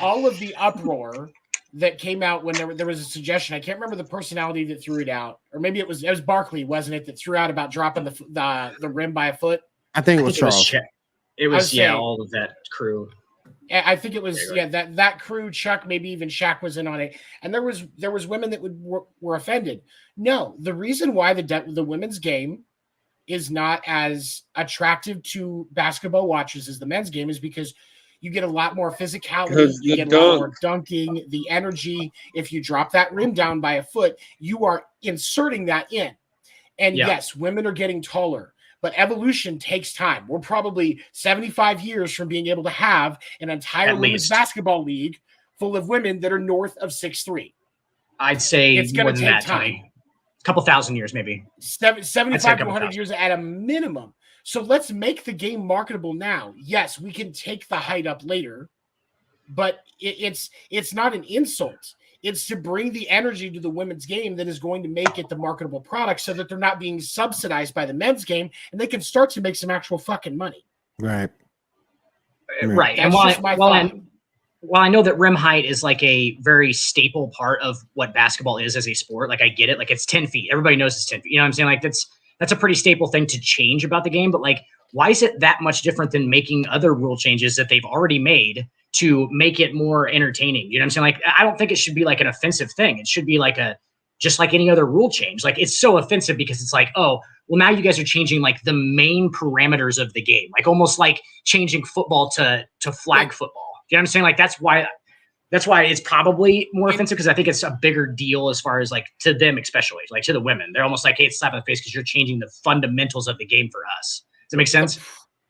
All of the uproar that came out when there was a suggestion. I can't remember the personality that threw it out, or maybe it was Barkley, wasn't it, that threw out about dropping the rim by a foot? I think it was Charles. It was all of that crew. I think it was that crew. Chuck, maybe even Shaq was in on it, and there was women that were offended. No, the reason why the women's game is not as attractive to basketball watchers as the men's game is because you get a lot more physicality, you get a lot more dunking, the energy. If you drop that rim down by a foot, you are inserting that in. And yes, women are getting taller. But evolution takes time. We're probably 75 years from being able to have an entire women's basketball league full of women that are north of 6'3". I'd say it's going to take time. A couple thousand years, maybe. 75 to 100 years at a minimum. So let's make the game marketable now. Yes, we can take the height up later, but it's not an insult. It's to bring the energy to the women's game that is going to make it the marketable product so that they're not being subsidized by the men's game and they can start to make some actual fucking money. Right. Right. That's And while I know that rim height is like a very staple part of what basketball is as a sport, like I get it, like it's 10 feet. Everybody knows it's 10 feet. You know what I'm saying? Like that's a pretty staple thing to change about the game. But like, why is it that much different than making other rule changes that they've already made to make it more entertaining? You know what I'm saying? Like, I don't think it should be like an offensive thing. It should be like just like any other rule change. Like, it's so offensive because it's like, oh, well, now you guys are changing like the main parameters of the game, like almost like changing football to flag football. You know what I'm saying? Like, that's why it's probably more offensive, because I think it's a bigger deal as far as like to them, especially like to the women. They're almost like, hey, it's a slap in the face because you're changing the fundamentals of the game for us. Does that make sense?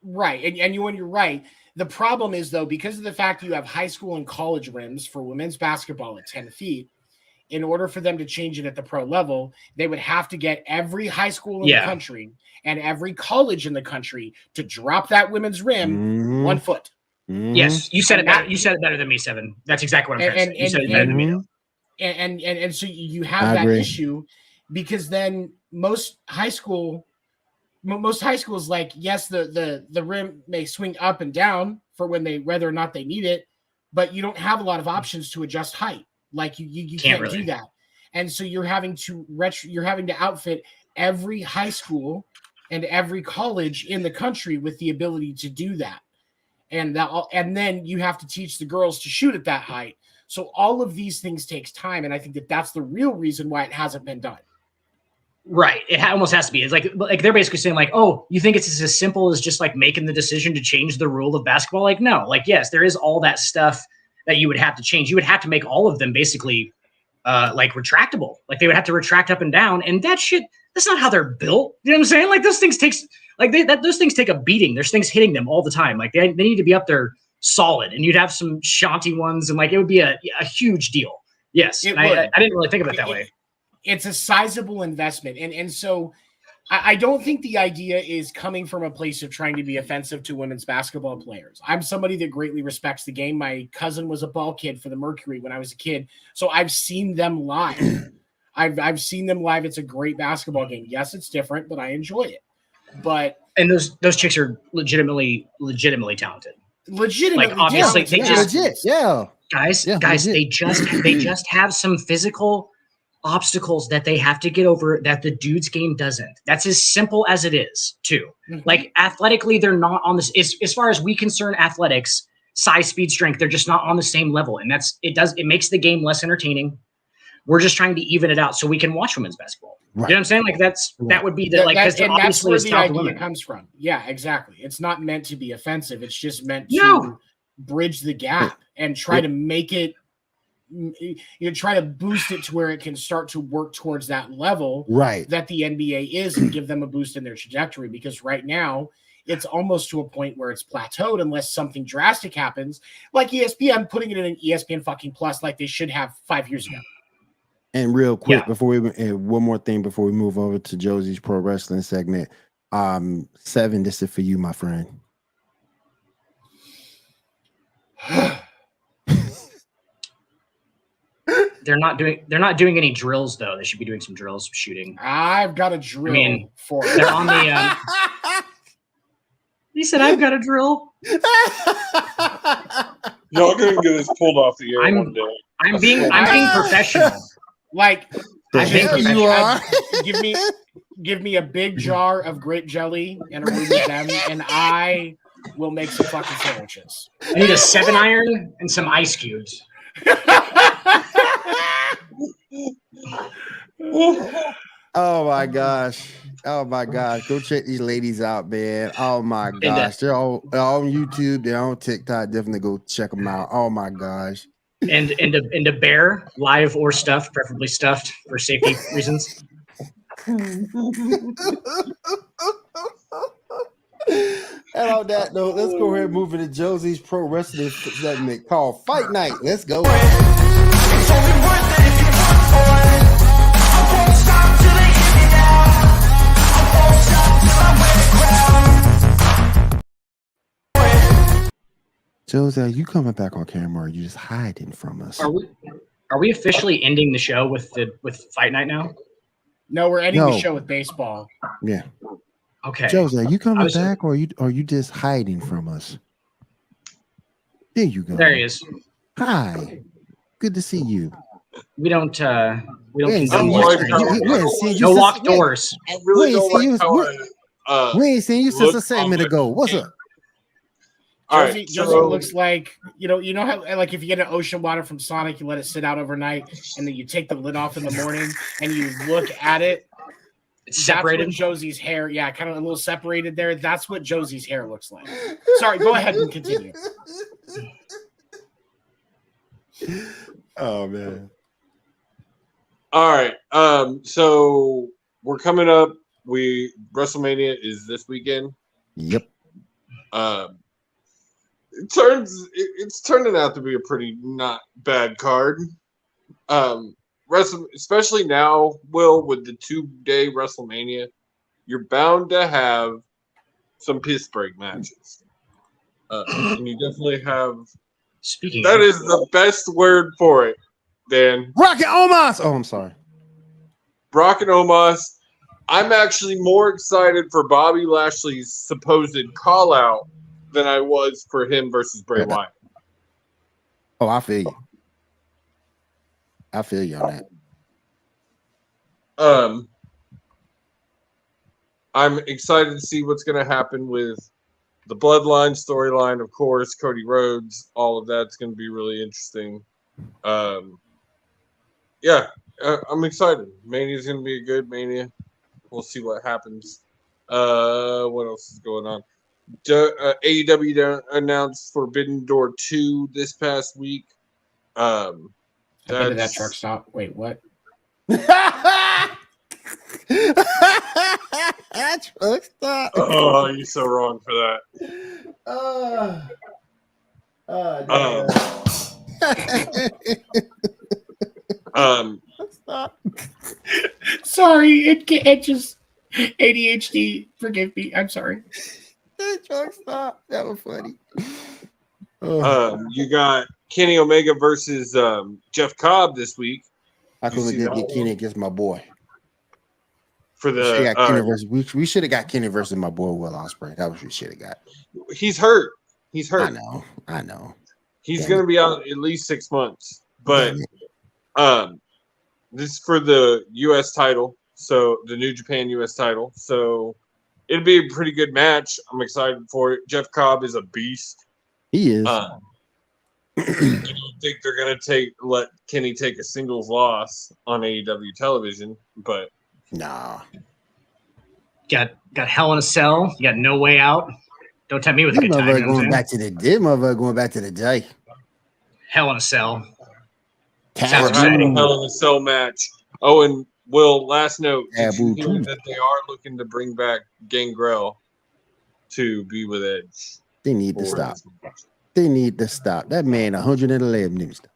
Right. And you're right. The problem is, though, because of the fact you have high school and college rims for women's basketball at 10 feet, in order for them to change it at the pro level, they would have to get every high school in the country and every college in the country to drop that women's rim 1 foot. Yes, you said it better. You said it better than me, Seven. That's exactly what I'm trying to say. You said it better than me, though. And so you have that issue, because then most high schools, like, yes, the rim may swing up and down for whether or not they need it, but you don't have a lot of options to adjust height. Like you can't really do that. And so you're having to outfit every high school and every college in the country with the ability to do that. And then you have to teach the girls to shoot at that height. So all of these things takes time. And I think that that's the real reason why it hasn't been done. Right. It almost has to be. It's like they're basically saying like, oh, you think it's as simple as just like making the decision to change the rule of basketball? Like, no, like, yes, there is all that stuff that you would have to change. You would have to make all of them basically like retractable. Like they would have to retract up and down. And that's not how they're built. You know what I'm saying? Like those things take a beating. There's things hitting them all the time. Like they need to be up there solid, and you'd have some shanty ones, and like it would be a huge deal. Yes. I didn't really think of it that way. It's a sizable investment. And so I don't think the idea is coming from a place of trying to be offensive to women's basketball players. I'm somebody that greatly respects the game. My cousin was a ball kid for the Mercury when I was a kid. So I've seen them live. I've seen them live. It's a great basketball game. Yes, it's different, but I enjoy it. And those chicks are legitimately talented. Legitimately, like obviously they just guys, legit. they just have some physical obstacles that they have to get over that the dude's game doesn't. That's as simple as it is, too. Mm-hmm. Like athletically, they're not on this. As far as we concern athletics, size, speed, strength, they're just not on the same level, and it makes the game less entertaining. We're just trying to even it out so we can watch women's basketball. Right. You know what I'm saying? Like that would be because obviously that's where the idea comes from. Yeah, exactly. It's not meant to be offensive. It's just meant to bridge the gap and try to make it try to boost it to where it can start to work towards that level Right. that the NBA is and give them a boost in their trajectory. Because right now it's almost to a point where it's plateaued unless something drastic happens, like ESPN putting it in an ESPN fucking Plus like they should have 5 years ago. And real quick, Yeah. before we one more thing before we move over to Josie's pro wrestling segment. 7, this is for you, my friend. They're not doing any drills though. They should be doing some drills, shooting. I've got a drill for it. They're on the. He said, "I've got a drill." Y'all gonna get us pulled off the air I'm- one day. I'm being professional. Like, The I hell think you are. give me a big jar of grape jelly and a room of them, and I will make some fucking sandwiches. I need a 7-iron and some ice cubes. Oh my gosh. Oh my gosh. Go check these ladies out, man. Oh my gosh. They're all on YouTube. They're on TikTok. Definitely go check them out. Oh my gosh. And a bear, live or stuffed, preferably stuffed for safety reasons. And on that note, let's go ahead and move into Josie's pro wrestling segment called Fight Night. Let's go. Josie, are you coming back on camera or are you just hiding from us? Are we officially ending the show with Fight Night now? No, we're ending No. the show with baseball. Yeah. Okay. Josie, are you I coming was- back or are you just hiding from us? There you go. There he is. Hi. Good to see you. We don't We ain't condone seen I'm you. like- wrestling. We ain't seen you No since- locked doors. I really Wait, don't see, you like was- how We ain't seen you since a Look segment on ago. What's up? all Josie, right, Josie so looks like you know how like if you get an ocean water from Sonic, you let it sit out overnight, and then you take the lid off in the morning and you look at it. It's That's separated. what Josie's hair, yeah, kind of a little separated there. That's what Josie's hair looks like. Sorry, go ahead and continue. Oh man. all right. So we're coming up. WrestleMania is this weekend. Yep. It's turning out to be a pretty not bad card. Especially now, Will, with the 2-day WrestleMania, you're bound to have some piss break matches. And you definitely have. Speaking That of, is the best word for it, Dan. Rocket Omos. Oh, I'm sorry. Brock and Omos. I'm actually more excited for Bobby Lashley's supposed call out than I was for him versus Bray Wyatt. Oh, I feel you. I feel you on that. I'm excited to see what's going to happen with the Bloodline storyline, of course, Cody Rhodes, all of that's going to be really interesting. I'm excited. Mania is going to be a good Mania. We'll see what happens. What else is going on? AEW announced Forbidden Door 2 this past week. I've been to that truck stop. Wait, what? Truck stop. Oh, you're so wrong for that. Stop. Sorry, it just ADHD. Forgive me. I'm sorry. Truck stop. That was funny. You got Kenny Omega versus Jeff Cobb this week I could see have that get one? Kenny against my boy. for We shoulda the. got Kenny versus, we should have got Kenny versus my boy Will Ospreay. That was what we should have got. He's hurt. He's I hurt. know. He's Damn going it. to be out at least 6 months. But Damn it. this is for the U.S. title, so the New Japan U.S. title. So it'll be a pretty good match. I'm excited for it. Jeff Cobb is a beast. He is. I don't think they're going to let Kenny take a singles loss on AEW television, but Nah. got Hell in a Cell. You got No Way Out. Don't tempt me with a This good time. You motherfucker know what I'm going saying? back to the day. Motherfucker going back to the day. Hell in a Cell. Sounds Taboo. exciting. Hell in a Cell match. Oh, and Will, last note, did you Taboo hear too. that they are looking to bring back Gangrel to be with Edge? They need to for stop. this match? They need to stop. That man 111 needs to.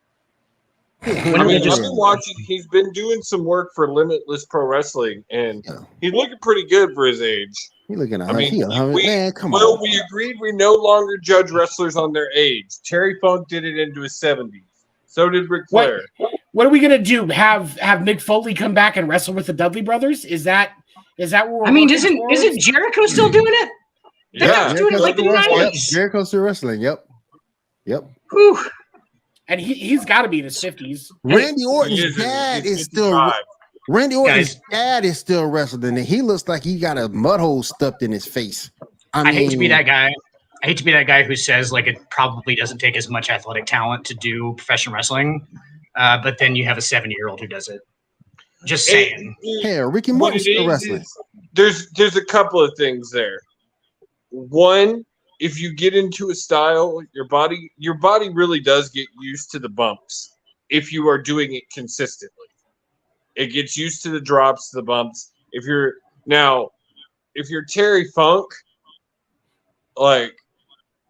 When I are they mean, I've just- been watching. He's been doing some work for Limitless Pro Wrestling, and Yeah. he's looking pretty good for his age. He looking at I mean, man, come Well, on. we agreed we no longer judge wrestlers on their age. Terry Funk did it into his 70s. So did Ric What? Flair. What are we gonna do? Have Mick Foley come back and wrestle with the Dudley brothers? Is that what we're I mean, working towards? isn't Jericho still doing it? They're Yeah. doing it like the Yep. 90s. Jericho's still wrestling. Yep. Whew. And he's got to be in his 50s. Randy He Orton's is- dad he's is still 55. Randy Orton's Guys. dad is still wrestling, and he looks like he got a mud hole stuffed in his face. I hate to be that guy. I hate to be that guy who says like it probably doesn't take as much athletic talent to do professional wrestling, but then you have a 70-year-old who does it. Just saying. Hell, Ricky What Morton's it still is, wrestling. there's a couple of things there. One, if you get into a style, your body really does get used to the bumps if you are doing it consistently. It gets used to the drops, the bumps. If you're Terry Funk, like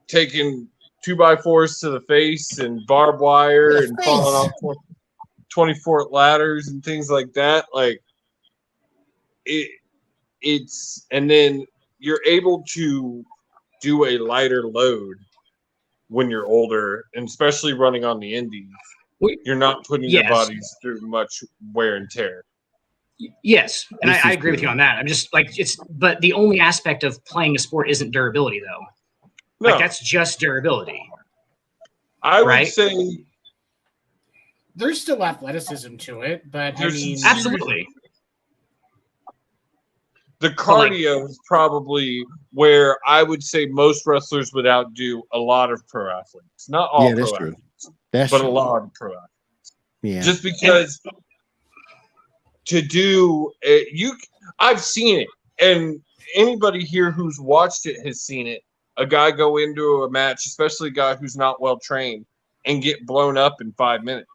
taking 2x4s to the face and barbed wire The and face. falling off 24 ladders and things like that, like it's and then you're able to do a lighter load when you're older, and especially running on the indies. You're not putting your Yes. bodies through much wear and tear. Yes, and This I is agree with true. you on that. I'm just like but the only aspect of playing a sport isn't durability, though. No, Like that's just durability. I would right? say There's still athleticism to it, but I There's mean, some- Absolutely. the cardio is probably where I would say most wrestlers would outdo a lot of pro athletes. Not all Yeah, that's pro true. athletes, That's but true. a lot of pro athletes. Yeah. Just because to do it, I've seen it, and anybody here who's watched it has seen it. A guy go into a match, especially a guy who's not well trained, and get blown up in 5 minutes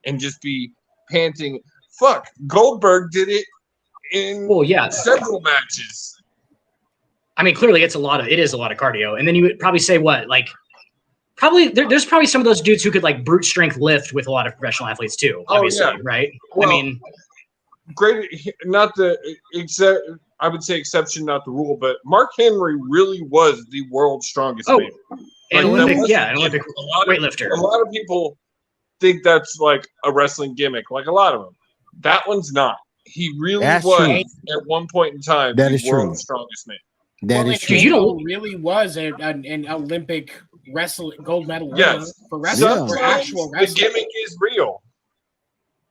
and just be panting. Fuck, Goldberg did it in Well, yeah. several matches. I mean, clearly it is a lot of cardio. And then you would probably say what, like, probably there's probably some of those dudes who could like brute strength lift with a lot of professional athletes too. Oh, Obviously, yeah. right? Well, I mean, Great, not the except I would say exception, not the rule, but Mark Henry really was the world's strongest Oh, man. an Like, Olympic, that was yeah, an a Olympic gimmick. A weightlifter. lot of people think that's like a wrestling gimmick, like a lot of them. That one's not. He really That's was true. at one point in time That the is true. world's strongest man. That well, is and true. You don't- Angel really was an Olympic wrestling gold medal winner Yes. for wrestling, Yeah. for Sometimes actual the wrestling. gimmick is real.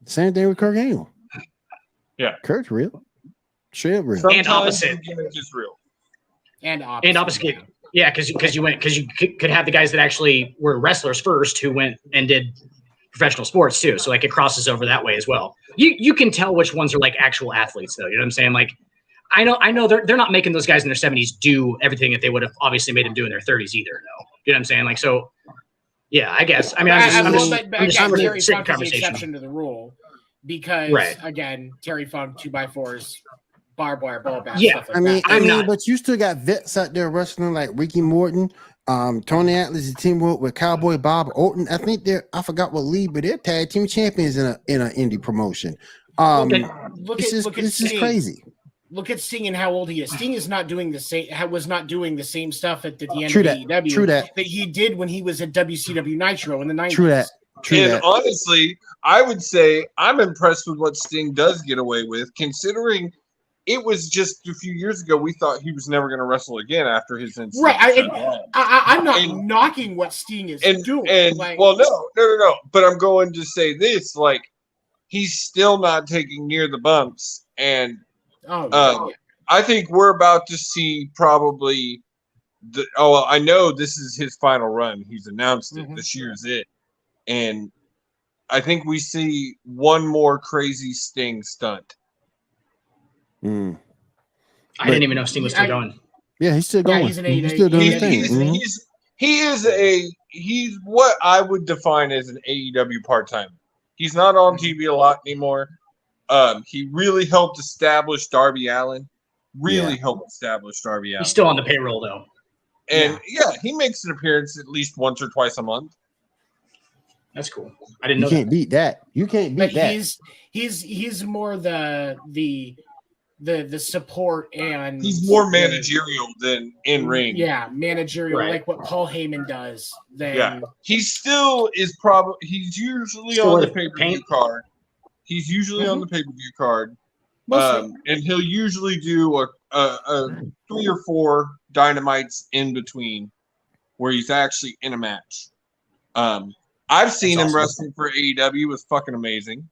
Same thing with Kurt Angle. Yeah. Kurt's real. Straight up real. Sometimes opposite. the gimmick is real. And opposite. And opposite, yeah, because you could have the guys that actually were wrestlers first who went and did professional sports too. So like it crosses over that way as well. You can tell which ones are like actual athletes though. You know what I'm saying? Like I know they're not making those guys in their 70s do everything that they would have obviously made them do in their 30s either. No, you know what I'm saying? Like so. Yeah, I guess. I mean, I'm just But saying again, Terry sake Funk is of the conversation. exception to the rule because, Right. again, Terry Funk 2x4s, barbed wire, ball bat, Yeah, stuff like I mean, that. I'm not- but you still got vets out there wrestling like Ricky Morton, Tony Atlas, is team with Cowboy Bob Orton. I think I forgot what league, but they're tag team champions in an indie promotion. Look This at is Sting. crazy. Look at Sting and how old he is. Sting is not doing the same. Was not doing the same stuff at the end True of that. AEW True that. he did when he was at WCW Nitro in the 90s. True that. True And that. honestly, I would say I'm impressed with what Sting does get away with, considering it was just a few years ago we thought he was never going to wrestle again after his incident. Right. I'm not And- knocking what Sting is doing. And like, well, no. But I'm going to say this: like, he's still not taking near the bumps, and yeah. I think we're about to see probably I know this is his final run. He's announced it. Mhm. This year's it. And I think we see one more crazy Sting stunt. Mm. I didn't even know Sting was still I- going. Yeah, he's still Yeah, going. he's an He's AEW still doing his He's, thing. he's, Mhm. he's what I would define as an AEW part-timer. He's not on TV a lot anymore. He really helped establish Darby Allin. Helped establish Darby Allin. He's still on the payroll though. And yeah, he makes an appearance at least once or twice a month. That's cool. I didn't You know can't that. beat that. You can't But beat that. he's more the support, and He's more managerial than in ring. Yeah, managerial, Right. like what Paul Heyman does. Then Yeah. He still is probably. He's usually Still on with the pay per view paint? card. He's usually on the pay per view card. mostly. And he'll usually do a 3 or 4 dynamites in between where he's actually in a match. I've seen him awesome. wrestling for AEW. It was fucking amazing.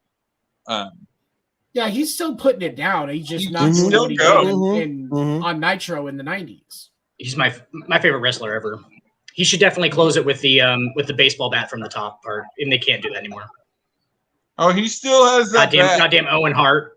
Yeah, he's still putting it down. He's just He not can doing still what he go. did on Nitro in the 90s. He's my favorite wrestler ever. He should definitely close it with the baseball bat from the top part, and they can't do that anymore. Oh, he still has that bat. Goddamn Owen Hart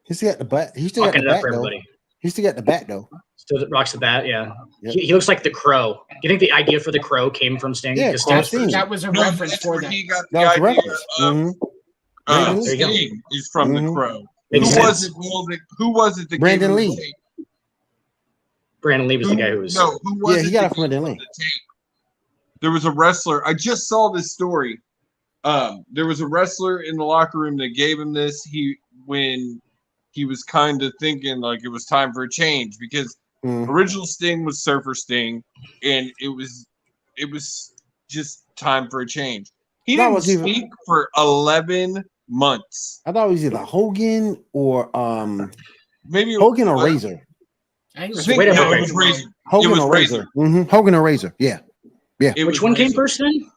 He still got the bat. He still got fucking the it up bat for though. everybody. He still got the bat though. Still rocks the bat, yeah. Yep. He looks like the Crow. Do you think the idea for the Crow came from Sting? Yeah, Because Sting was Sting. first. That was a No, reference that's for where that. he got the That was a idea reference. of Mhm. There you go. Sting is from the Crow. Makes Who was sense. it? Will, who was it that Brandon gave him Lee. the tape? Brandon Lee was the guy who was. No, who was Yeah, it he got that it from gave him Brandon Lee. the tape? There was a wrestler. I just saw this story. There was a wrestler in the locker room that gave him this. When he was kind of thinking like it was time for a change because Mhm. original Sting was Surfer Sting, and it was just time for a change. He That didn't was even- speak for 11 months. I thought it was either Hogan or Maybe Hogan or well, Razor. I think I it think Wait a no, minute. it was Razor. Hogan was or Razor. Hogan or Razor. Yeah. It Which was one came Razor. first then?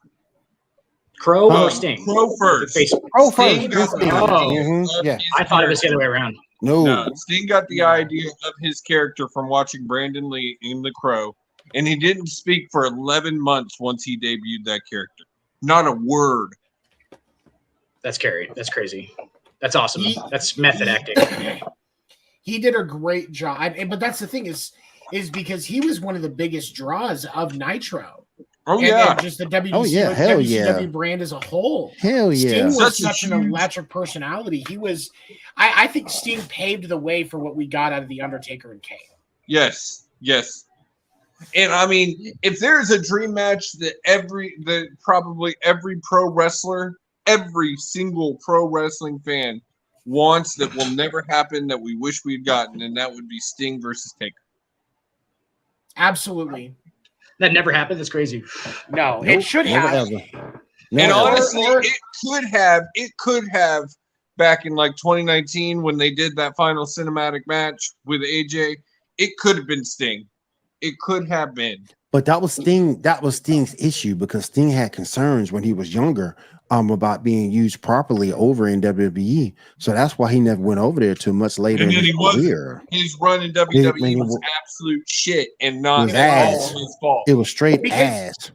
Crow or Sting? Crow first. Face- Oh, Sting first. got the Oh. idea Mhm, of yeah. his I thought it was the character. other way around. No. No, Sting got the idea of his character from watching Brandon Lee in The Crow, and he didn't speak for 11 months once he debuted that character. Not a word. That's scary. That's crazy. That's awesome. That's method acting. he did a great job. But that's the thing is because he was one of the biggest draws of Nitro. Oh, And yeah. just the WCW, Oh, yeah, hell WCW yeah. brand as a whole. Hell yeah. Sting was Such a such an huge- electric personality. He was, I think Sting paved the way for what we got out of The Undertaker and Kane. Yes. Yes. And I mean, if there's a dream match that probably every pro wrestler, every single pro wrestling fan wants that will never happen that we wish we'd gotten, and that would be Sting versus Taker. Absolutely. That never happened. That's crazy. No, Nope, it should never have. ever. And Never ever. honestly, Or- it could have back in like 2019 when they did that final cinematic match with AJ. It could have been Sting. It could have been. But that was Sting's issue because Sting had concerns when he was younger about being used properly over in WWE. So that's why he never went over there too much later And in then his he wasn't. career. His run in WWE he was wa- absolute shit and not was at all ass. his fault. It was straight Because- ass.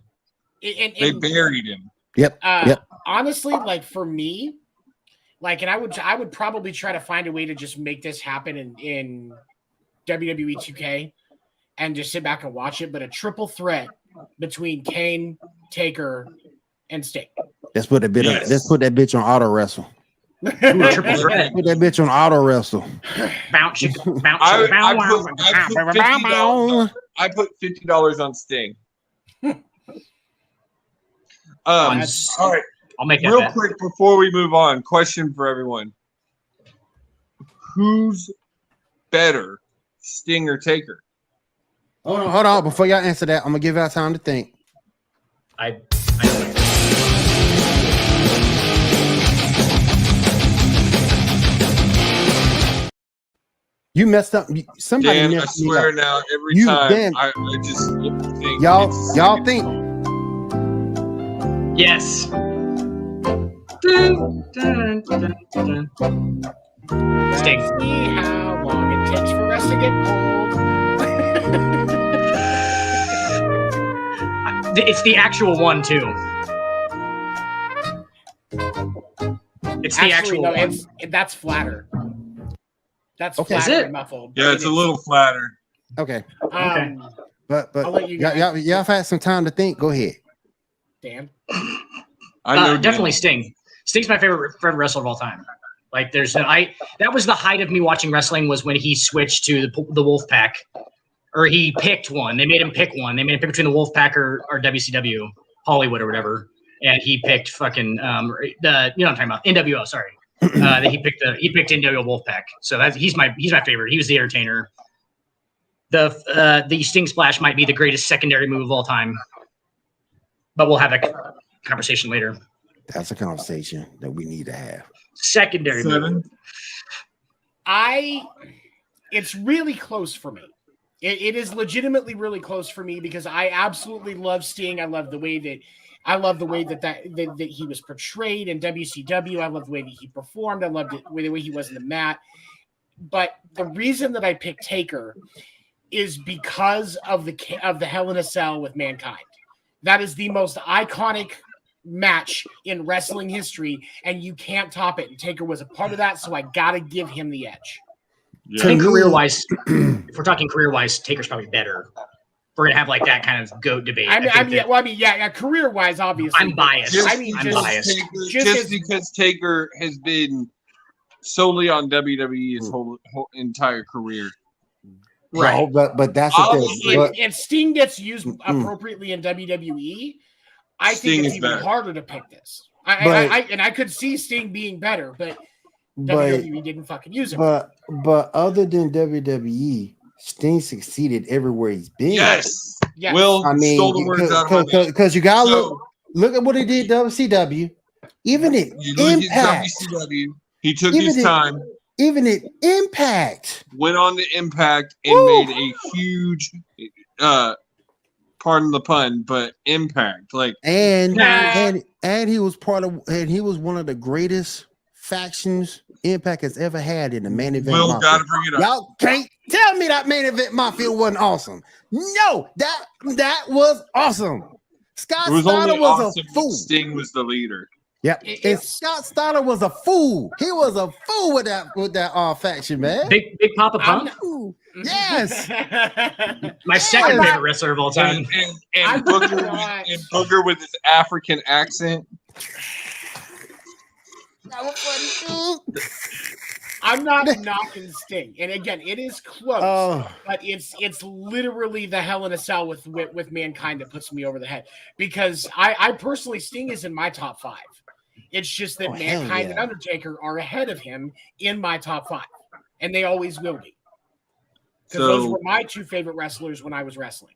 They buried him. Yep. Yep. Honestly, like for me, like, and I would probably try to find a way to just make this happen in WWE 2K and just sit back and watch it. But a triple threat between Kane, Taker, and Sting. Let's put that Yes. let's put that bitch on auto wrestle. Ooh, a triple threat. Put that bitch on auto wrestle. Bounce, bounce, I put $50 on Sting. On All right. I'll make that Real bet. quick before we move on, question for everyone: who's better, Sting or Taker? Hold on. Before y'all answer that, I'm gonna give y'all time to think. I You messed up. Somebody Dan, I messed me swear up. now, every You time damn- I just think Y'all it's- think yes. Dun, dun, dun, dun, dun. Sting. See how long it takes for us to get old. It's the actual one too. It's the actual no, one. that's flatter. That's Okay. flatter Is it? and muffled. Yeah, it's a little flatter. okay, Okay. but I'll let you y'all guys- have had some time to think. Go ahead. Dan. I know Dan. Definitely Sting. Sting's my favorite wrestler of all time. Like that was the height of me watching wrestling was when he switched to the Wolfpack, or he picked one. They made him pick one. They made him pick between the Wolfpack or WCW, Hollywood or whatever. And he picked fucking what I'm talking about, NWO. Sorry, he picked NWO Wolfpack. So he's my favorite. He was the entertainer. The Sting Splash might be the greatest secondary move of all time, but we'll have that conversation later. That's a conversation that we need to have. Secondary move. It's really close for me. It is legitimately really close for me because I absolutely love Sting. I love the way that he was portrayed in WCW. I love the way that he performed. I loved the way he was in the mat. But the reason that I picked Taker is because of the Hell in a Cell with Mankind. That is the most iconic match in wrestling history, and you can't top it. And Taker was a part of that, so I got to give him the edge. Yeah. I think career-wise, if we're talking career-wise, Taker's probably better. We're gonna have like that kind of GOAT debate. Career-wise, obviously. I'm biased. I'm biased. Just because Taker has been solely on WWE his whole entire career. Right, but that's the thing. If Sting gets used appropriately in WWE, I think it's even harder to pick this. I could see Sting being better, but WWE didn't fucking use him. But other than WWE, Sting succeeded everywhere he's been. Yes. Will stole the words out of my mouth. Because you gotta look at what he did WCW. Even at Impact, WCW, he took his time. Even at Impact, went on to Impact and made a huge, pardon the pun, but Impact. Like and he was he was one of the greatest factions Impact has ever had in the main event. Will gotta bring it up. Y'all can't tell me that main event Mafia wasn't awesome. No, that was awesome. Scott Steiner was a fool. Sting was the leader. Yep, and Scott Steiner was a fool. He was a fool with that faction, man. Big Papa Pump. Yes, my second favorite wrestler of all time. And Booger with his African accent. That was funny too. I'm not knocking Sting, and again, it is close, but it's literally the Hell in a Cell with Mankind that puts me over the head because I personally Sting is in my top 5. It's just that Mankind and Undertaker are ahead of him in my top 5, and they always will be. Because those were my 2 favorite wrestlers when I was wrestling.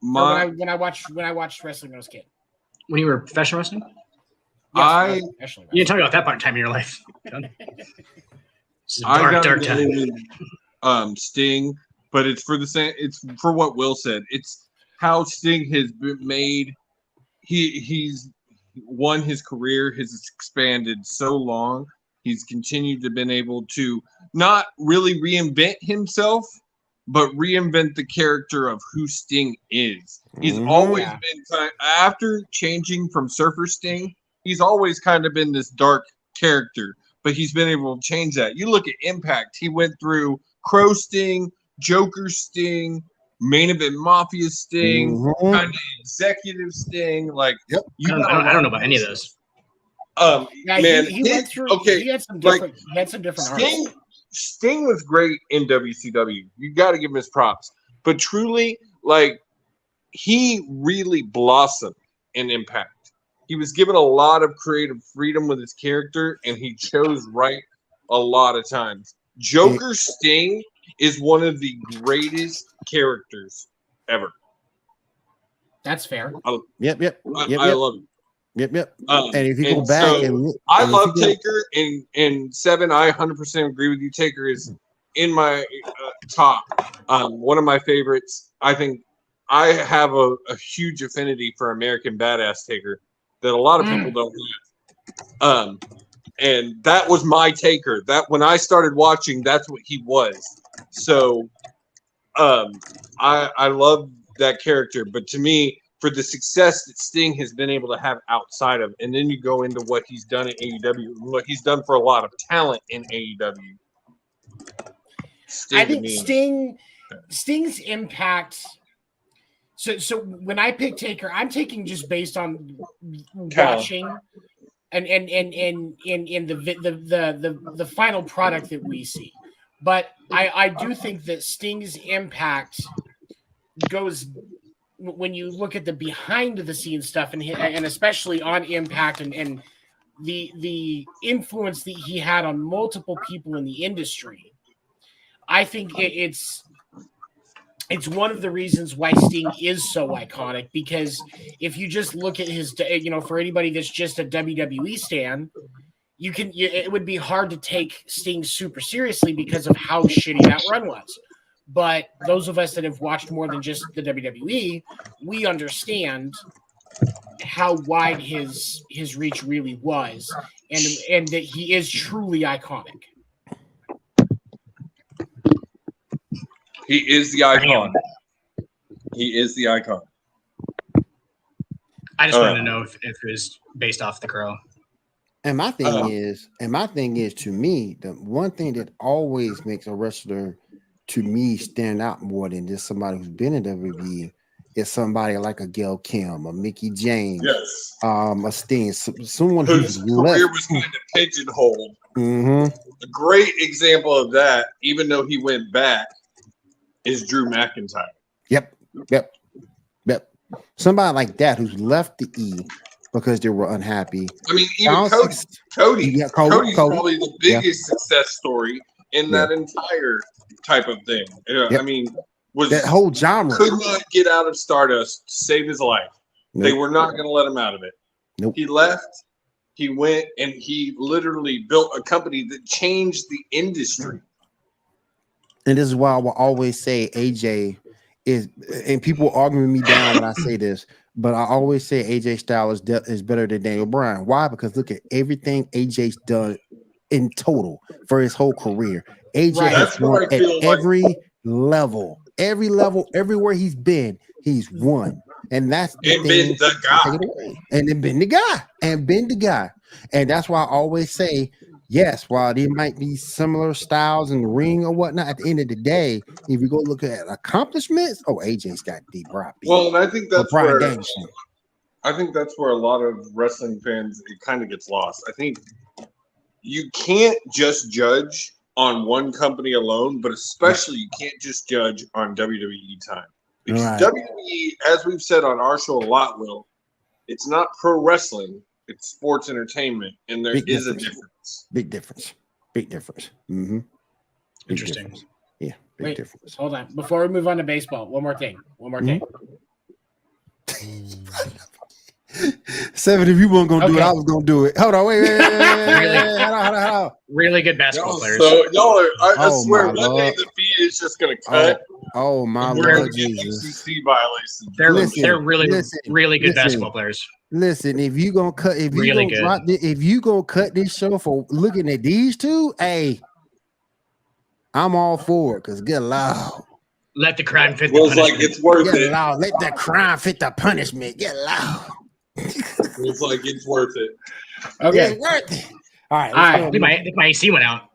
When I watched wrestling when I was a kid. When you were professional wrestling? Yes, you didn't talk about that part of time in your life. Dark time. Sting, but it's for the same. It's for what Will said. It's how Sting has been made. He's won his career has expanded so long. He's continued to been able to not really reinvent himself, but reinvent the character of who Sting is. He's always been after changing from Surfer Sting. He's always kind of been this dark character, but he's been able to change that. You look at Impact. He went through Crow Sting, Joker Sting, Main Event Mafia Sting, kind of executive Sting. Like, I don't know about any of those. He went through. Okay, he had some different. He had some different. Sting was great in WCW. You got to give him his props. But truly, like, he really blossomed in Impact. He was given a lot of creative freedom with his character, and he chose right a lot of times. Joker Sting is one of the greatest characters ever. That's fair. I love it. Yep. And if you go back I love Taker and 7. I 100% agree with you. Taker is in my top. One of my favorites. I think I have a huge affinity for American Badass Taker that a lot of people don't have. And that was my Taker. That when I started watching, that's what he was. So I love that character. But to me, for the success that Sting has been able to have outside of, and then you go into what he's done in AEW, what he's done for a lot of talent in AEW. I think Sting's impact. So when I pick Taker, I'm taking just based on watching and in the final product that we see. But I do think that Sting's impact goes when you look at the behind the scenes stuff and especially on Impact and the influence that he had on multiple people in the industry. I think it's one of the reasons why Sting is so iconic, because if you just look at his, for anybody that's just a WWE stan, it would be hard to take Sting super seriously because of how shitty that run was. But those of us that have watched more than just the WWE, we understand how wide his reach really was, and that he is truly iconic. He is the icon. He is the icon. I just wanted to know if it was based off the Crow. And my thing is, to me, the one thing that always makes a wrestler to me stand out more than just somebody who's been in WWE is somebody like a Gail Kim, a Mickey James, Yes. A Sting, someone Whose who's career was kind of pigeonholed. A great example of that, even though he went back, is Drew McIntyre. Yep. Somebody like that who's left the E because they were unhappy. I mean, even Cody's probably the biggest success story in that entire type of thing. I mean, was that whole genre could not get out of Stardust to save his life. They were not going to let him out of it. He left. He went and he literally built a company that changed the industry. And this is why I will always say AJ is, and people argue with me down when I say this, but I always say AJ Styles is better than Daniel Bryan. Why? Because look at everything AJ's done in total for his whole career. AJ has won at every level, everywhere he's been, he's won. And that's the thing. Been the guy. And then been the guy. And that's why I always say, yes, while there might be similar styles in the ring or whatnot, at the end of the day, if you go look at accomplishments, AJ's got D. Brock. Well, and I think that's where Danielson. I think that's where a lot of wrestling fans, it kind of gets lost. I think you can't just judge on one company alone, but especially you can't just judge on WWE time. Because WWE, as we've said on our show a lot, Will, it's not pro wrestling, it's sports entertainment, and there is a difference. Big difference. Mm-hmm. Interesting. Difference. Yeah, big difference. Hold on. Before we move on to baseball, one more thing. Seven, if you weren't gonna do it, I was gonna do it. Hold on, wait. Hold on. Really good basketball players. So y'all are, I swear, one day the feed is just gonna cut. Oh my Lord Jesus! FCC violations. They're really good basketball players. Listen, if you gonna cut, if you gonna cut this show for looking at these two, hey, I'm all for it. Cause good Lord. Let the crime fit the punishment. Like it's worth it. Loud. Let the crime fit the punishment. Get loud. It's like it's worth it. Okay. It's worth it. All right. I think my AC went out.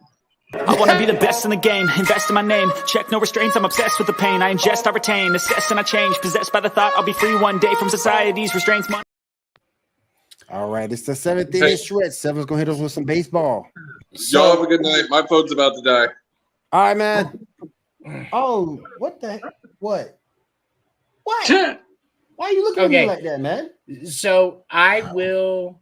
I want to be the best in the game, invest in my name, check no restraints, I'm obsessed with the pain, I ingest, I retain, assess and I change, possessed by the thought I'll be free one day from society's restraints. All right, it's the seventh inning stretch. Seven's gonna hit us with some baseball. Y'all have a good night. My phone's about to die. All right, man. Oh, what the heck? What? Why are you looking at me like that, man? So I will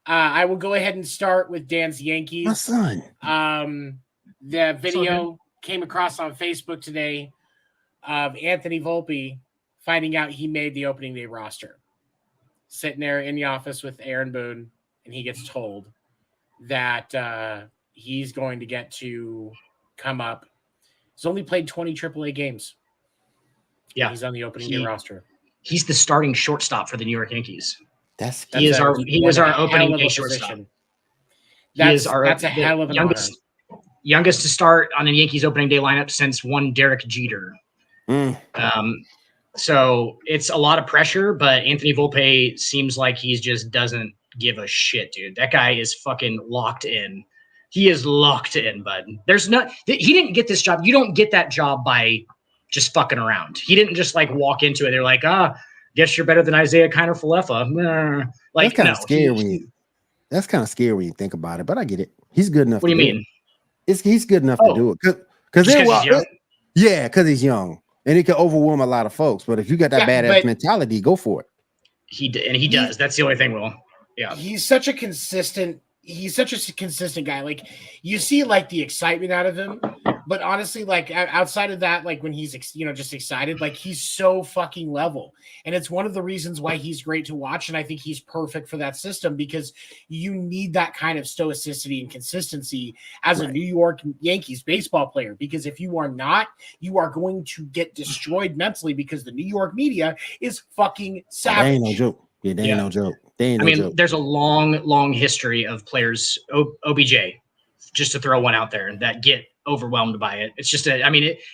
go ahead and start with Dan's Yankees. My son. The video came across on Facebook today of Anthony Volpe finding out he made the opening day roster. Sitting there in the office with Aaron Boone, and he gets told that he's going to get to come up. He's only played 20 AAA games. Yeah, he's on the opening day roster. He's the starting shortstop for the New York Yankees. He is our opening day shortstop. That's a hell of an youngest to start on the Yankees opening day lineup since one Derek Jeter. So it's a lot of pressure, but Anthony Volpe seems like he just doesn't give a shit, dude. That guy is fucking locked in. He is locked in, bud. He didn't get this job. You don't get that job by just fucking around. He didn't just like walk into it. They're like, guess you're better than Isaiah Kiner-Falefa. Like, that's kind of scary when you. That's kind of scary when you think about it, but I get it. He's good enough. What do you mean? He's good enough to do it because Just 'cause he's young? yeah, because he's young and he can overwhelm a lot of folks. But if you got that badass mentality, go for it. He does. That's the only thing, Will. Yeah, he's such a consistent guy. Like you see like the excitement out of him, but honestly, like outside of that, like when he's just excited, like he's so fucking level, and it's one of the reasons why he's great to watch. And I think he's perfect for that system because you need that kind of stoicity and consistency as a New York Yankees baseball player. Because if you are not, you are going to get destroyed mentally because the New York media is fucking savage. That ain't no joke. Yeah, that ain't no joke. There's a long history of players, OBJ, just to throw one out there, that get overwhelmed by it. It's just it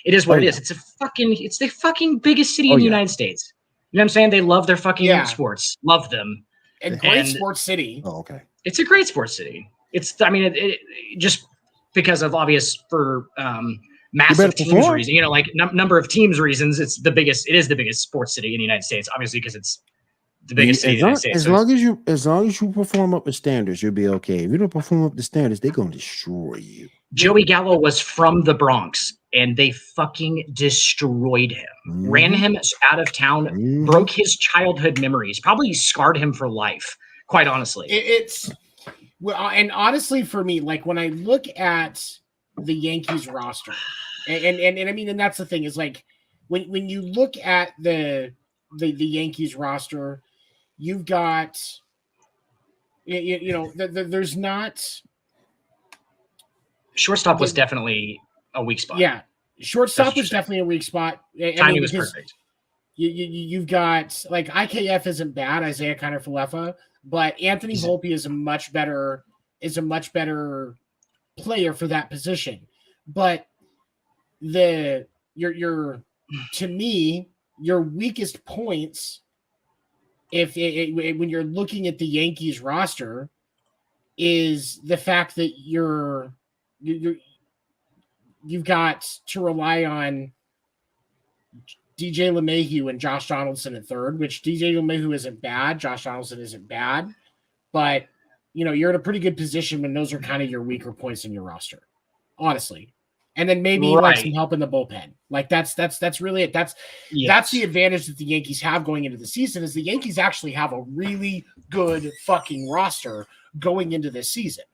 is what it is. It's the fucking biggest city in the United States. You know what I'm saying? They love their fucking sports, love them. And great sports city. Oh, okay. It's a great sports city. It just because of obvious for massive teams reason, like number of teams reasons, it is the biggest sports city in the United States, obviously, because it's the biggest city in the United States. As long as you perform up to standards, you'll be okay. If you don't perform up to standards, they're gonna destroy you. Joey Gallo was from the Bronx, and they fucking destroyed him, ran him out of town, broke his childhood memories, probably scarred him for life. Quite honestly, and honestly for me, like when I look at the Yankees roster, and that's the thing is like when you look at the Yankees roster. You've got, there's not. Shortstop was definitely a weak spot. Yeah, shortstop was definitely a weak spot. Timing was perfect. You've got like IKF isn't bad, Isaiah Kiner-Falefa, but Anthony Volpe is a much better player for that position. But to me, your weakest points. When you're looking at the Yankees roster, is the fact that you've got to rely on DJ LeMahieu and Josh Donaldson in third, which DJ LeMahieu isn't bad, Josh Donaldson isn't bad, but you're in a pretty good position when those are kind of your weaker points in your roster, honestly. And then maybe like some help in the bullpen. Like that's really it. That's the advantage that the Yankees have going into the season is the Yankees actually have a really good fucking roster going into this season.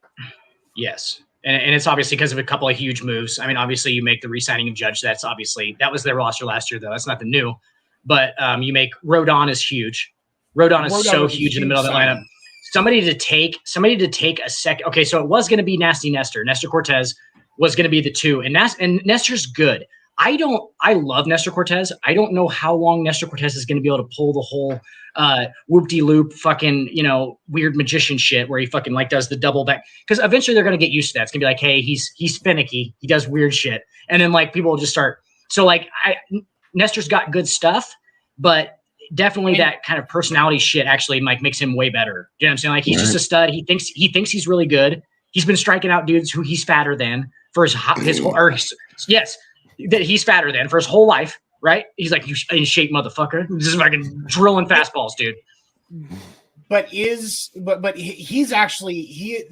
Yes. And it's obviously because of a couple of huge moves. I mean, obviously you make the re-signing of Judge. That was their roster last year, though. That's nothing new. But you make Rodon is huge. Rodon is so huge in the middle of the lineup. Somebody to take a second. Okay, so it was going to be Nasty Nestor Cortez was going to be the two, and Nestor's good. I love Nestor Cortez. I don't know how long Nestor Cortez is going to be able to pull the whole whoop-de-loop fucking, weird magician shit where he fucking like does the double back. Because eventually they're going to get used to that. It's going to be like, hey, he's finicky. He does weird shit. And then like people will just start. So like Nestor's got good stuff, but definitely that kind of personality shit actually like makes him way better. You know what I'm saying? Like he's just a stud. He thinks he's really good. He's been striking out dudes who he's fatter than for his whole, that he's fatter than for his whole life, right? He's like, you in shape, motherfucker. Just fucking drilling fastballs, dude. But he's actually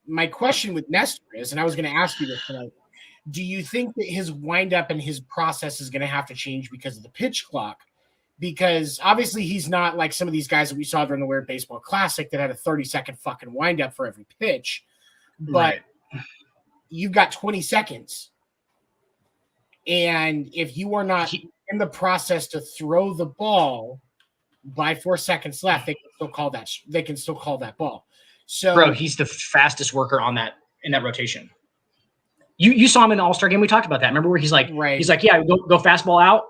my question with Nestor is, and I was going to ask you this tonight, do you think that his windup and his process is going to have to change because of the pitch clock? Because obviously he's not like some of these guys that we saw during the Weird Baseball Classic that had a 30-second fucking windup for every pitch. But you've got 20 seconds. And if you are not in the process to throw the ball by 4 seconds left, they can still call that ball. So bro, he's the fastest worker in that rotation. You saw him in the All-Star game. We talked about that. Remember where he's like, yeah, go fastball out,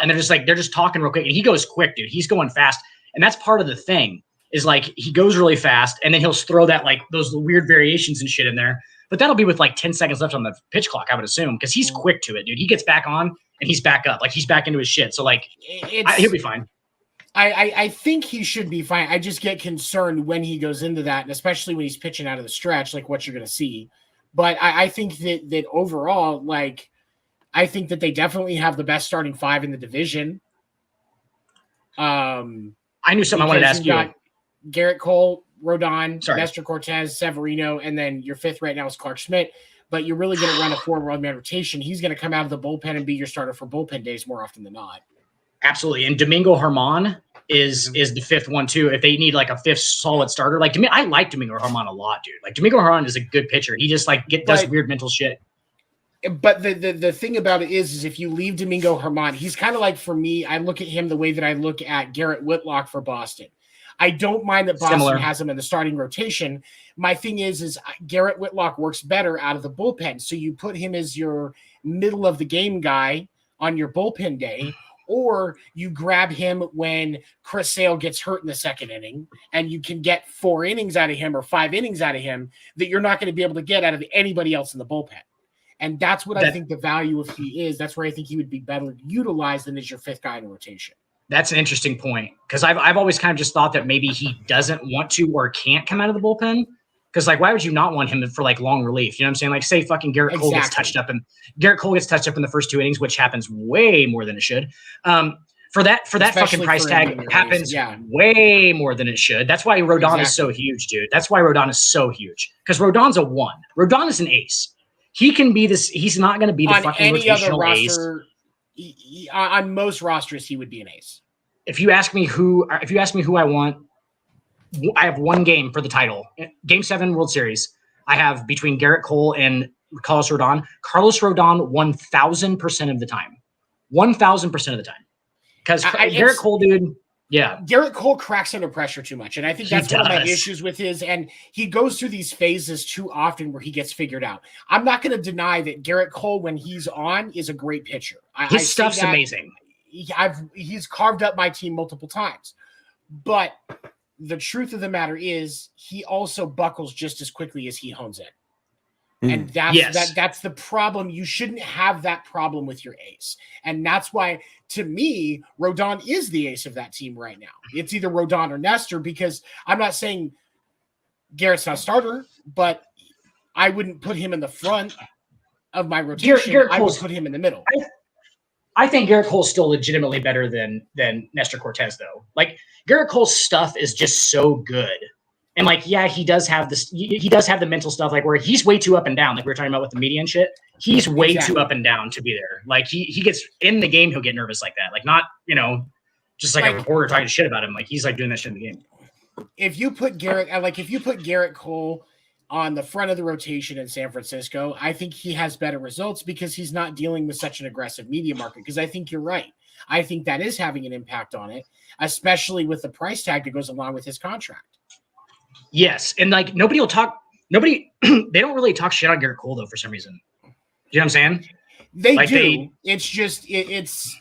and they're just talking real quick. And he goes quick, dude. He's going fast. And that's part of the thing. Is like he goes really fast and then he'll throw that like those weird variations and shit in there. But that'll be with like 10 seconds left on the pitch clock, I would assume, because he's quick to it, dude. He gets back on and he's back up. Like he's back into his shit. So like he'll be fine. I think he should be fine. I just get concerned when he goes into that, and especially when he's pitching out of the stretch, like what you're going to see. But I think that overall, like, I think that they definitely have the best starting five in the division. I knew something I wanted to ask you. Garrett Cole, Rodon, Sorry. Nestor Cortez, Severino, and then your fifth right now is Clark Schmidt. But you're really going to run a 4-man rotation. He's going to come out of the bullpen and be your starter for bullpen days more often than not. Absolutely. And Domingo Germán is the fifth one too. If they need like a fifth solid starter, like I like Domingo Germán a lot, dude. Like Domingo Germán is a good pitcher. He just like does weird mental shit. But the thing about it is if you leave Domingo Germán, he's kind of like, for me, I look at him the way that I look at Garrett Whitlock for Boston. I don't mind that Boston has him in the starting rotation. My thing is Garrett Whitlock works better out of the bullpen. So you put him as your middle of the game guy on your bullpen day, or you grab him when Chris Sale gets hurt in the second inning, and you can get 4 innings out of him or 5 innings out of him that you're not going to be able to get out of anybody else in the bullpen. And that's what I think the value of he is. That's where I think he would be better utilized than as your fifth guy in the rotation. That's an interesting point, because I've always kind of just thought that maybe he doesn't want to or can't come out of the bullpen. Because like, why would you not want him for like long relief? You know what I'm saying? Like, say fucking Garrett Cole gets touched up, and Garrett Cole gets touched up in the first 2 innings, which happens way more than it should. For that fucking price tag happens way more than it should. That's why Rodon is so huge, dude. That's why Rodon is so huge, because Rodon's a 1. Rodon is an ace. He can be this. He's not going to be the fucking rotational roster, ace. On most rosters, he would be an ace. If you ask me who I want, I have one game for the title. Game 7 World Series. I have between Garrett Cole and Carlos Rodon. Carlos Rodon 1,000% of the time. 1,000% of the time. Because Garrett Cole, dude, yeah. Garrett Cole cracks under pressure too much. And I think that's one of my issues with his. And he goes through these phases too often where he gets figured out. I'm not going to deny that Garrett Cole, when he's on, is a great pitcher. His stuff's amazing. He's carved up my team multiple times. But the truth of the matter is he also buckles just as quickly as he hones in. And that's the problem. You shouldn't have that problem with your ace. And that's why, to me, Rodon is the ace of that team right now. It's either Rodon or Nestor, because I'm not saying Garrett's not a starter, but I wouldn't put him in the front of my rotation. I would put him in the middle. I think Garrett Cole's still legitimately better than Nestor Cortez, though. Like, Garrett Cole's stuff is just so good. And like, yeah, he does have this. He does have the mental stuff, like where he's way too up and down. Like we were talking about with the media and shit. He's way too up and down to be there. Like he gets in the game, he'll get nervous like that. Like not, just like a reporter talking shit about him. Like he's like doing that shit in the game. If you put Garrett Cole on the front of the rotation in San Francisco, I think he has better results because he's not dealing with such an aggressive media market. Because I think you're right. I think that is having an impact on it, especially with the price tag that goes along with his contract. Yes, and like they don't really talk shit on Garrett Cole though for some reason. You know what I'm saying? They do. It's just it's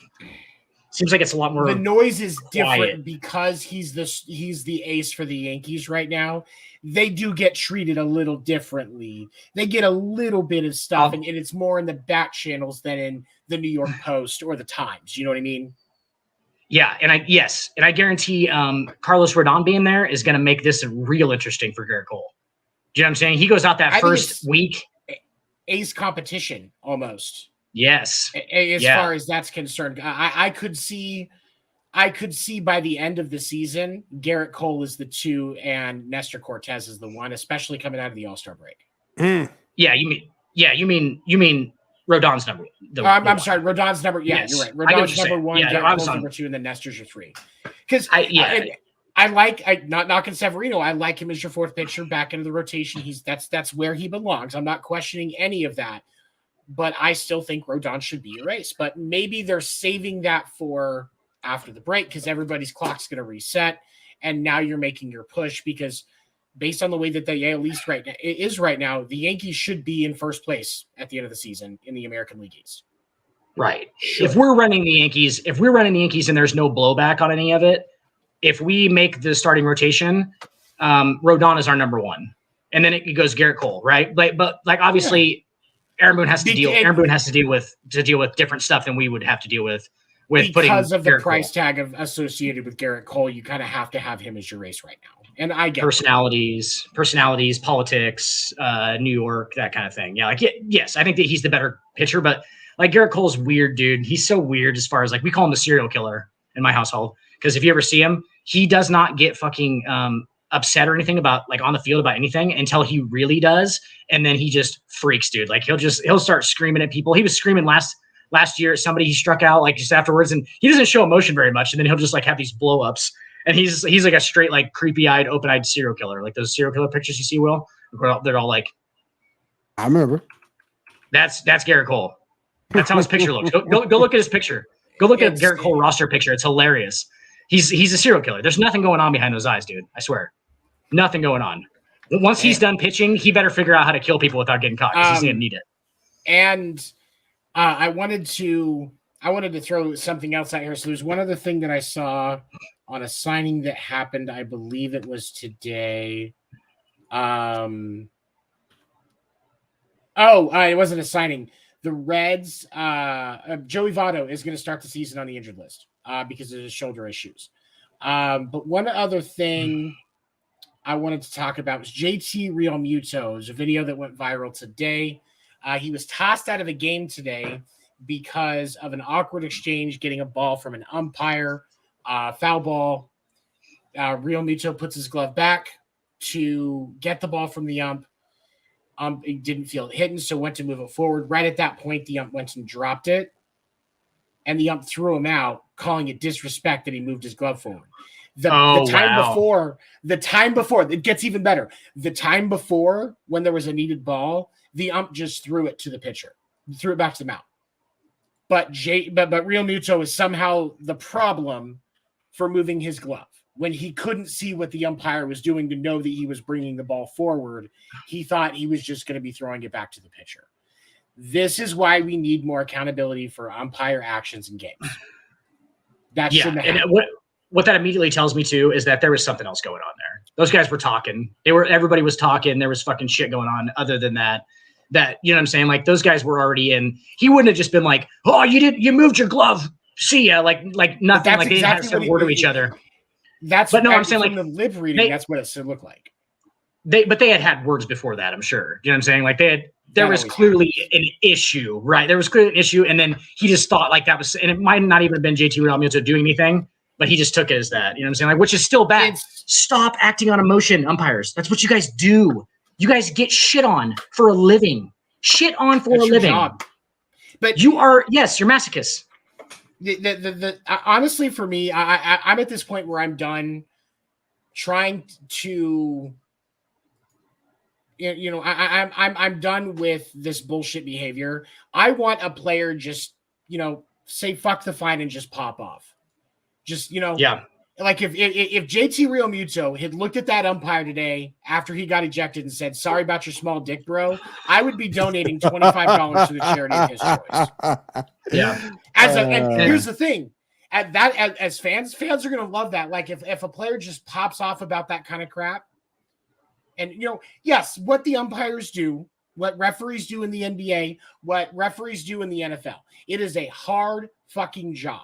seems like it's a lot more. The noise is different because he's the ace for the Yankees right now. They do get treated a little differently. They get a little bit of stuff, and it's more in the back channels than in the New York Post or the Times. You know what I mean? Yeah, and I guarantee Carlos Rodon being there is going to make this real interesting for Garrett Cole. Do you know what I'm saying? He goes out that first week. Ace competition almost. Yes. As far as that's concerned, I could see by the end of the season, Garrett Cole is the 2 and Nestor Cortez is the 1, especially coming out of the All-Star break. Yeah, you mean Rodon's number. I'm sorry, Rodon's number. Yeah, yes. You're right. Rodon's number 1, Garrett Cole's number 2, and then Nestor's your 3. Because I like not knocking Severino. I like him as your 4th pitcher back into the rotation. That's where he belongs. I'm not questioning any of that, but I still think Rodon should be your ace. But maybe they're saving that for after the break because everybody's clock's going to reset, and now you're making your push because. Based on the way that the AL East right now, the Yankees should be in first place at the end of the season in the American League East. Right. If we're running the Yankees and there's no blowback on any of it, if we make the starting rotation, Rodon is our number 1, and then it goes Garrett Cole, right? But obviously, Aaron Boone has to deal with different stuff than we would have to deal with because of the Garrett price Cole. Tag associated with Garrett Cole. You kind of have to have him as your race right now. And I get personalities, politics, New York, that kind of thing. Yeah, yes, I think that he's the better pitcher, but like Garrett Cole's weird, dude. He's so weird as far as like we call him the serial killer in my household because if you ever see him, he does not get fucking upset or anything about like on the field about anything until he really does, and then he just freaks, dude. Like he'll start screaming at people. He was screaming last year at somebody he struck out like just afterwards, and he doesn't show emotion very much, and then he'll just like have these blow ups, and he's like a straight like creepy eyed, open eyed serial killer, like those serial killer pictures you see. Will they're all like, I remember. That's Garrett Cole. That's how his picture looks. Go look at his picture. Go look at Garrett Cole roster picture. It's hilarious. He's a serial killer. There's nothing going on behind those eyes, dude. I swear, nothing going on. Once he's done pitching, he better figure out how to kill people without getting caught because he's gonna need it. And I wanted to throw something else out here. So there's one other thing that I saw on a signing that happened. I believe it was today. It wasn't a signing. The Reds, Joey Votto is going to start the season on the injured list because of his shoulder issues. But one other thing I wanted to talk about was JT Realmuto. There's a video that went viral today. He was tossed out of a game today because of an awkward exchange, getting a ball from an umpire, foul ball. Realmuto puts his glove back to get the ball from the ump. He didn't feel it hitting, so went to move it forward. Right at that point, the ump went and dropped it, and the ump threw him out, calling it disrespect that he moved his glove forward. The time before, it gets even better. The time before, when there was a needed ball, the ump just threw it to the pitcher, threw it back to the mound. But Realmuto is somehow the problem for moving his glove. When he couldn't see what the umpire was doing to know that he was bringing the ball forward, he thought he was just going to be throwing it back to the pitcher. This is why we need more accountability for umpire actions in games. That shouldn't happen. And what that immediately tells me too is that there was something else going on there. Those guys were talking. Everybody was talking. There was fucking shit going on. Other than that, you know what I'm saying? Like those guys were already in. He wouldn't have just been like, "Oh, you moved your glove. See ya." Like nothing. Like they didn't have to say a word to each other. I'm saying like the lip reading. That's what it should look like. They had words before that. I'm sure. You know what I'm saying? Like there was clearly an issue, right? There was clearly an issue, and then he just thought like that was, and it might not even have been JT Realmuto doing anything, but he just took it as that. You know what I'm saying? Like, which is still bad. Stop acting on emotion, umpires. That's what you guys do. You guys get shit on for a living. Shit on for a living. Job. But you're masochists. Honestly, for me, I'm at this point where I'm done trying to, I'm done with this bullshit behavior. I want a player just, say fuck the fine and just pop off. Just, like if JT Realmuto had looked at that umpire today after he got ejected and said, "Sorry about your small dick, bro," I would be donating $25 to the charity of his choice. Yeah. And here's the thing: as fans are gonna love that. Like if a player just pops off about that kind of crap, and yes, what the umpires do, what referees do in the NBA, what referees do in the NFL, it is a hard fucking job.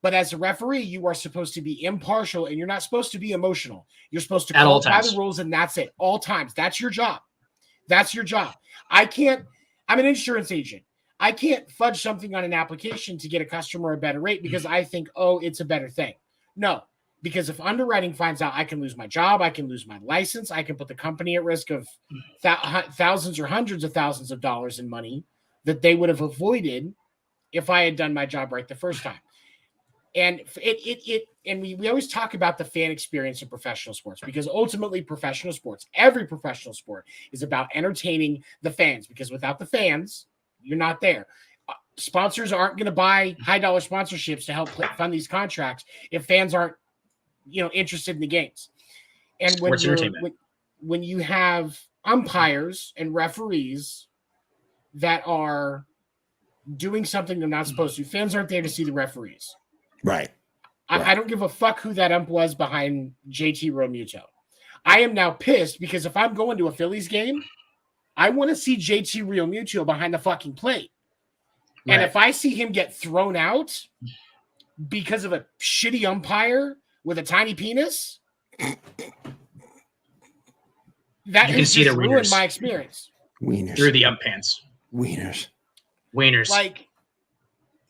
But as a referee, you are supposed to be impartial and you're not supposed to be emotional. You're supposed to go by the rules and that's it. All times. That's your job. That's your job. I'm an insurance agent. I can't fudge something on an application to get a customer a better rate because I think, it's a better thing. No, because if underwriting finds out I can lose my job, I can lose my license, I can put the company at risk of thousands or hundreds of thousands of dollars in money that they would have avoided if I had done my job right the first time. And we always talk about the fan experience in professional sports because ultimately professional sports, every professional sport is about entertaining the fans because without the fans, you're not there. Sponsors aren't going to buy high dollar sponsorships to help fund these contracts if fans aren't, interested in the games. And when you have umpires and referees that are doing something they're not supposed to, fans aren't there to see the referees. Right. I don't give a fuck who that ump was behind JT Realmuto. I am now pissed because if I'm going to a Phillies game, I want to see JT Realmuto behind the fucking plate. Right. And if I see him get thrown out because of a shitty umpire with a tiny penis, that has just ruined my experience. Wieners. Through the ump pants. Wieners. Like,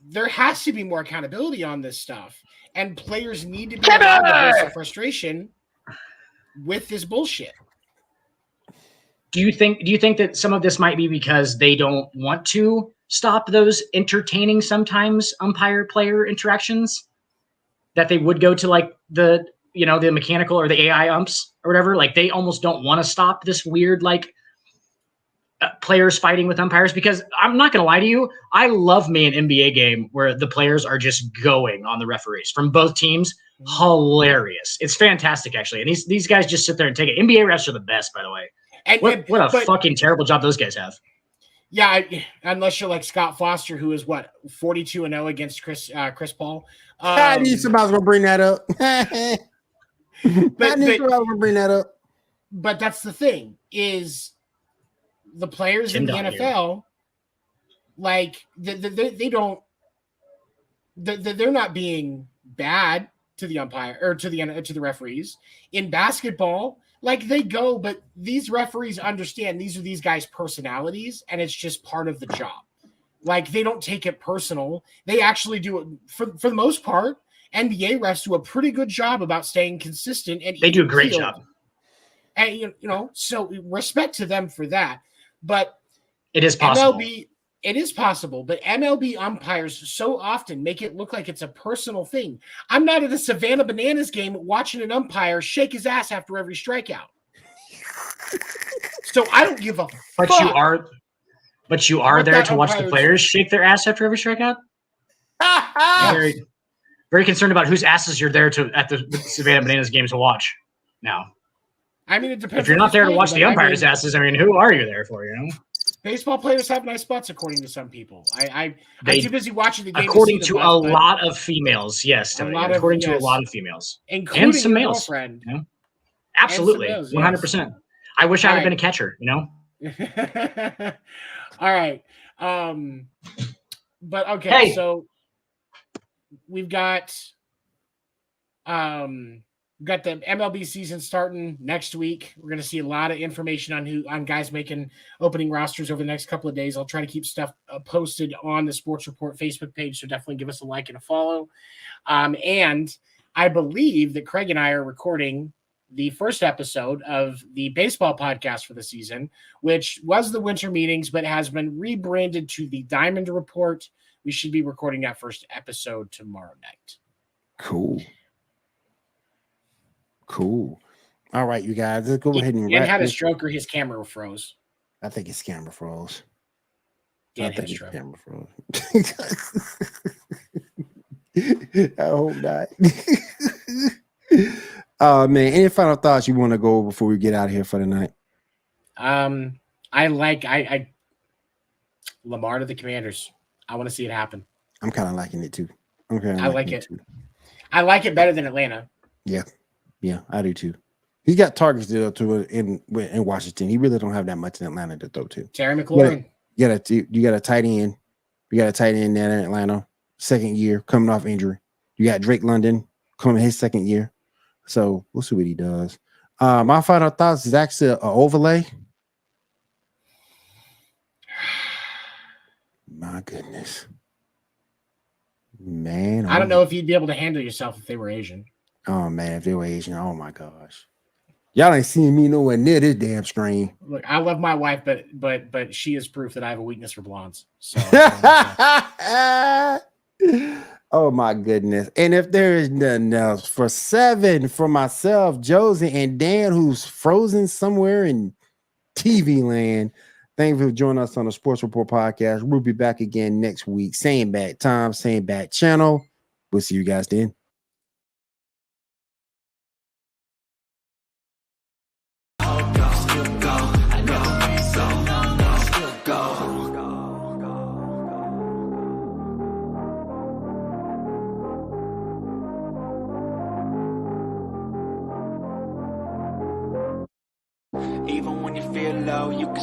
there has to be more accountability on this stuff, and players need to be allowed to voice their frustration with this bullshit. Do you think that some of this might be because they don't want to stop those entertaining sometimes umpire-player interactions? That they would go to like the mechanical or the AI umps or whatever? Like they almost don't want to stop this weird like players fighting with umpires, because I'm not going to lie to you. I love me an NBA game where the players are just going on the referees from both teams. Hilarious. It's fantastic, actually. And these guys just sit there and take it. NBA refs are the best, by the way. What a fucking terrible job those guys have. Yeah, unless you're like Scott Foster, who is 42-0 against Chris Paul. I knew somebody was gonna bring that up. I knew somebody was gonna bring that up. But that's the thing, is the players in the NFL, like they don't, they're not being bad to the umpire or to the referees. In basketball, like they go, but these referees understand these are these guys' personalities, and it's just part of the job. Like they don't take it personal. They actually do it for the most part. NBA refs do a pretty good job about staying consistent, and they do a great job. And so respect to them for that. But it is possible. It is possible, but MLB umpires so often make it look like it's a personal thing. I'm not at a Savannah Bananas game watching an umpire shake his ass after every strikeout. So I don't give a fuck. But you are there to watch the players shake their ass after every strikeout? Very, very concerned about whose asses you're there at the Savannah Bananas game to watch now. I mean, it depends. If you're not there to watch the umpires' asses, I mean, who are you there for, Baseball players have nice butts, according to some people. I'm too busy watching the game. According to a lot of females, yes. According to a lot of females. Including and some males. Girlfriend. Absolutely. 100%. I wish I had been a catcher, All right. But okay, so we've got the MLB season starting next week. We're going to see a lot of information on guys making opening rosters over the next couple of days. I'll try to keep stuff posted on the Sports Report Facebook page, so definitely give us a like and a follow. And I believe that Craig and I are recording the first episode of the baseball podcast for the season, which was the winter meetings, but has been rebranded to the Diamond Report. We should be recording that first episode tomorrow night. Cool. All right, you guys, let's go ahead and Dan had a stroke or his camera froze. I think his camera froze. Dan had a stroke. Camera froze. I hope not. Man, any final thoughts you want to go over before we get out of here for the night? I Lamar to the Commanders. I want to see it happen. I'm kind of liking it too. I like it. I like it better than Atlanta. Yeah, I do too. He's got targets in Washington. He really don't have that much in Atlanta to throw to. Terry McLaurin. You got a tight end. You got a tight end there in Atlanta, second year, coming off injury. You got Drake London coming his second year. So we'll see what he does. My final thoughts is actually an overlay. My goodness. Man. I don't know if you'd be able to handle yourself if they were Asian. Oh man, if they were Asian, oh my gosh. Y'all ain't seen me nowhere near this damn screen. Look, I love my wife, but she is proof that I have a weakness for blondes. So oh my goodness. And if there is nothing else, for 7 for myself, Josie, and Dan, who's frozen somewhere in TV land, thank you for joining us on the Sports Report podcast. We'll be back again next week. Same bad time, same bad channel. We'll see you guys then. Even when you feel low, you can